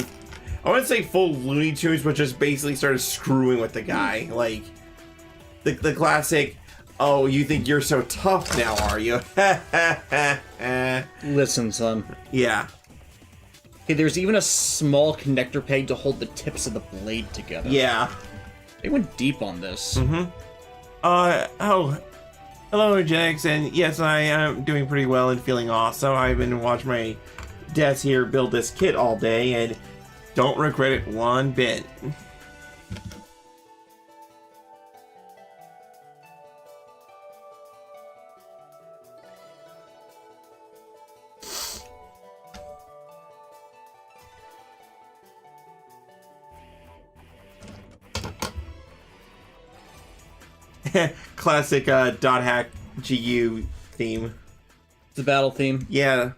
I wouldn't say full Looney Tunes, but just basically started screwing with the guy. Like the classic, oh, you think you're so tough now, are you? Listen, son. Yeah. Okay, there's even a small connector peg to hold the tips of the blade together. Yeah. They went deep on this. Mm-hmm. Oh, hello, Jax, and yes, I am doing pretty well and feeling awesome. I've been watching my devs here build this kit all day, and don't regret it one bit. Classic dot hack GU theme. The battle theme. Yeah.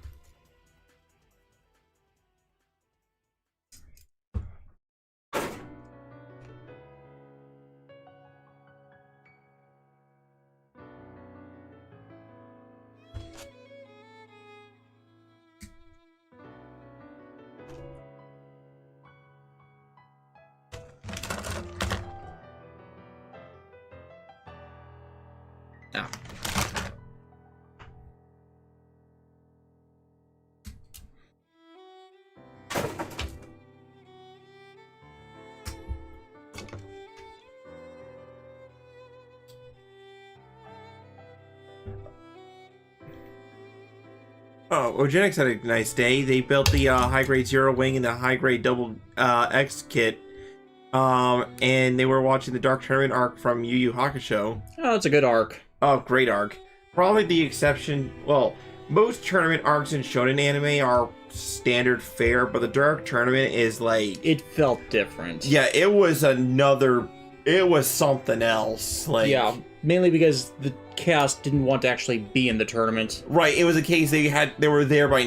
Yeah. Oh, Eugenics had a nice day. They built the high-grade Zero Wing and the high-grade Double X kit. And they were watching the Dark Tournament arc from Yu Yu Hakusho. Oh, it's a good arc. Oh, great arc. Probably the exception... Well, most tournament arcs in shonen anime are standard fare, but the Dark Tournament is like... It felt different. Yeah, it was another... It was something else. Like, yeah, mainly because the cast didn't want to actually be in the tournament. Right, it was a case they were there by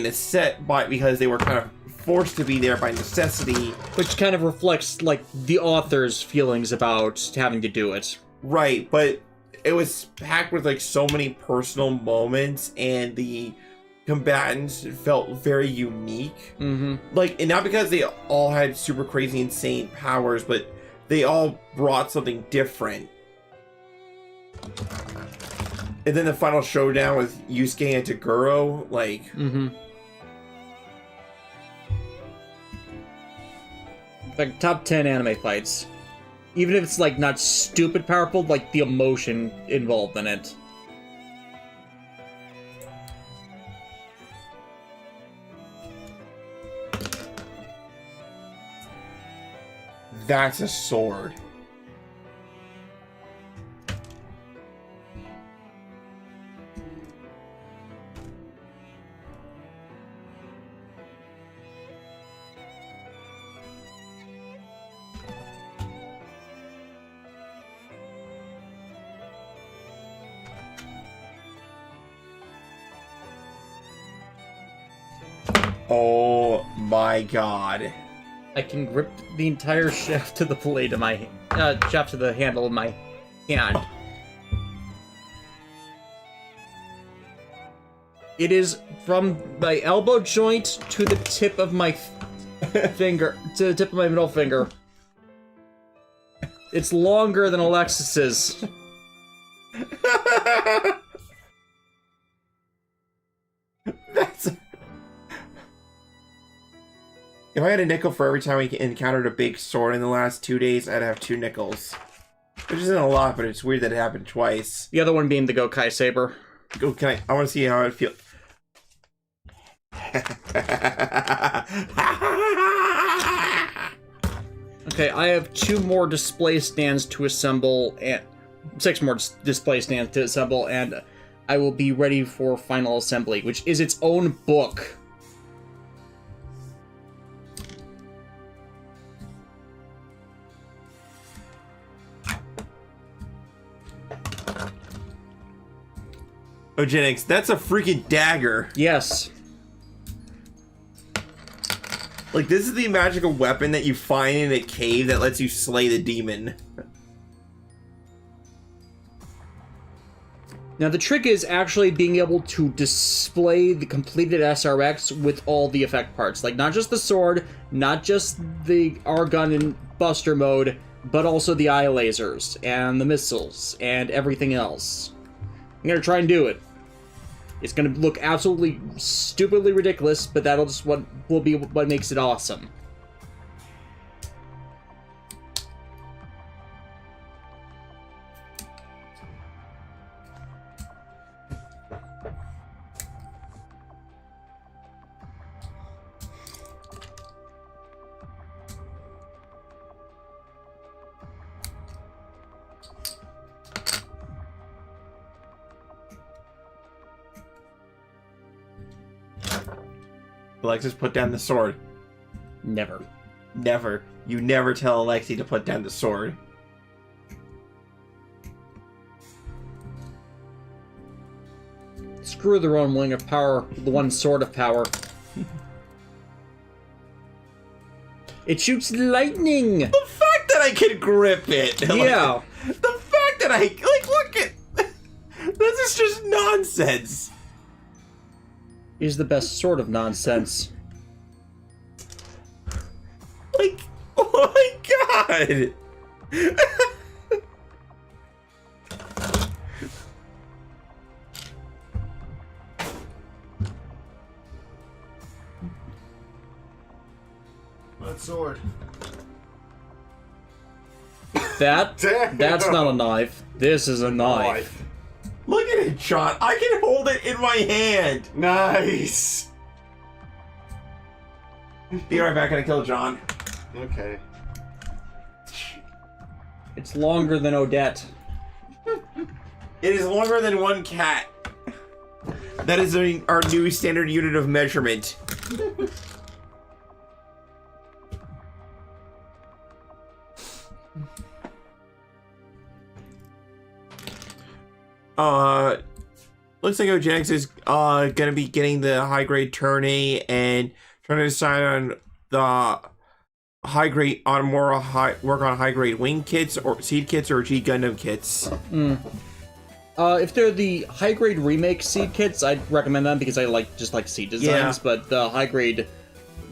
because they were kind of forced to be there by necessity. Which kind of reflects, like, the author's feelings about having to do it. Right, but it was packed with, like, so many personal moments, and the combatants felt very unique. Mm-hmm. Like, and not because they all had super crazy, insane powers, but they all brought something different. And then the final showdown with Yusuke and Toguro, like... Mm-hmm. Like, top 10 anime fights. Even if it's, like, not stupid powerful, like, the emotion involved in it. That's a sword. Oh my god. I can grip the entire shaft of the blade in my shaft of the handle in my hand. It is from my elbow joint to the tip of my finger, to the tip of my middle finger. It's longer than Alexis's. That's... If I had a nickel for every time we encountered a big sword in the last 2 days, I'd have 2 nickels. Which isn't a lot, but it's weird that it happened twice. The other one being the Gokai Saber. Oh, I want to see how it feels. Okay, I have 2 more display stands to assemble, and 6 more display stands to assemble, and I will be ready for final assembly, which is its own book. Eugenics, that's a freaking dagger. Yes. Like, this is the magical weapon that you find in a cave that lets you slay the demon. Now, the trick is actually being able to display the completed SRX with all the effect parts. Like, not just the sword, not just the R-gun in Buster mode, but also the eye lasers, and the missiles, and everything else. I'm gonna try and do it. It's gonna look absolutely stupidly ridiculous, but that'll just what will be what makes it awesome. Alexis, put down the sword. Never. Never. You never tell Alexi to put down the sword. Screw the one wing of power, the one sword of power. It shoots lightning! The fact that I can grip it! Yeah. Like, the fact that I... Like, look at... This is just nonsense. Is the best sort of nonsense. Like, oh my god! sword. That's not a knife. This is a knife. Look at it, John. I can hold it in my hand. Nice. Be right back. Gonna kill John. Okay. It's longer than Odette. It is longer than one cat. That is our new standard unit of measurement. Looks like Eugenics is gonna be getting the high grade turn A and trying to decide on the high grade work on high grade wing kits or seed kits or G Gundam kits. If they're the high grade remake seed kits, I'd recommend them because I just like seed designs. Yeah. But the high grade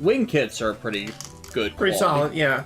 wing kits are pretty good. Pretty solid, yeah.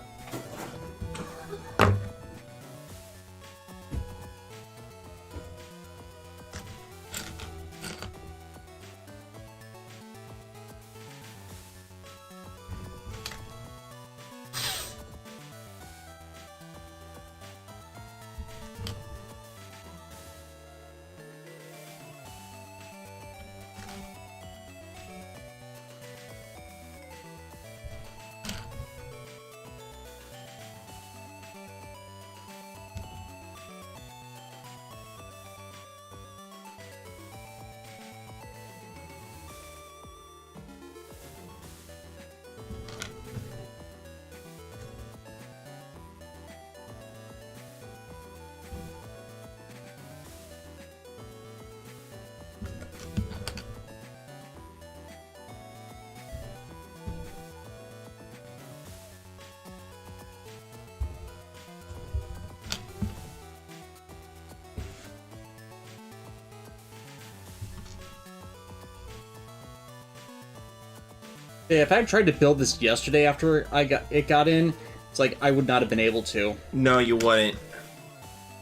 Yeah, if I had tried to build this yesterday after it got in, it's like I would not have been able to. No, you wouldn't.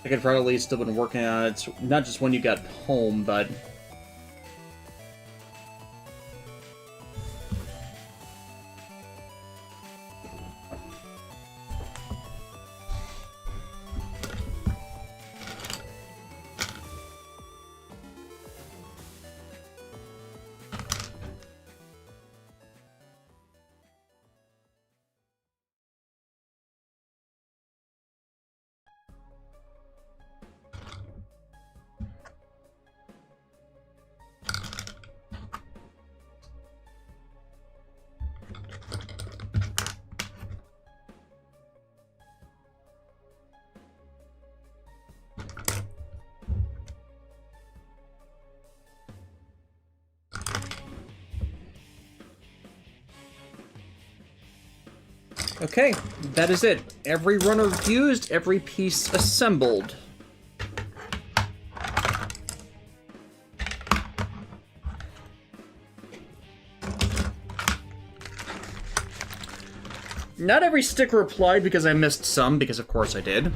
I could probably still been working on it, not just when you got home, but... Okay, that is it. Every runner used, every piece assembled. Not every sticker applied because I missed some, because of course I did.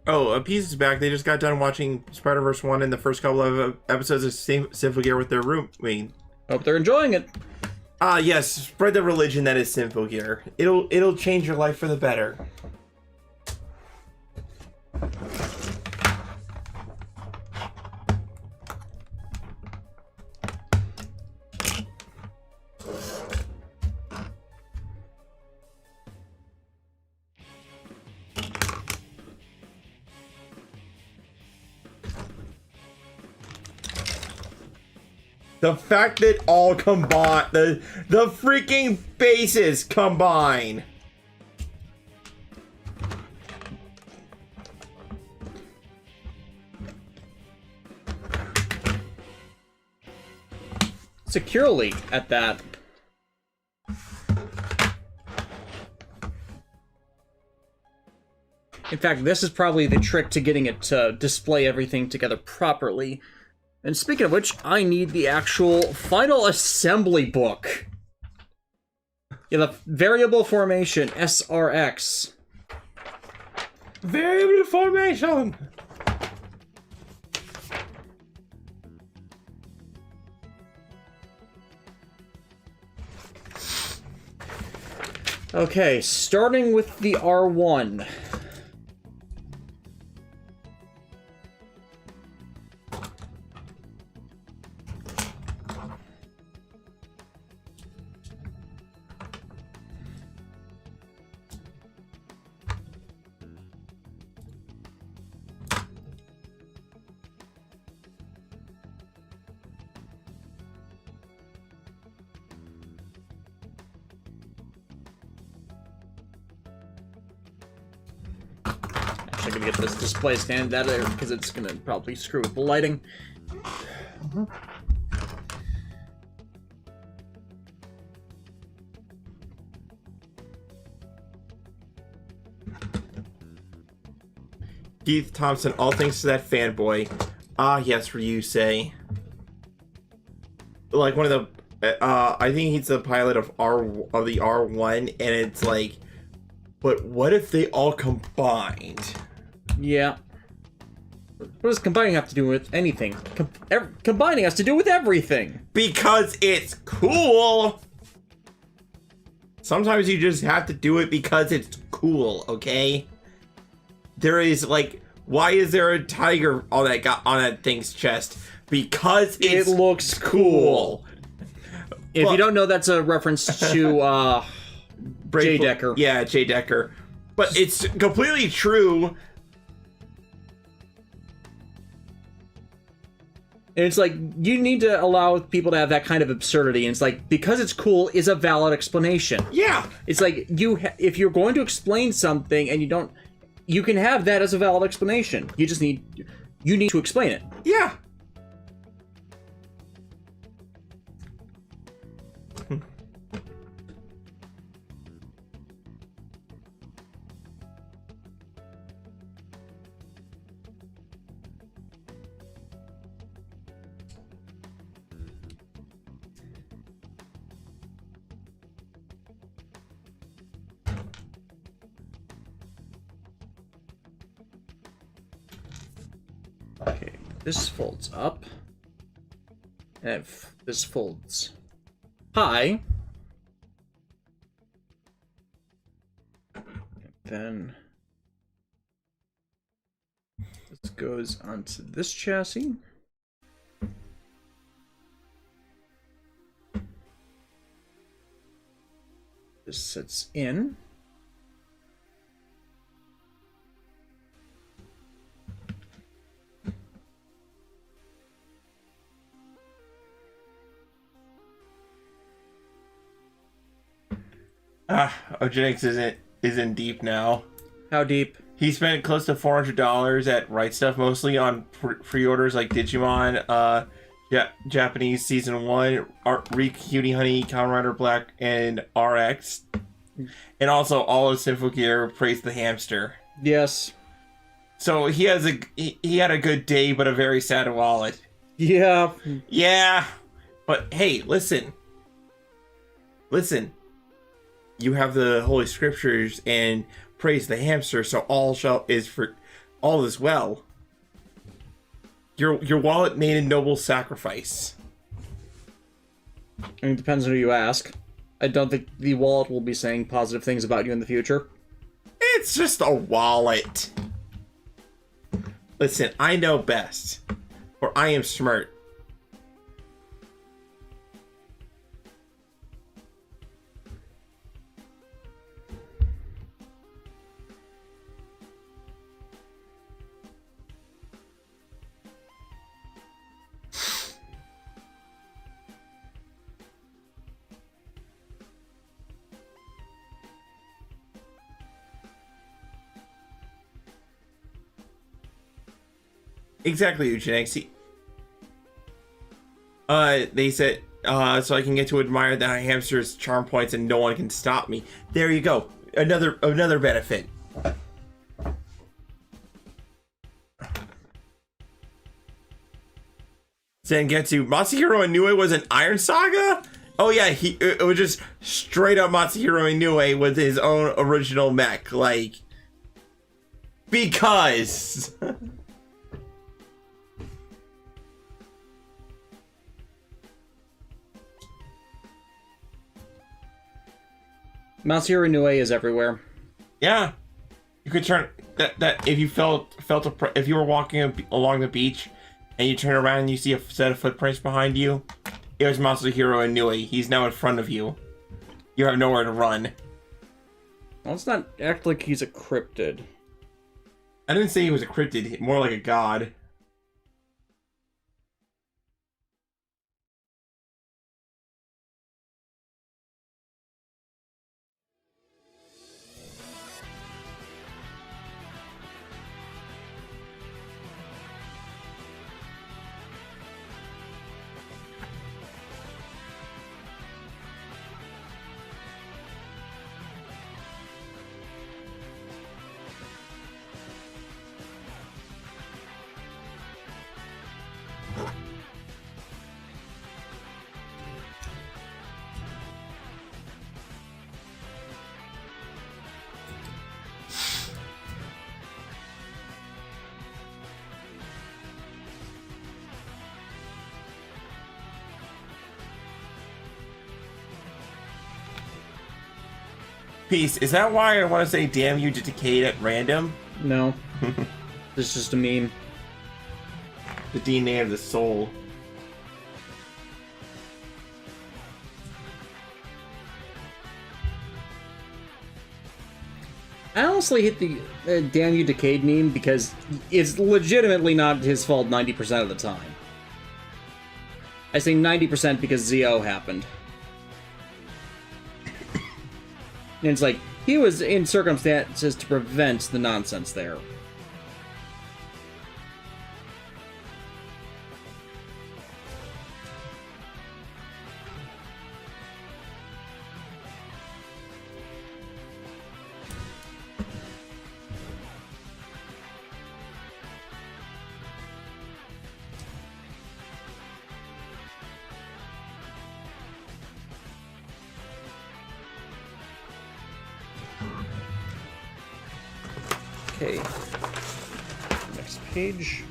Oh, a piece is back. They just got done watching Spider-Verse 1 and the first couple of episodes of Symphogear with their roommate. Hope they're enjoying it. Yes, spread the religion that is Symphogear. It'll change your life for the better. The fact that all combine, the freaking bases combine. Securely at that. In fact, this is probably the trick to getting it to display everything together properly. And speaking of which, I need the actual final assembly book. Yeah, the variable formation, SRX. Variable formation. Okay, starting with the R1. I'm gonna get this display stand out of there because it's gonna probably screw with the lighting. Keith Thompson, all thanks to that fanboy. Ah, yes, Ryu say. Like one of the, I think he's the pilot of the R1, and it's like, but what if they all combined? Yeah. What does combining have to do with anything? Combining has to do with everything. Because it's cool. Sometimes you just have to do it because it's cool, okay? There is like, why is there a tiger on that thing's chest? Because it looks cool. If you don't know, that's a reference to Jay Decker. Yeah, Jay Decker. But it's completely true. And it's like, you need to allow people to have that kind of absurdity. And it's like, because it's cool is a valid explanation. Yeah. It's like, if you're going to explain something and you don't, you can have that as a valid explanation. You just need to explain it. Yeah. Okay, this folds up. And if this folds high. Then this goes onto this chassis. This sits in. Eugenics isn't deep now. How deep? He spent close to $400 at Right Stuff, mostly on pre-orders like Digimon, Japanese Season 1, Reek, Cutie Honey, Kamen Rider Black, and RX. And also all of Symphogear praised the hamster. Yes. So he had a good day, but a very sad wallet. Yeah. Yeah. But hey, listen. You have the Holy Scriptures and praise the hamster, so all is well. Your wallet made a noble sacrifice. I mean, it depends on who you ask. I don't think the wallet will be saying positive things about you in the future. It's just a wallet. Listen, I know best. Or I am smart. Exactly, Eugenics. They said, so I can get to admire that hamster's charm points and no one can stop me. There you go. Another benefit. Zangetsu, Masahiro Inoue was an Iron Saga? Oh yeah, it was just straight up Masahiro Inoue with his own original mech, like, because. Masahiro Inoue is everywhere. Yeah, you could turn that if you if you were walking along the beach and you turn around and you see a set of footprints behind you, it was Masahiro Inoue. He's now in front of you. You have nowhere to run. Well, let's not act like he's a cryptid. I didn't say he was a cryptid, more like a god. Peace. Is that why I want to say damn you to Decade at random? No. This is just a meme. The DNA of the soul. I honestly hit the damn you Decade meme because it's legitimately not his fault 90% of the time. I say 90% because ZO happened. And it's like, he was in circumstances to prevent the nonsense there. Okay. Next page.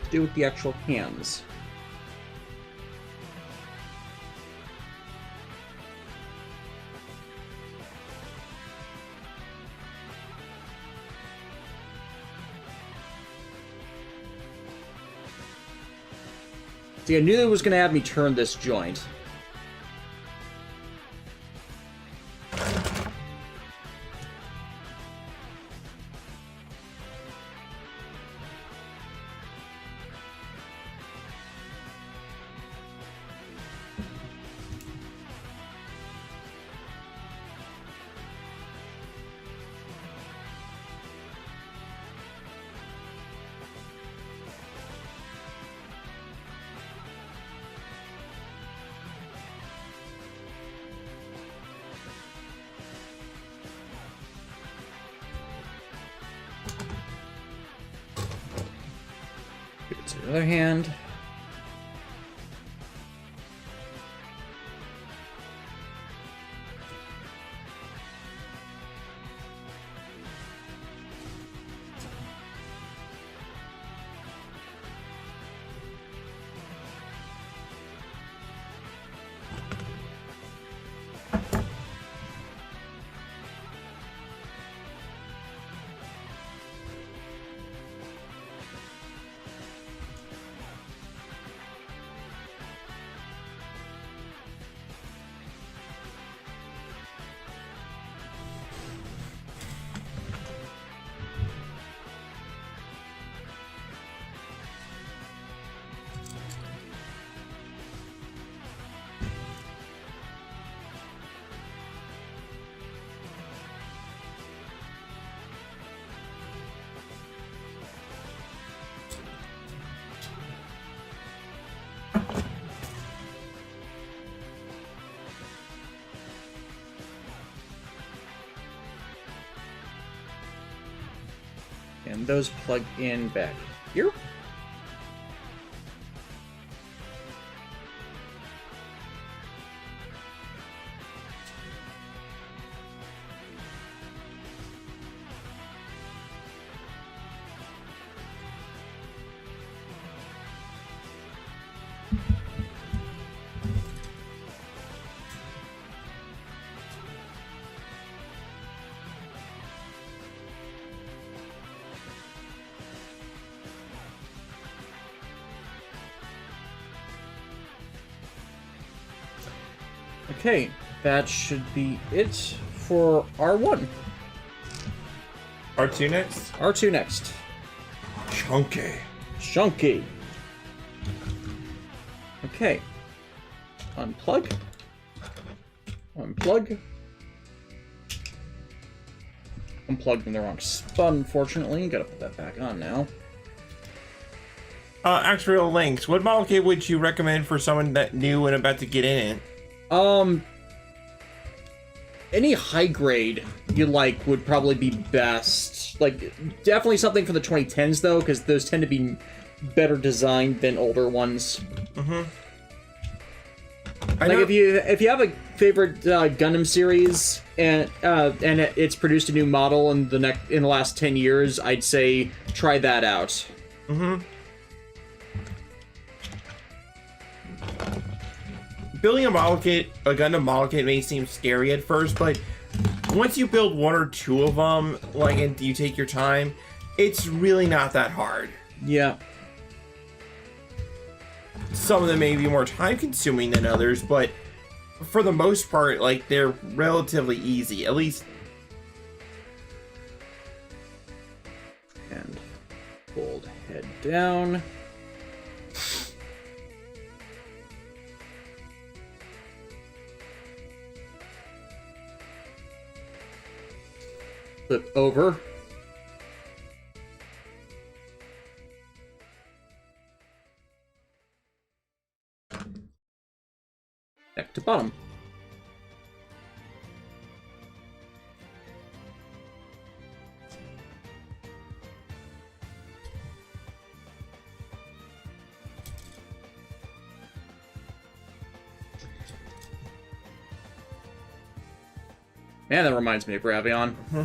To do with the actual hands. See, I knew it was going to have me turn this joint. To the other hand. And those plug in back here. Okay, that should be it for R1. R2 next? R2 next. Chunky. Chunky. Okay. Unplug. Unplug. Unplugged in the wrong spot, unfortunately. Gotta put that back on now. Actual links. What model kit would you recommend for someone that new and about to get in it? Any high grade you like would probably be best. Like, definitely something for the 2010s though, because those tend to be better designed than older ones. Mm-hmm. Like if you have a favorite Gundam series and it's produced a new model in the last 10 years, I'd say try that out. Mm-hmm. Building a Gundam model kit may seem scary at first, but once you build one or two of them, like, and you take your time, it's really not that hard. Yeah. Some of them may be more time consuming than others, but for the most part, like, they're relatively easy, at least. And hold head down. Flip over. Back to bottom. Man, that reminds me of Gravion. Mm-hmm.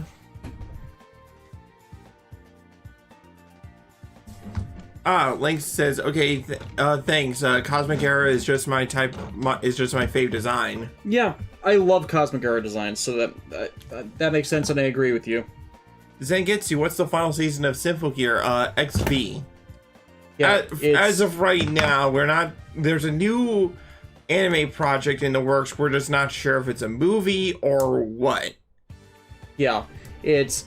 Link says, okay, thanks. Cosmic Era is just my type. Is just my fave design. Yeah, I love Cosmic Era designs, so that makes sense, and I agree with you. Zangetsu, what's the final season of Symphogear? XV. Yeah, as of right now, we're not. There's a new anime project in the works. We're just not sure if it's a movie or what. Yeah, it's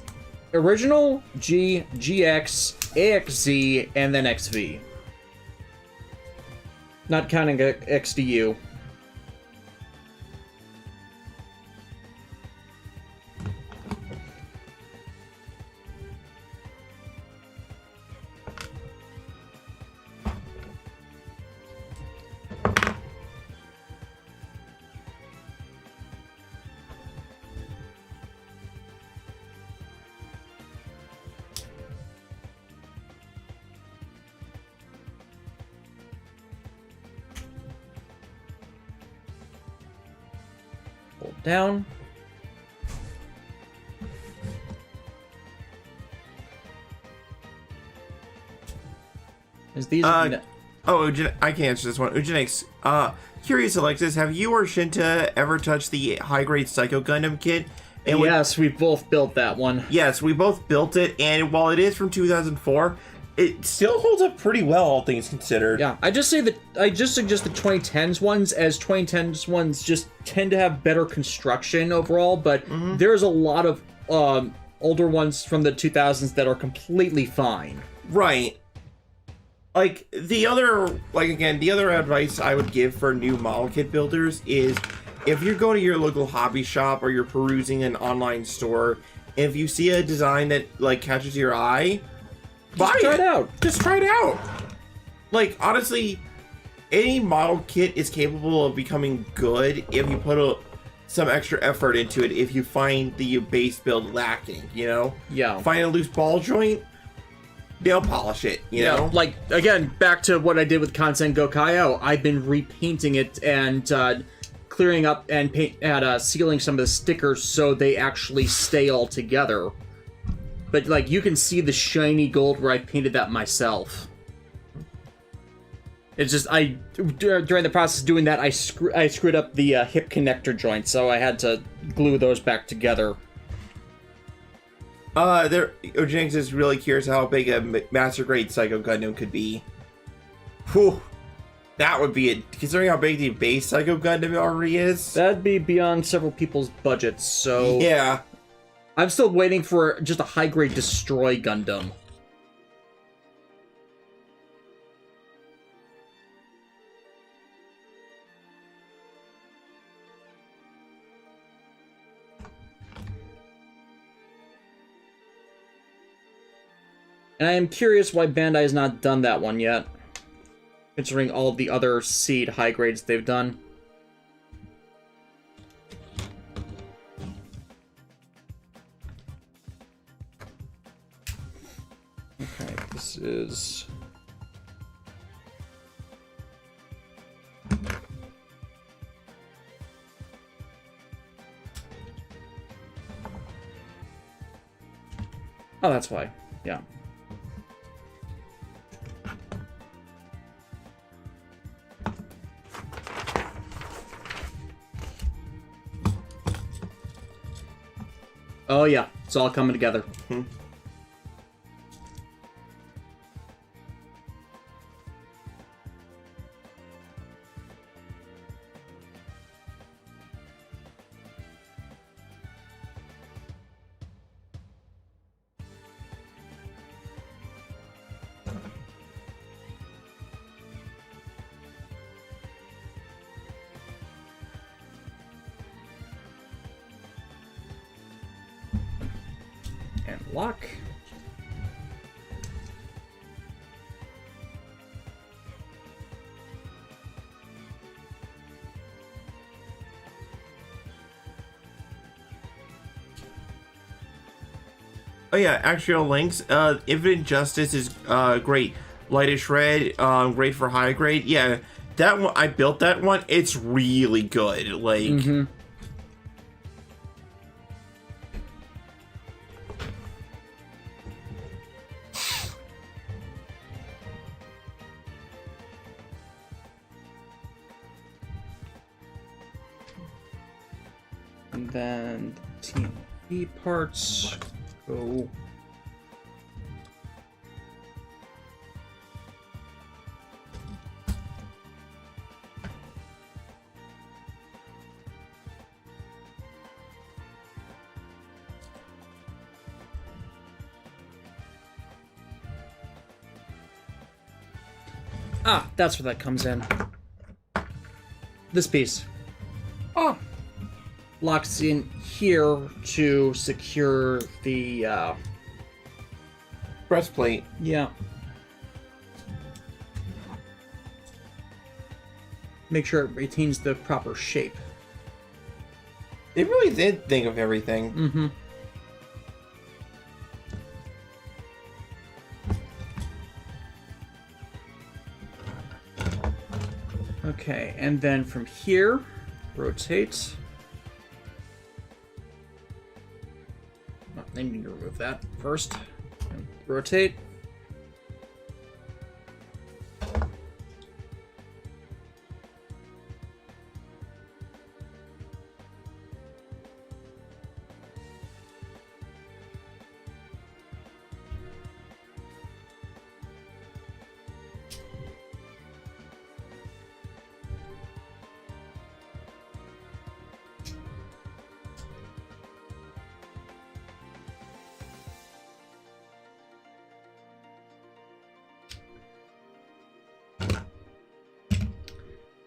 original, G, GX, AXZ, and then XV. Not counting XDU. Hold down. Is these? I can answer this one. Eugenix, curious, Alexis, have you or Shinta ever touched the high-grade Psycho Gundam kit? And yes, we both built that one. Yes, we both built it, and while it is from 2004, it still holds up pretty well, all things considered. Yeah, I just suggest the 2010s ones, as 2010s ones just tend to have better construction overall, but there's a lot of older ones from the 2000s that are completely fine. Right. Like, the other advice I would give for new model kit builders is, if you're going to your local hobby shop or you're perusing an online store, and if you see a design that, like, catches your eye, Just try it out. Just try it out. Like, honestly, any model kit is capable of becoming good if you put some extra effort into it. If you find the base build lacking, you know? Yeah. Find a loose ball joint, nail polish it, you know? Like, again, back to what I did with Kansen Gokaiō. I've been repainting it and clearing up and sealing some of the stickers so they actually stay all together. But, like, you can see the shiny gold where I painted that myself. It's just, during the process of doing that, I screwed up the hip connector joint, so I had to glue those back together. Ojinx is really curious how big a Master Grade Psycho Gundam could be. Whew. That would be it, considering how big the base Psycho Gundam already is. That'd be beyond several people's budgets, so... Yeah. I'm still waiting for just a high-grade Destroy Gundam. And I am curious why Bandai has not done that one yet, considering all the other Seed high grades they've done. Okay, this is... Oh, that's why. Yeah. Oh yeah, it's all coming together. And lock. Oh yeah, actual links. Infinite Justice is great. Lightish Red, great for high grade. Yeah, that one, I built that one. It's really good. Like, And then TMP parts go. Ah, that's where that comes in. This piece. Oh. Locks in here to secure the, breastplate. yeah. Make sure it retains the proper shape. They really did think of everything. Mm-hmm. Okay, and then from here, rotate. Oh, I need to remove that first. And rotate.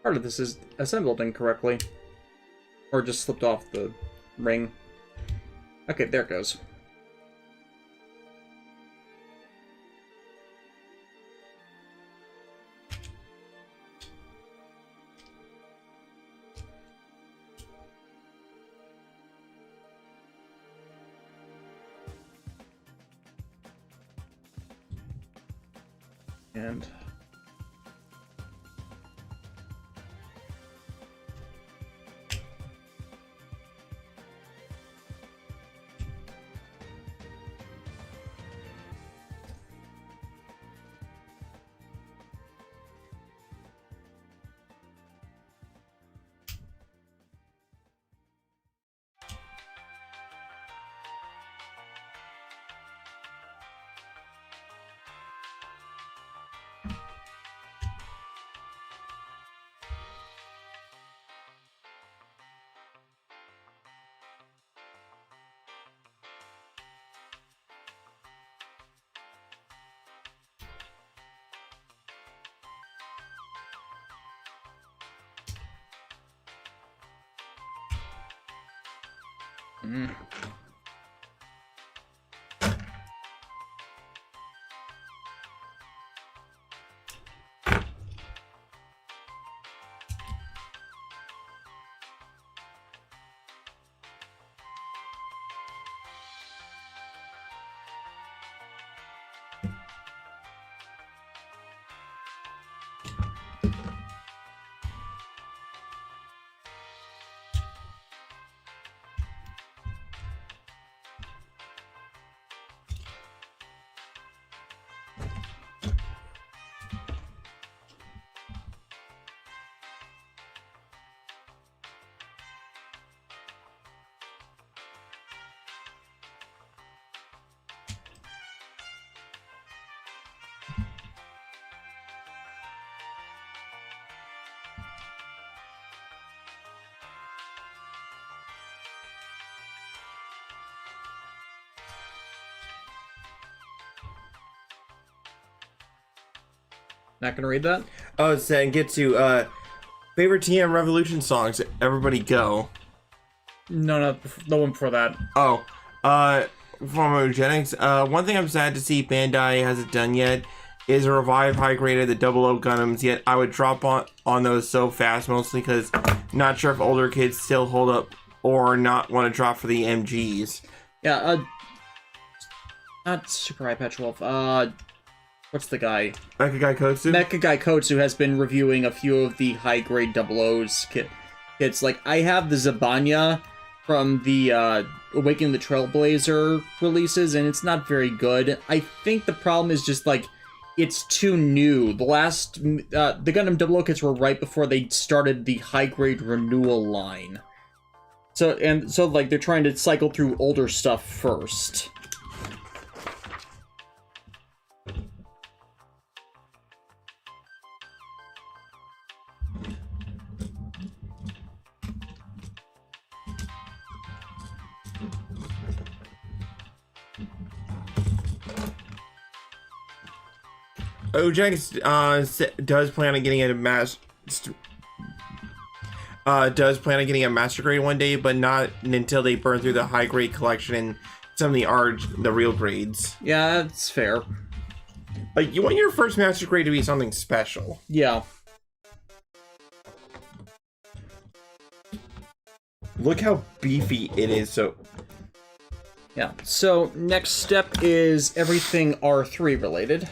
Part of this is assembled incorrectly. Or just slipped off the ring. Okay, there it goes. And Mm. Not gonna read that? Oh, it's saying get to favorite TM Revolution songs. Everybody go. No, no one for that. Oh, from Eugenics. One thing I'm sad to see Bandai hasn't done yet is a revive high grade of the Double O Gundams. Yet I would drop on those so fast, mostly because not sure if older kids still hold up or not want to drop for the MGs. Yeah, not Super High Patch Wolf. What's the guy? Mecha Guy Kotsu? Mecha Guy Kotsu has been reviewing a few of the high-grade Double O's kits. Like, I have the Zabanya from the Awakening the Trailblazer releases, and it's not very good. I think the problem is just, like, it's too new. The last, the Gundam 00 kits were right before they started the high-grade renewal line. So, like, they're trying to cycle through older stuff first. Ojek does plan on getting a master grade one day, but not until they burn through the high grade collection and some of the real grades. Yeah, that's fair. Like, you want your first master grade to be something special. Yeah. Look how beefy it is. So yeah. So next step is everything R3 related.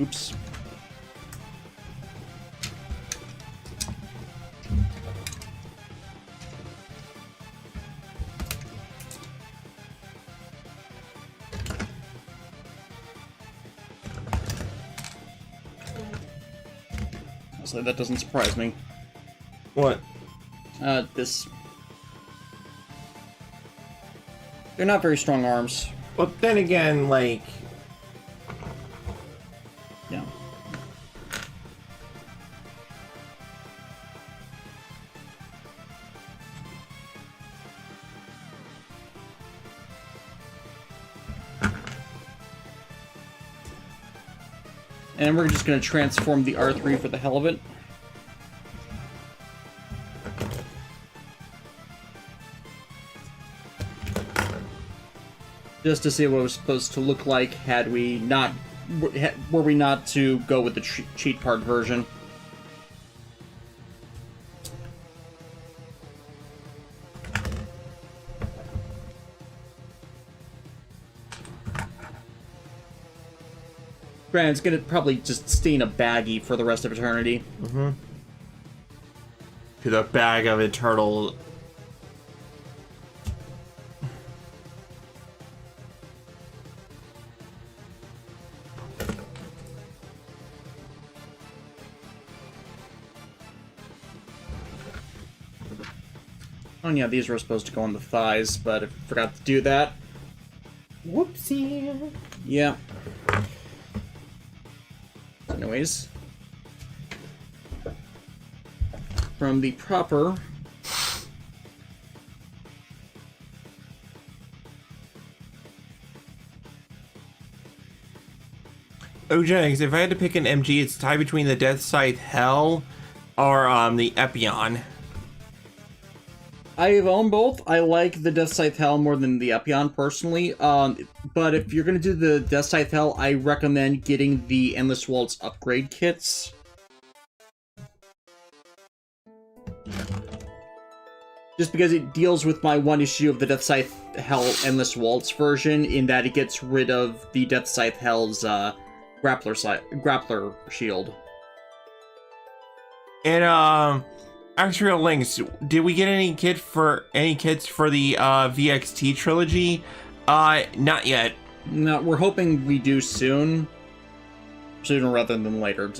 Oops. So that doesn't surprise me. what? This. They're not very strong arms. Well, then again, like, Yeah. And we're just going to transform the R3 for the hell of it. Just to see what it was supposed to look like had we not... were we not to go with the cheat part version. Granted, it's gonna probably just stay in a baggie for the rest of eternity. to the bag of eternal. Oh yeah, these were supposed to go on the thighs, but I forgot to do that. Whoopsie. Yeah. Anyways. From the proper... Ojenics, if I had to pick an MG, it's tied between the Death Scythe Hell, are the Epion. I've owned both. I like the Death Scythe Hell more than the Epion personally. But if you're gonna do the Death Scythe Hell, I recommend getting the Endless Waltz upgrade kits. Just because it deals with my one issue of the Death Scythe Hell Endless Waltz version, in that it gets rid of the Death Scythe Hell's grappler shield. And Actual links. Did we get any kits for the VXT trilogy? Not yet. No, we're hoping we do sooner rather than later.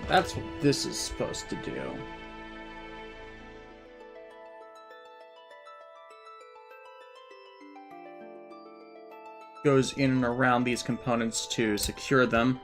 That's what this is supposed to do. Goes in and around these components to secure them.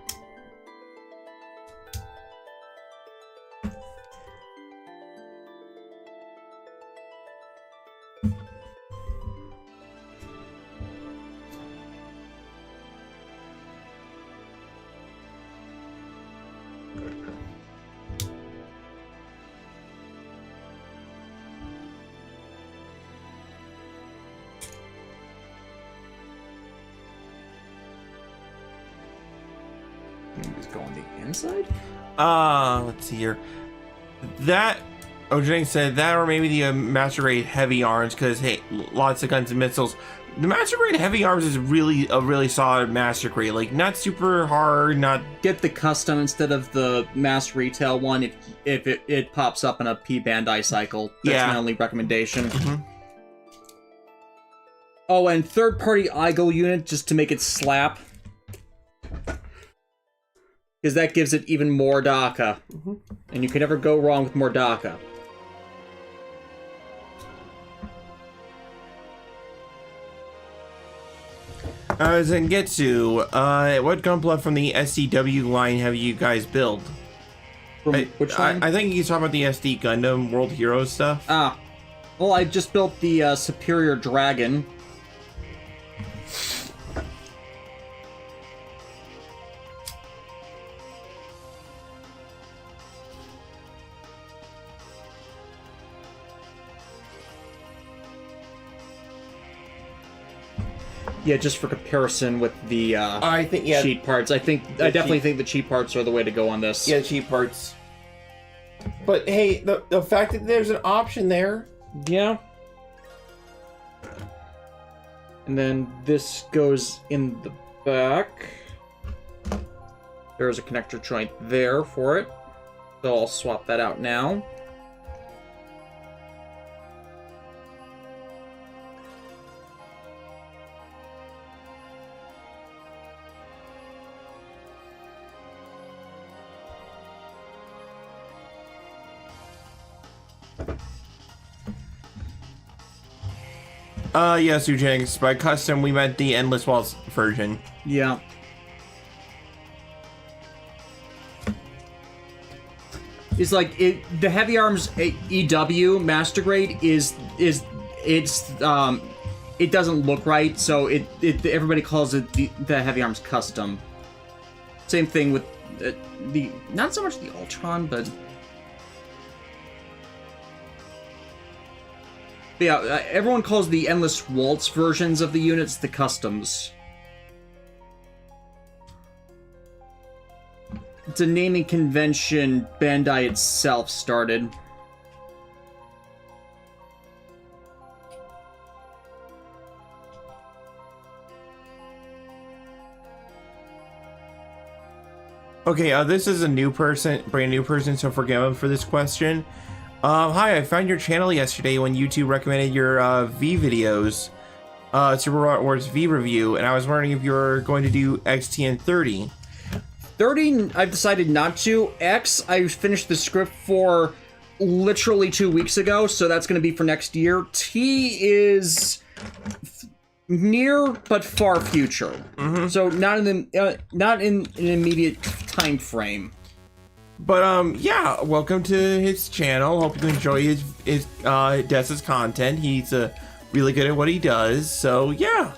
Go on the inside? Let's see here. That Ojang said that, or maybe the Master Grade Heavy Arms, because hey, lots of guns and missiles. The Master Grade Heavy Arms is really a really solid Master Grade, like not super hard, not. Get the custom instead of the mass retail one if it pops up in a P Bandai cycle. That's my only recommendation. Mm-hmm. Oh, and third-party Igel unit just to make it slap. Because that gives it even more DACA. Mm-hmm. And you can never go wrong with more DACA. Zangetsu, what Gunpla from the SCW line have you guys built? Which line? I think he's talking about the SD Gundam World Heroes stuff. Ah. Well, I just built the Superior Dragon. Yeah, just for comparison with the I think cheat parts. I definitely think the cheat parts are the way to go on this. Yeah, cheat parts. But hey, the fact that there's an option there. Yeah. And then this goes in the back. There's a connector joint there for it. So I'll swap that out now. Yes, Ujangs. By custom, we meant the Endless Waltz version. Yeah. It's like the Heavy Arms EW Master Grade it doesn't look right, so everybody calls it the Heavy Arms Custom. Same thing with the not so much the Ultron, but yeah, everyone calls the Endless Waltz versions of the units the Customs. It's a naming convention Bandai itself started. Okay, this is a brand new person, so forgive him for this question. Hi, I found your channel yesterday when YouTube recommended your V videos, Super Robot Wars V review, and I was wondering if you're going to do XTN 30. 30, I've decided not to. X, I finished the script for literally 2 weeks ago, so that's going to be for next year. T is near but far future, so not in an immediate time frame. But yeah, welcome to his channel. Hope you enjoy his Des's content. He's really good at what he does. So yeah.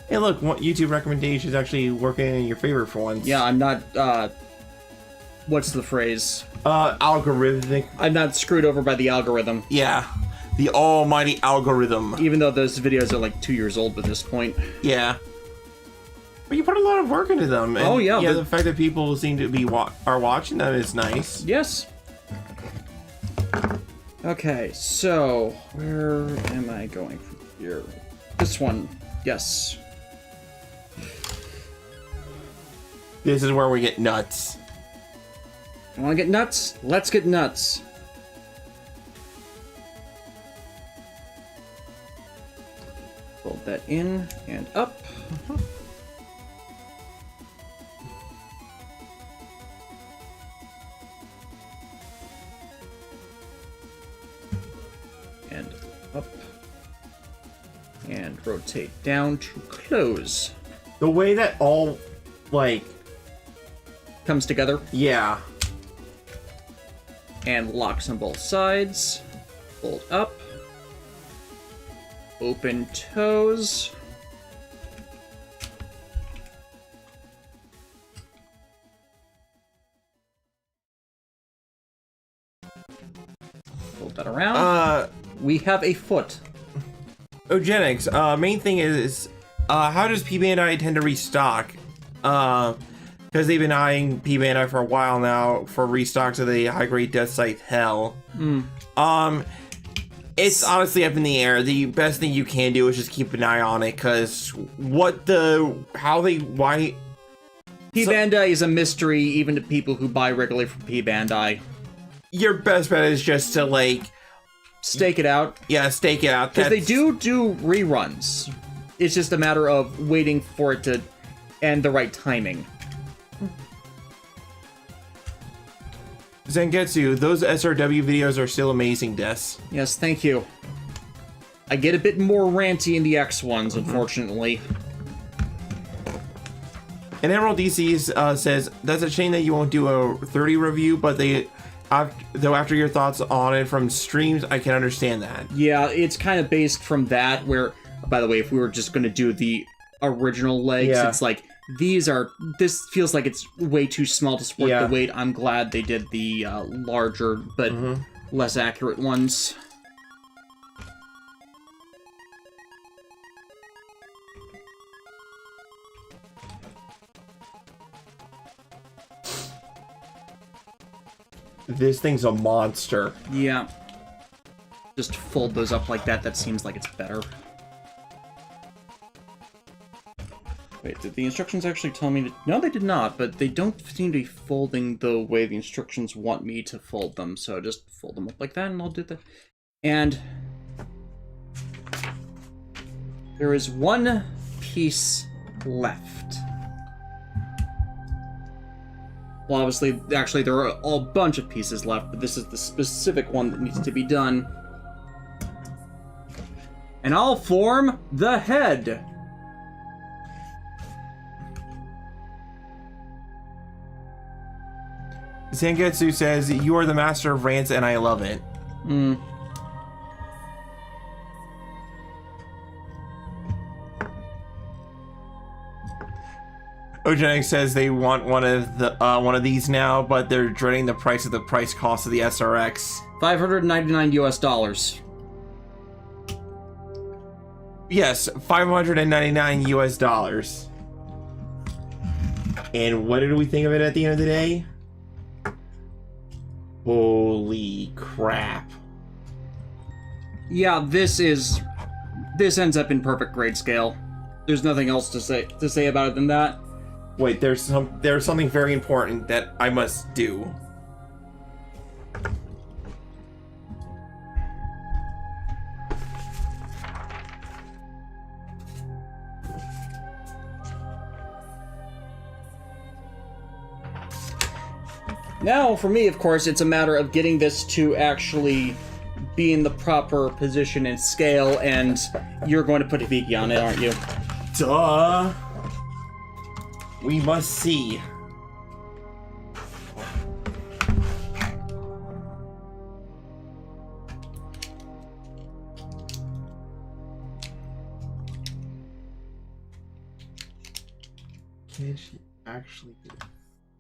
Hey, look, what YouTube recommendation is actually working in your favor for once. Yeah, I'm not. What's the phrase? Algorithmic. I'm not screwed over by the algorithm. Yeah, the almighty algorithm. Even though those videos are like 2 years old at this point. Yeah. But you put a lot of work into them. And, oh yeah. Yeah, the fact that people seem to be are watching them is nice. Yes. Okay, so where am I going from here? This one. Yes. This is where we get nuts. You want to get nuts? Let's get nuts. Fold that in and up. And up. And rotate down to close. The way that all, like... comes together. Yeah. And locks on both sides. Fold up. Open toes. Fold that around. We have a foot. Eugenics, main thing is, how does P Bandai tend to restock? Because they've been eyeing P Bandai for a while now for restocks of the high-grade death scythe Hell. It's honestly up in the air. The best thing you can do is just keep an eye on it, because why... P Bandai is a mystery even to people who buy regularly from P Bandai. Your best bet is just to, like... stake it out. Yeah, stake it out. Because they do reruns. It's just a matter of waiting for it to end the right timing. Zangetsu, those SRW videos are still amazing, Des. Yes, thank you. I get a bit more ranty in the X ones, unfortunately. And Emerald DC says, that's a shame that you won't do a 30 review, but though after your thoughts on it from streams, I can understand that. Yeah, it's kind of based from that, where, by the way, if we were just going to do the original legs, it's like, this feels like it's way too small to support the weight. I'm glad they did the larger, but less accurate ones. This thing's a monster. Yeah. Just fold those up like that. That seems like it's better. Wait, did the instructions actually tell me to... No, they did not, but they don't seem to be folding the way the instructions want me to fold them, so just fold them up like that, and I'll do that. And... there is one piece left. Well, obviously, actually, there are a bunch of pieces left, but this is the specific one that needs to be done. And I'll form the head. Zangetsu says, you are the master of rants and I love it. Ojenic says they want one of these now, but they're dreading the price cost of the SRX. $599 US. Yes, $599 US. And what did we think of it at the end of the day? Holy crap. Yeah, this ends up in perfect grayscale. There's nothing else to say about it than that. Wait, there's something very important that I must do. Now, for me, of course, it's a matter of getting this to actually be in the proper position and scale, and you're going to put Hibiki on it, aren't you? Duh. We must see. Can she actually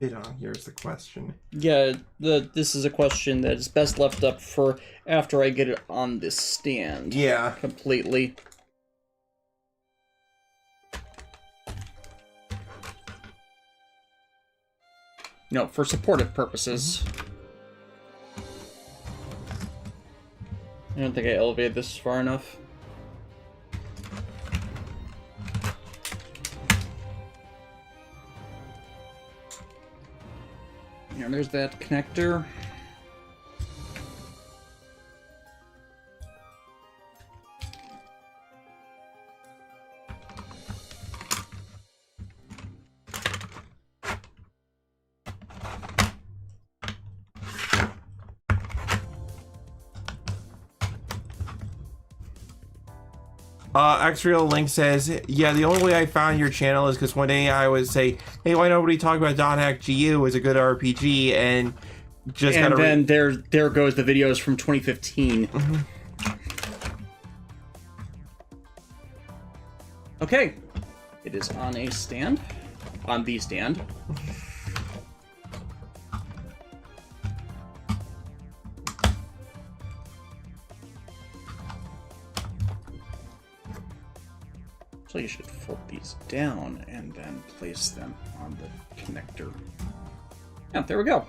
fit on? Here's the question. Yeah, this is a question that is best left up for after I get it on this stand. Yeah. Completely. No, for supportive purposes. I don't think I elevated this far enough. Yeah, there's that connector. Xreal Link says, yeah, the only way I found your channel is because one day I would say, hey, why nobody talk about Dot Hack GU is a good RPG, and just and then there goes the videos from 2015. Mm-hmm. Okay, it is on a stand, on the stand. So you should flip these down and then place them on the connector. Yeah, there we go.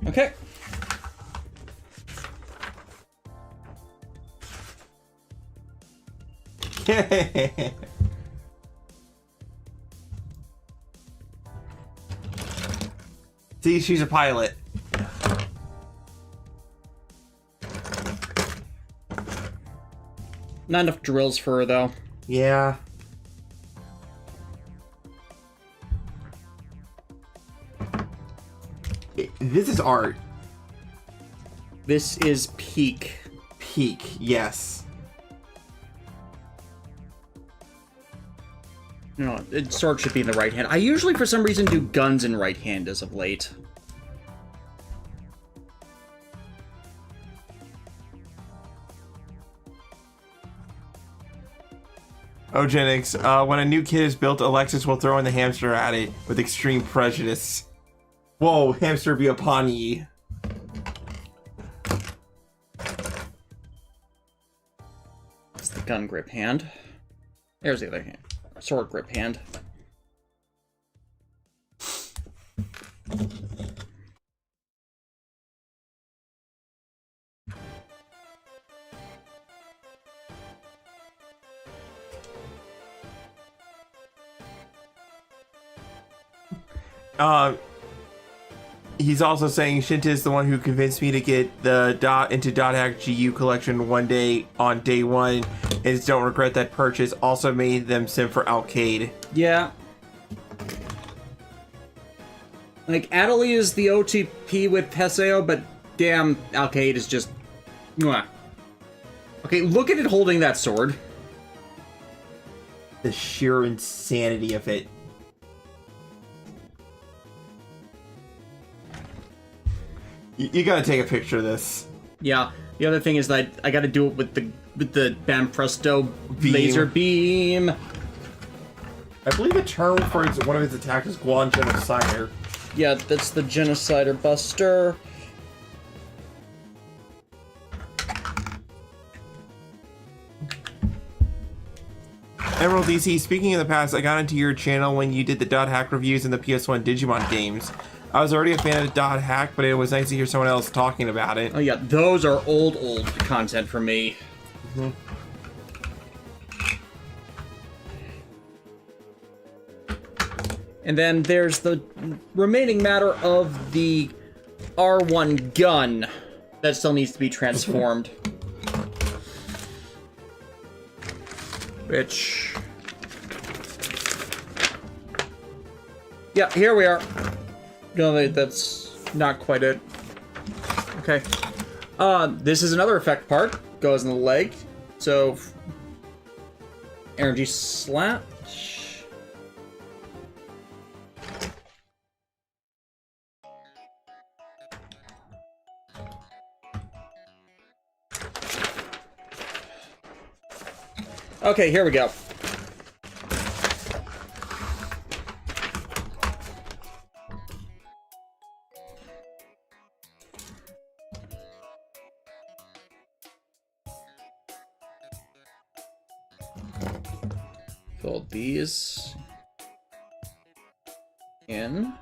Okay. See, she's a pilot. Not enough drills for her, though. Yeah. This is art. This is peak. Peak, yes. No, sword should be in the right hand. I usually, for some reason, do guns in right hand as of late. Ogenics, when a new kid is built, Alexis will throw in the hamster at it with extreme prejudice. Whoa, hamster be upon ye. That's the gun grip hand. There's the other hand. Sword grip hand. He's also saying Shinta is the one who convinced me to get the Dot Hack GU collection one day on day one, and don't regret that purchase. Also made them sim for Alcade. Yeah. Like, Adelie is the OTP with Heseo, but damn, Alcade is just... Mwah. Okay, look at it holding that sword. The sheer insanity of it. You gotta take a picture of this. Yeah. The other thing is that I gotta do it with the Bam Presto laser beam. I believe the term for one of his attacks is Guan Genocider. Yeah, that's the Genocider Buster. Emerald DC, speaking of the past, I got into your channel when you did the Dot Hack reviews in the PS1 Digimon games. I was already a fan of Dot Hack, but it was nice to hear someone else talking about it. Oh yeah, those are old content for me. Mm-hmm. And then there's the remaining matter of the R1 gun that still needs to be transformed. Which... yeah, here we are. No, that's not quite it. Okay. This is another effect part. Goes in the leg. So... energy slash. Okay, here we go. Fill these in.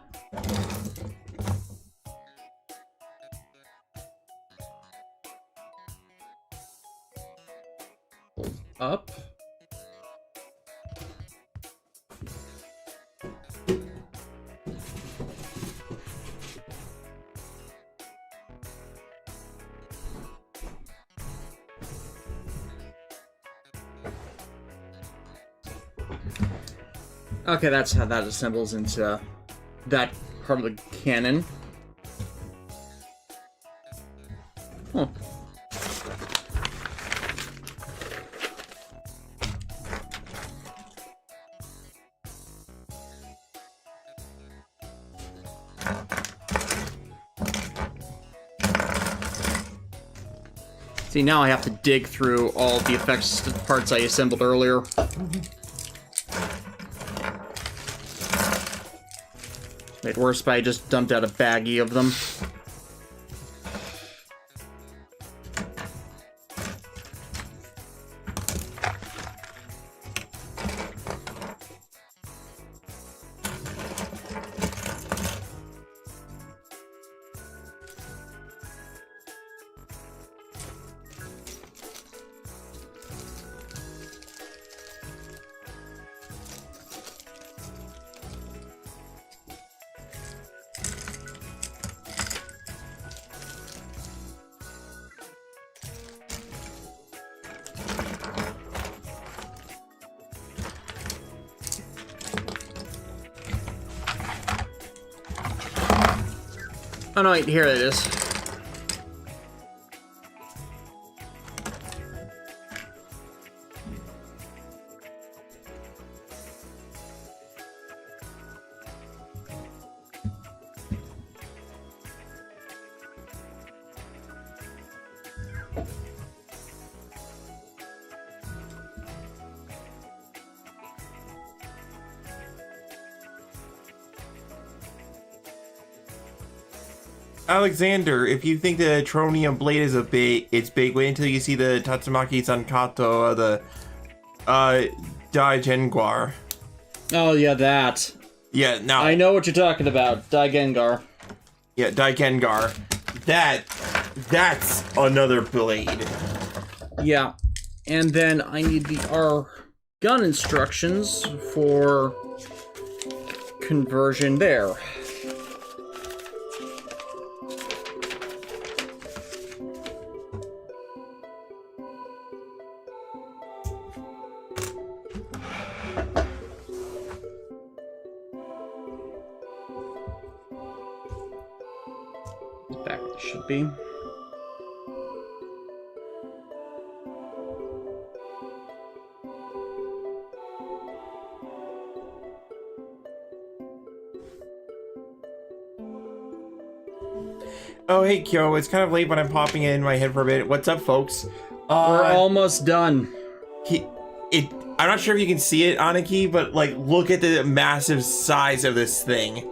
Hold up. Okay, that's how that assembles into that part of the cannon. Huh. See, now I have to dig through all the effects parts I assembled earlier. Made worse by I just dumped out a baggie of them. Oh no, wait, here it is. Alexander, if you think the Tronium blade is it's big, wait until you see the Tatsumaki Sankato, the Daigengar. Oh yeah, that. Yeah, now I know what you're talking about. Daigengar. Yeah, Daigengar. That's another blade. Yeah. And then I need the R gun instructions for conversion there. Back where it should be. Oh, hey, Kyo, it's kind of late, but I'm popping in my head for a bit. What's up, folks? We're almost done. I'm not sure if you can see it, Aniki, but, like, look at the massive size of this thing.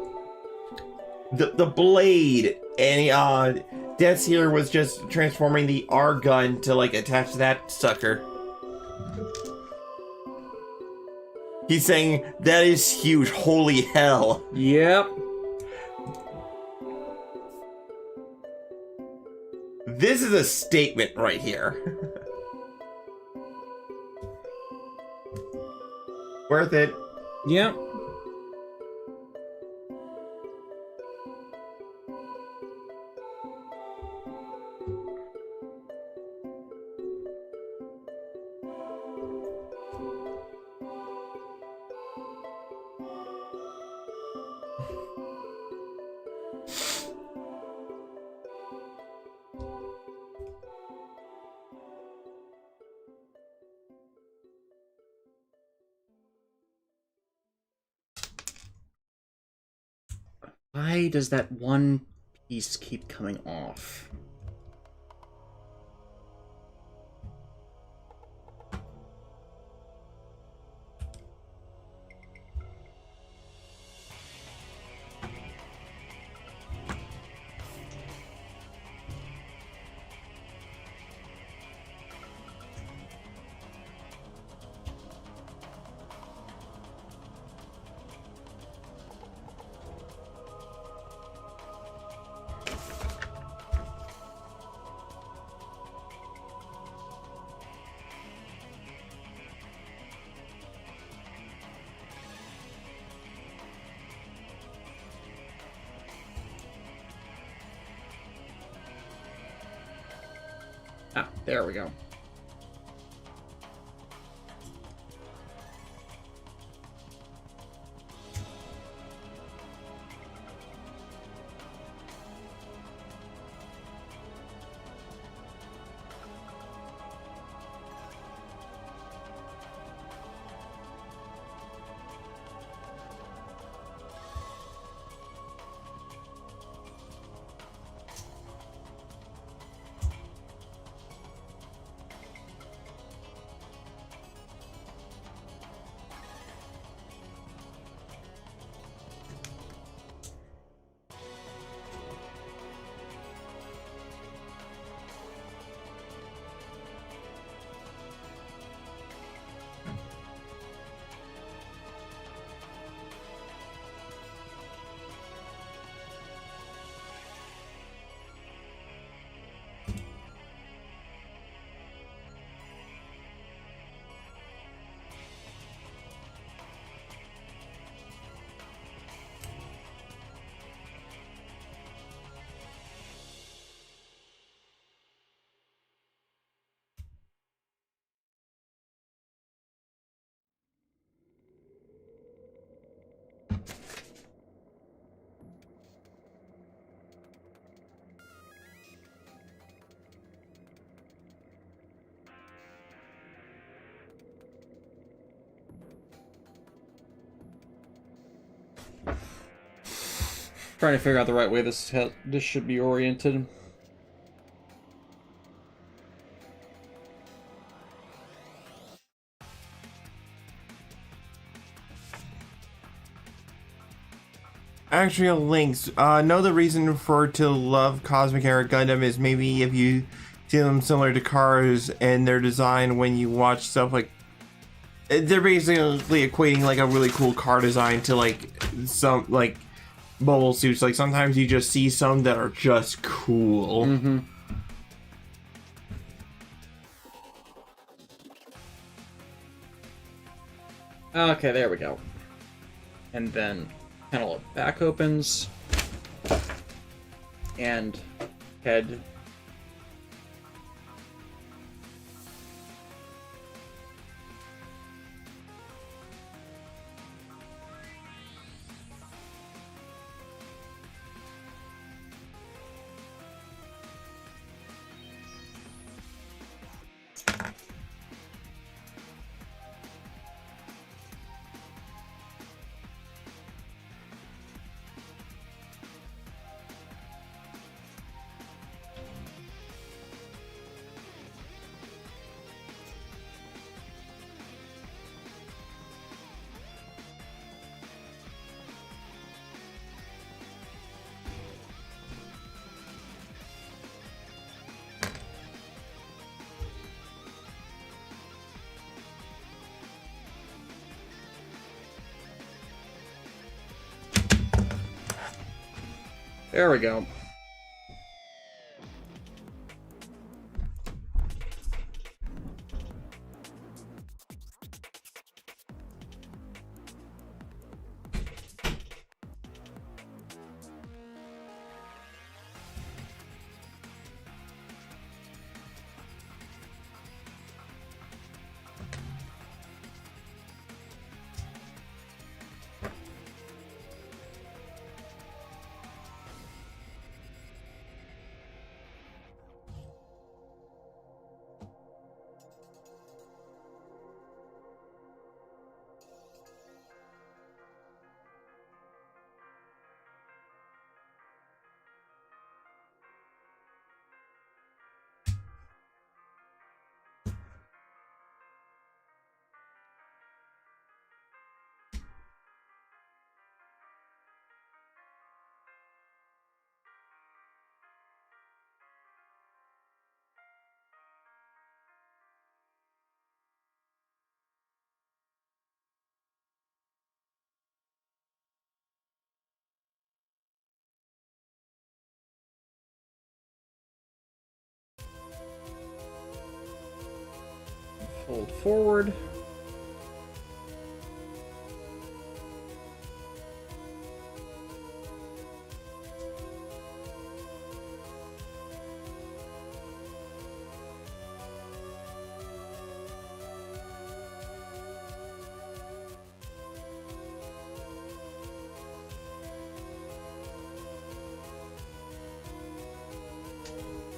The blade, and, Death's here was just transforming the R gun to, like, attach to that sucker. He's saying, that is huge, holy hell. Yep. This is a statement right here. Worth it. why does that one piece keep coming off? Ah, there we go. Trying to figure out the right way this should be oriented. Actual links. Know the reason for to love Cosmic Era Gundam is maybe if you see them similar to cars and their design when you watch stuff like. They're basically equating like a really cool car design to like some like mobile suits. Like sometimes you just see some that are just cool. Mm-hmm. Okay, there we go. And then panel back opens. And head. There we go. Hold forward.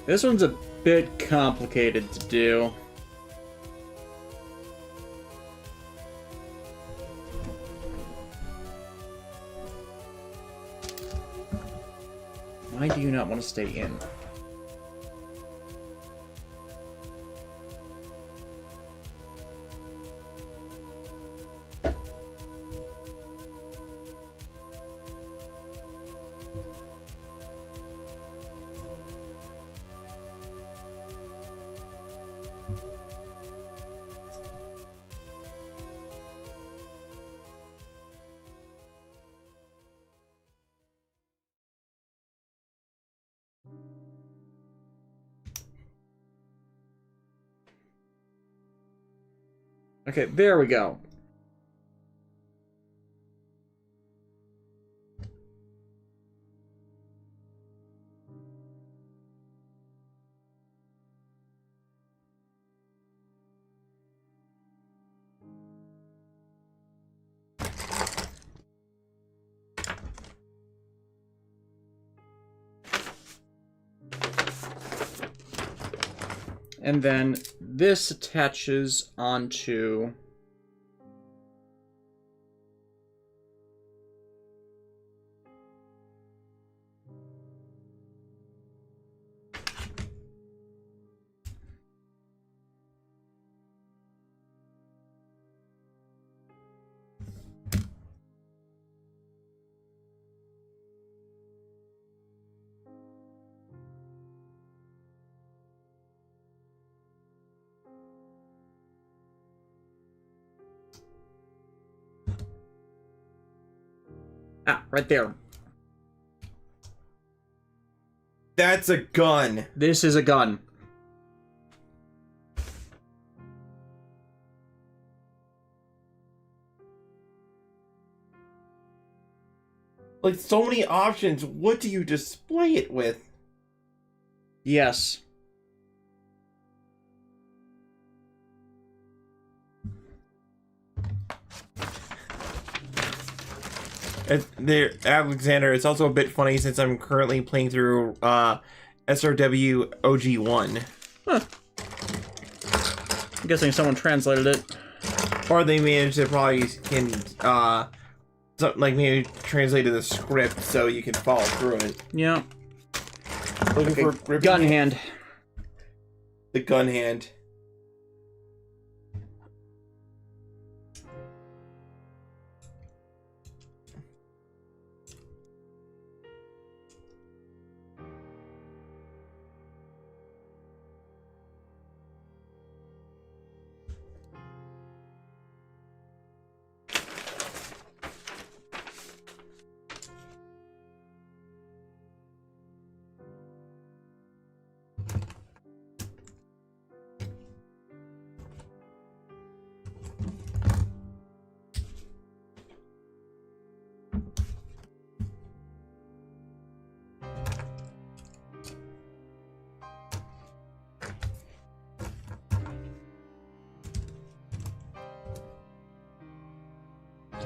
This one's a bit complicated to do. Why do you not want to stay in? Okay, there we go. And then this attaches onto right there. That's a gun. This is a gun. Like, so many options. What do you display it with? Yes. There, Alexander, it's also a bit funny since I'm currently playing through SRW-OG1. Huh. I'm guessing someone translated it. Or they managed to probably like maybe translated the script so you can follow through it. Yeah. Looking Okay, for gun hand. The gun hand.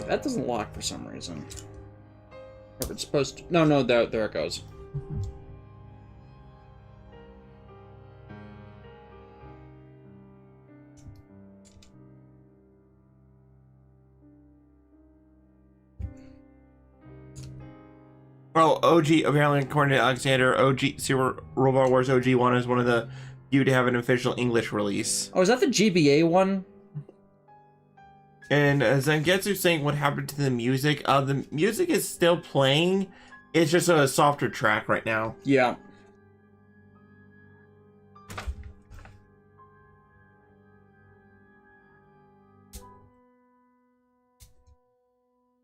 That doesn't lock for some reason. Or it's supposed to. No, there it goes. Well, OG, apparently according to Alexander, OG Super Robot Wars OG1 is one of the few to have an official English release. Oh, is that the GBA one? And Zangetsu's saying what happened to the music. The music is still playing. It's just a softer track right now. Yeah.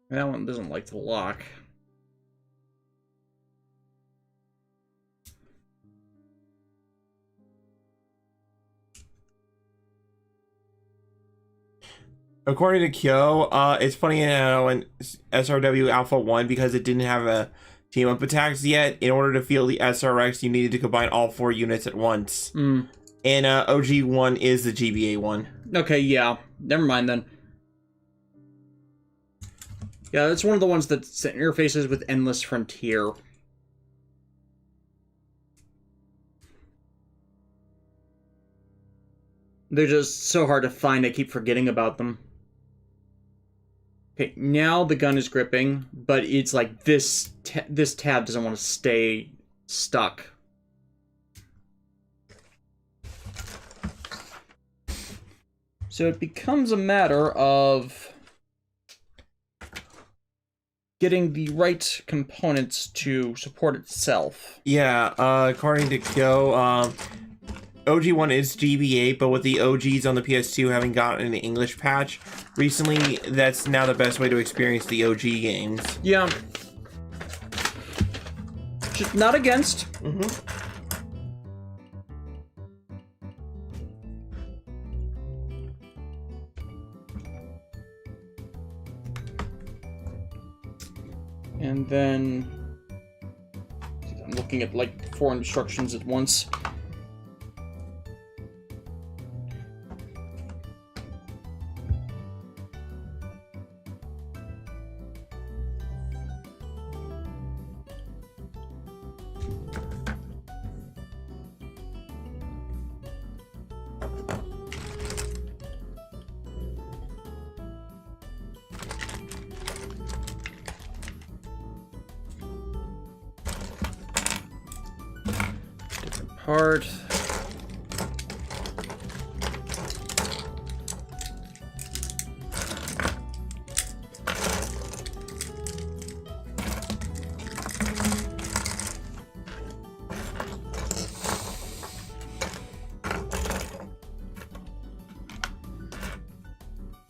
That one doesn't like to lock. According to Kyo, it's funny how in SRW Alpha 1, because it didn't have a team up attacks yet, in order to field the SRX, you needed to combine all 4 units at once. Mm. And OG 1 is the GBA one. Okay, yeah. Never mind then. Yeah, that's one of the ones that interfaces with Endless Frontier. They're just so hard to find, I keep forgetting about them. Okay, now the gun is gripping, but it's like this tab doesn't want to stay stuck. So it becomes a matter of getting the right components to support itself. Yeah, according to Kyo, OG1 is GBA, but with the OGs on the PS2 having gotten an English patch recently, that's now the best way to experience the OG games. Yeah. Just not against. And then I'm looking at like 4 instructions at once. Part.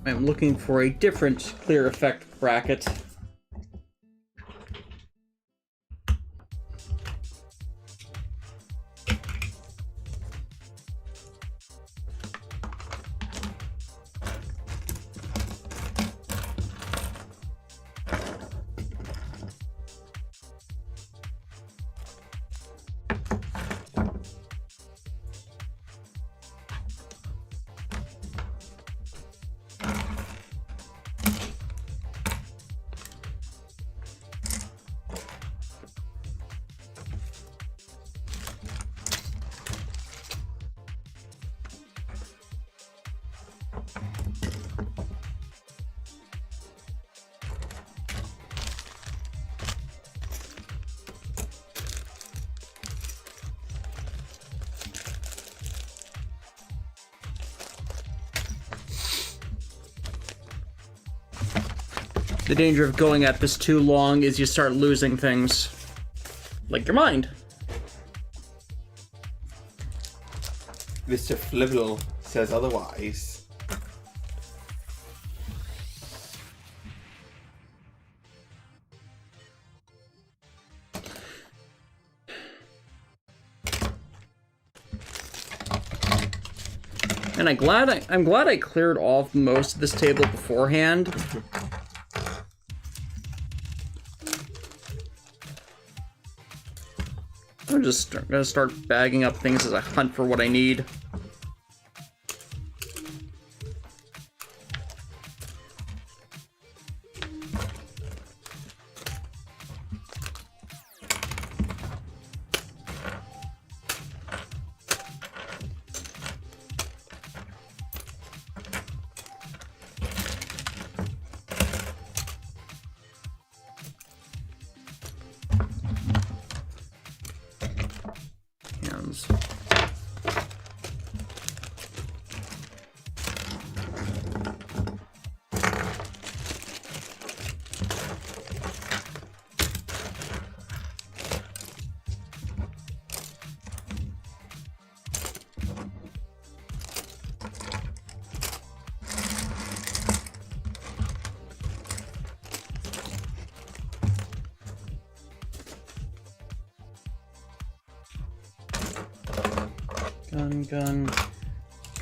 I'm looking for a different clear effect bracket. The danger of going at this too long is you start losing things. Like your mind. Mr. Flibble says otherwise. And I'm glad I cleared off most of this table beforehand. I'm just gonna start bagging up things as I hunt for what I need. Hands.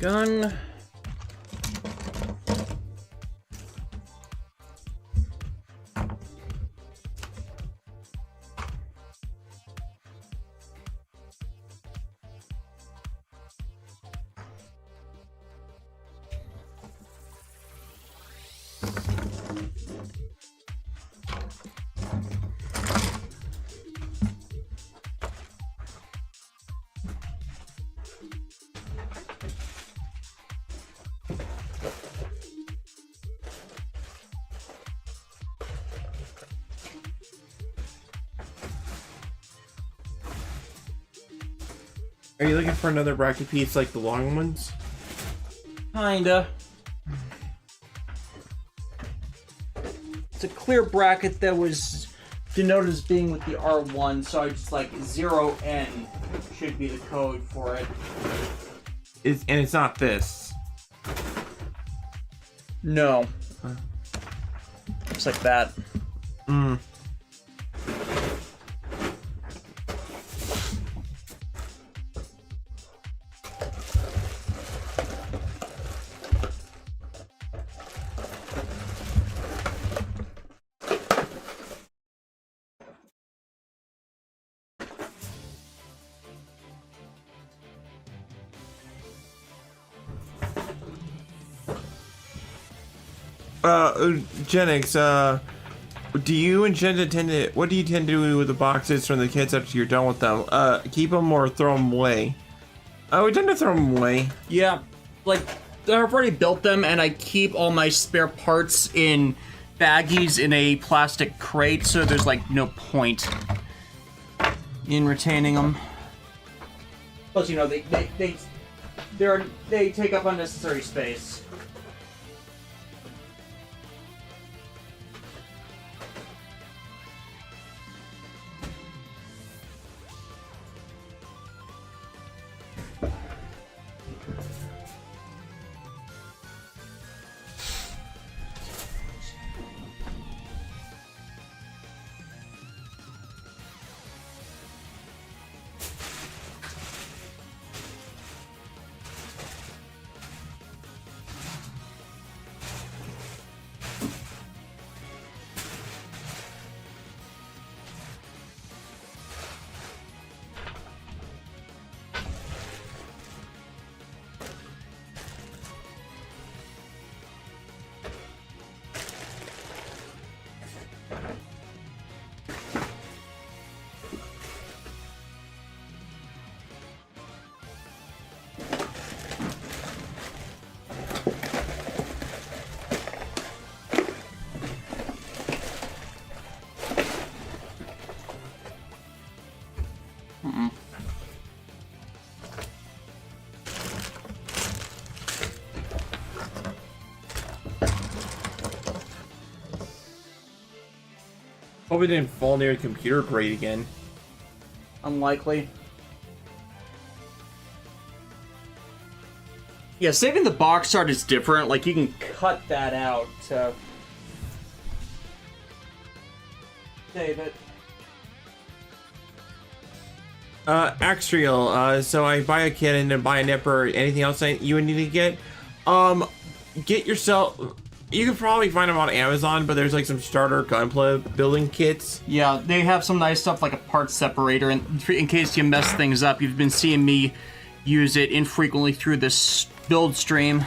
Gun. Are you looking for another bracket piece like the long ones? Kinda. It's a clear bracket that was denoted as being with the R1, so I just like 0N should be the code for it. And it's not this. No. Looks like that. Mm. Genix, do you intend to what do you tend to do with the boxes from the kids after you're done with them? Keep them or throw them away? We tend to throw them away. Yeah, like, I've already built them, and I keep all my spare parts in baggies in a plastic crate, so there's, like, no point in retaining them. Plus, you know, they take up unnecessary space. Hope it didn't fall near the computer grate again. Unlikely. Yeah, saving the box art is different. Like, you can cut that out to save it. Axial, so I buy a kit and then buy a nipper or anything else you would need to get. Get yourself... You can probably find them on Amazon, but there's like some starter gunpla building kits. Yeah, they have some nice stuff like a parts separator, and in case you mess things up, you've been seeing me use it infrequently through this build stream.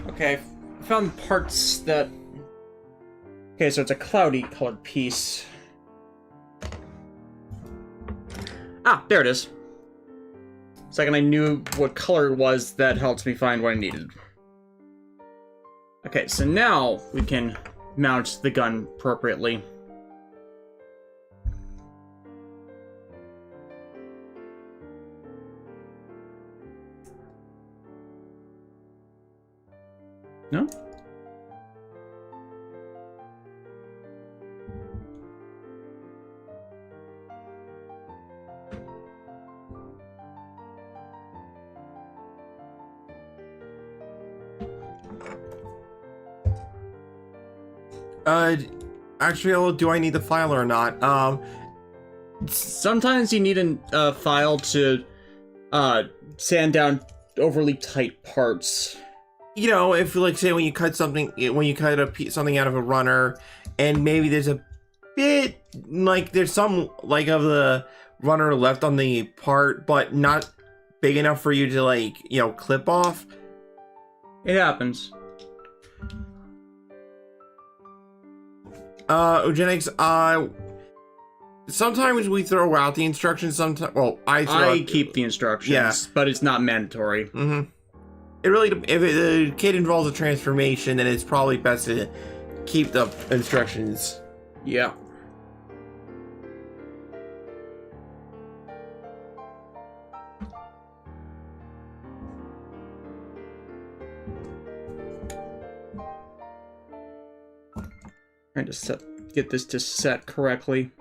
Okay, I found parts that... Okay, so it's a cloudy colored piece. Ah, there it is. Second I knew what color it was, that helps me find what I needed. Okay, so now we can mount the gun appropriately. No? Actually, do I need the file or not? Sometimes you need a file to sand down overly tight parts. You know, if like say when you cut something, something out of a runner, and maybe there's a bit like there's some like of the runner left on the part, but not big enough for you to like clip off. It happens. Eugenics, sometimes we throw out the instructions, sometimes, well, I keep the instructions, yeah, but it's not mandatory. Mm-hmm. It really, if the kid involves a transformation, then it's probably best to keep the instructions. Yeah. Trying to get this to set correctly.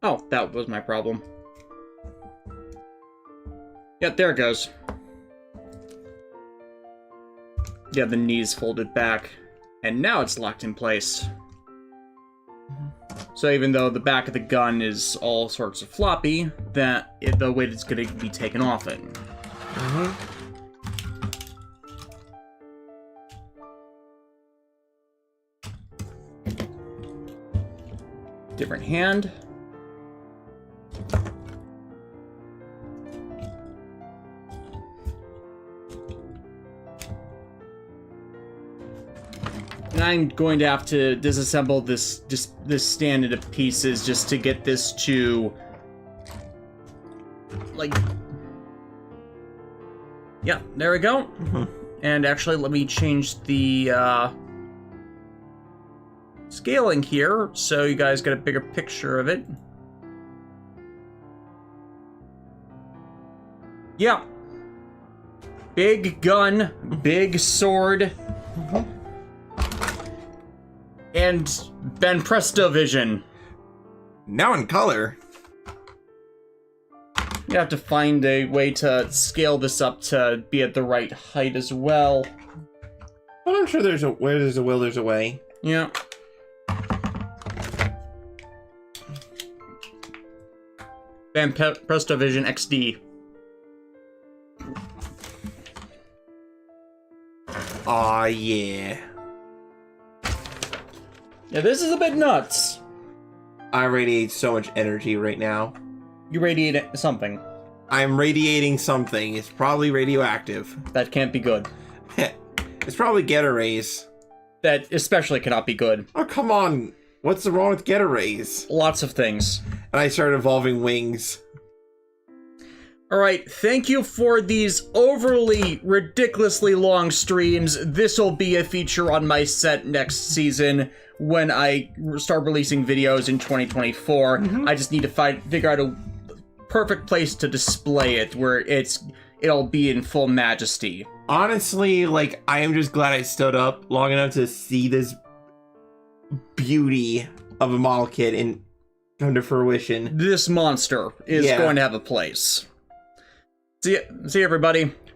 Oh, that was my problem. Yeah, there it goes. Yeah, the knees folded back. And now it's locked in place. So even though the back of the gun is all sorts of floppy, the weight is going to be taken off it. Mm-hmm. Different hand. And I'm going to have to disassemble this stand into pieces just to get this to like, yeah, there we go. Mm-hmm. And actually, let me change the scaling here so you guys get a bigger picture of it. Yeah. Big gun, big sword. Mm-hmm. And Ben Presto Vision. Now in color. You have to find a way to scale this up to be at the right height as well. But I'm sure where there's a will, there's a way. Yeah. Ben Presto Vision XD. Aw, yeah. Yeah, this is a bit nuts. I radiate so much energy right now. You radiate something. I'm radiating something. It's probably radioactive. That can't be good. It's probably Geta rays. That especially cannot be good. Oh, come on. What's wrong with Geta rays? Lots of things. And I started evolving wings. Alright, thank you for these overly, ridiculously long streams. This'll be a feature on my set next season when I start releasing videos in 2024. Mm-hmm. I just need to figure out a perfect place to display it where it'll be in full majesty. Honestly, like, I am just glad I stood up long enough to see this beauty of a model kit and come to fruition. This monster is going to have a place. See you, everybody.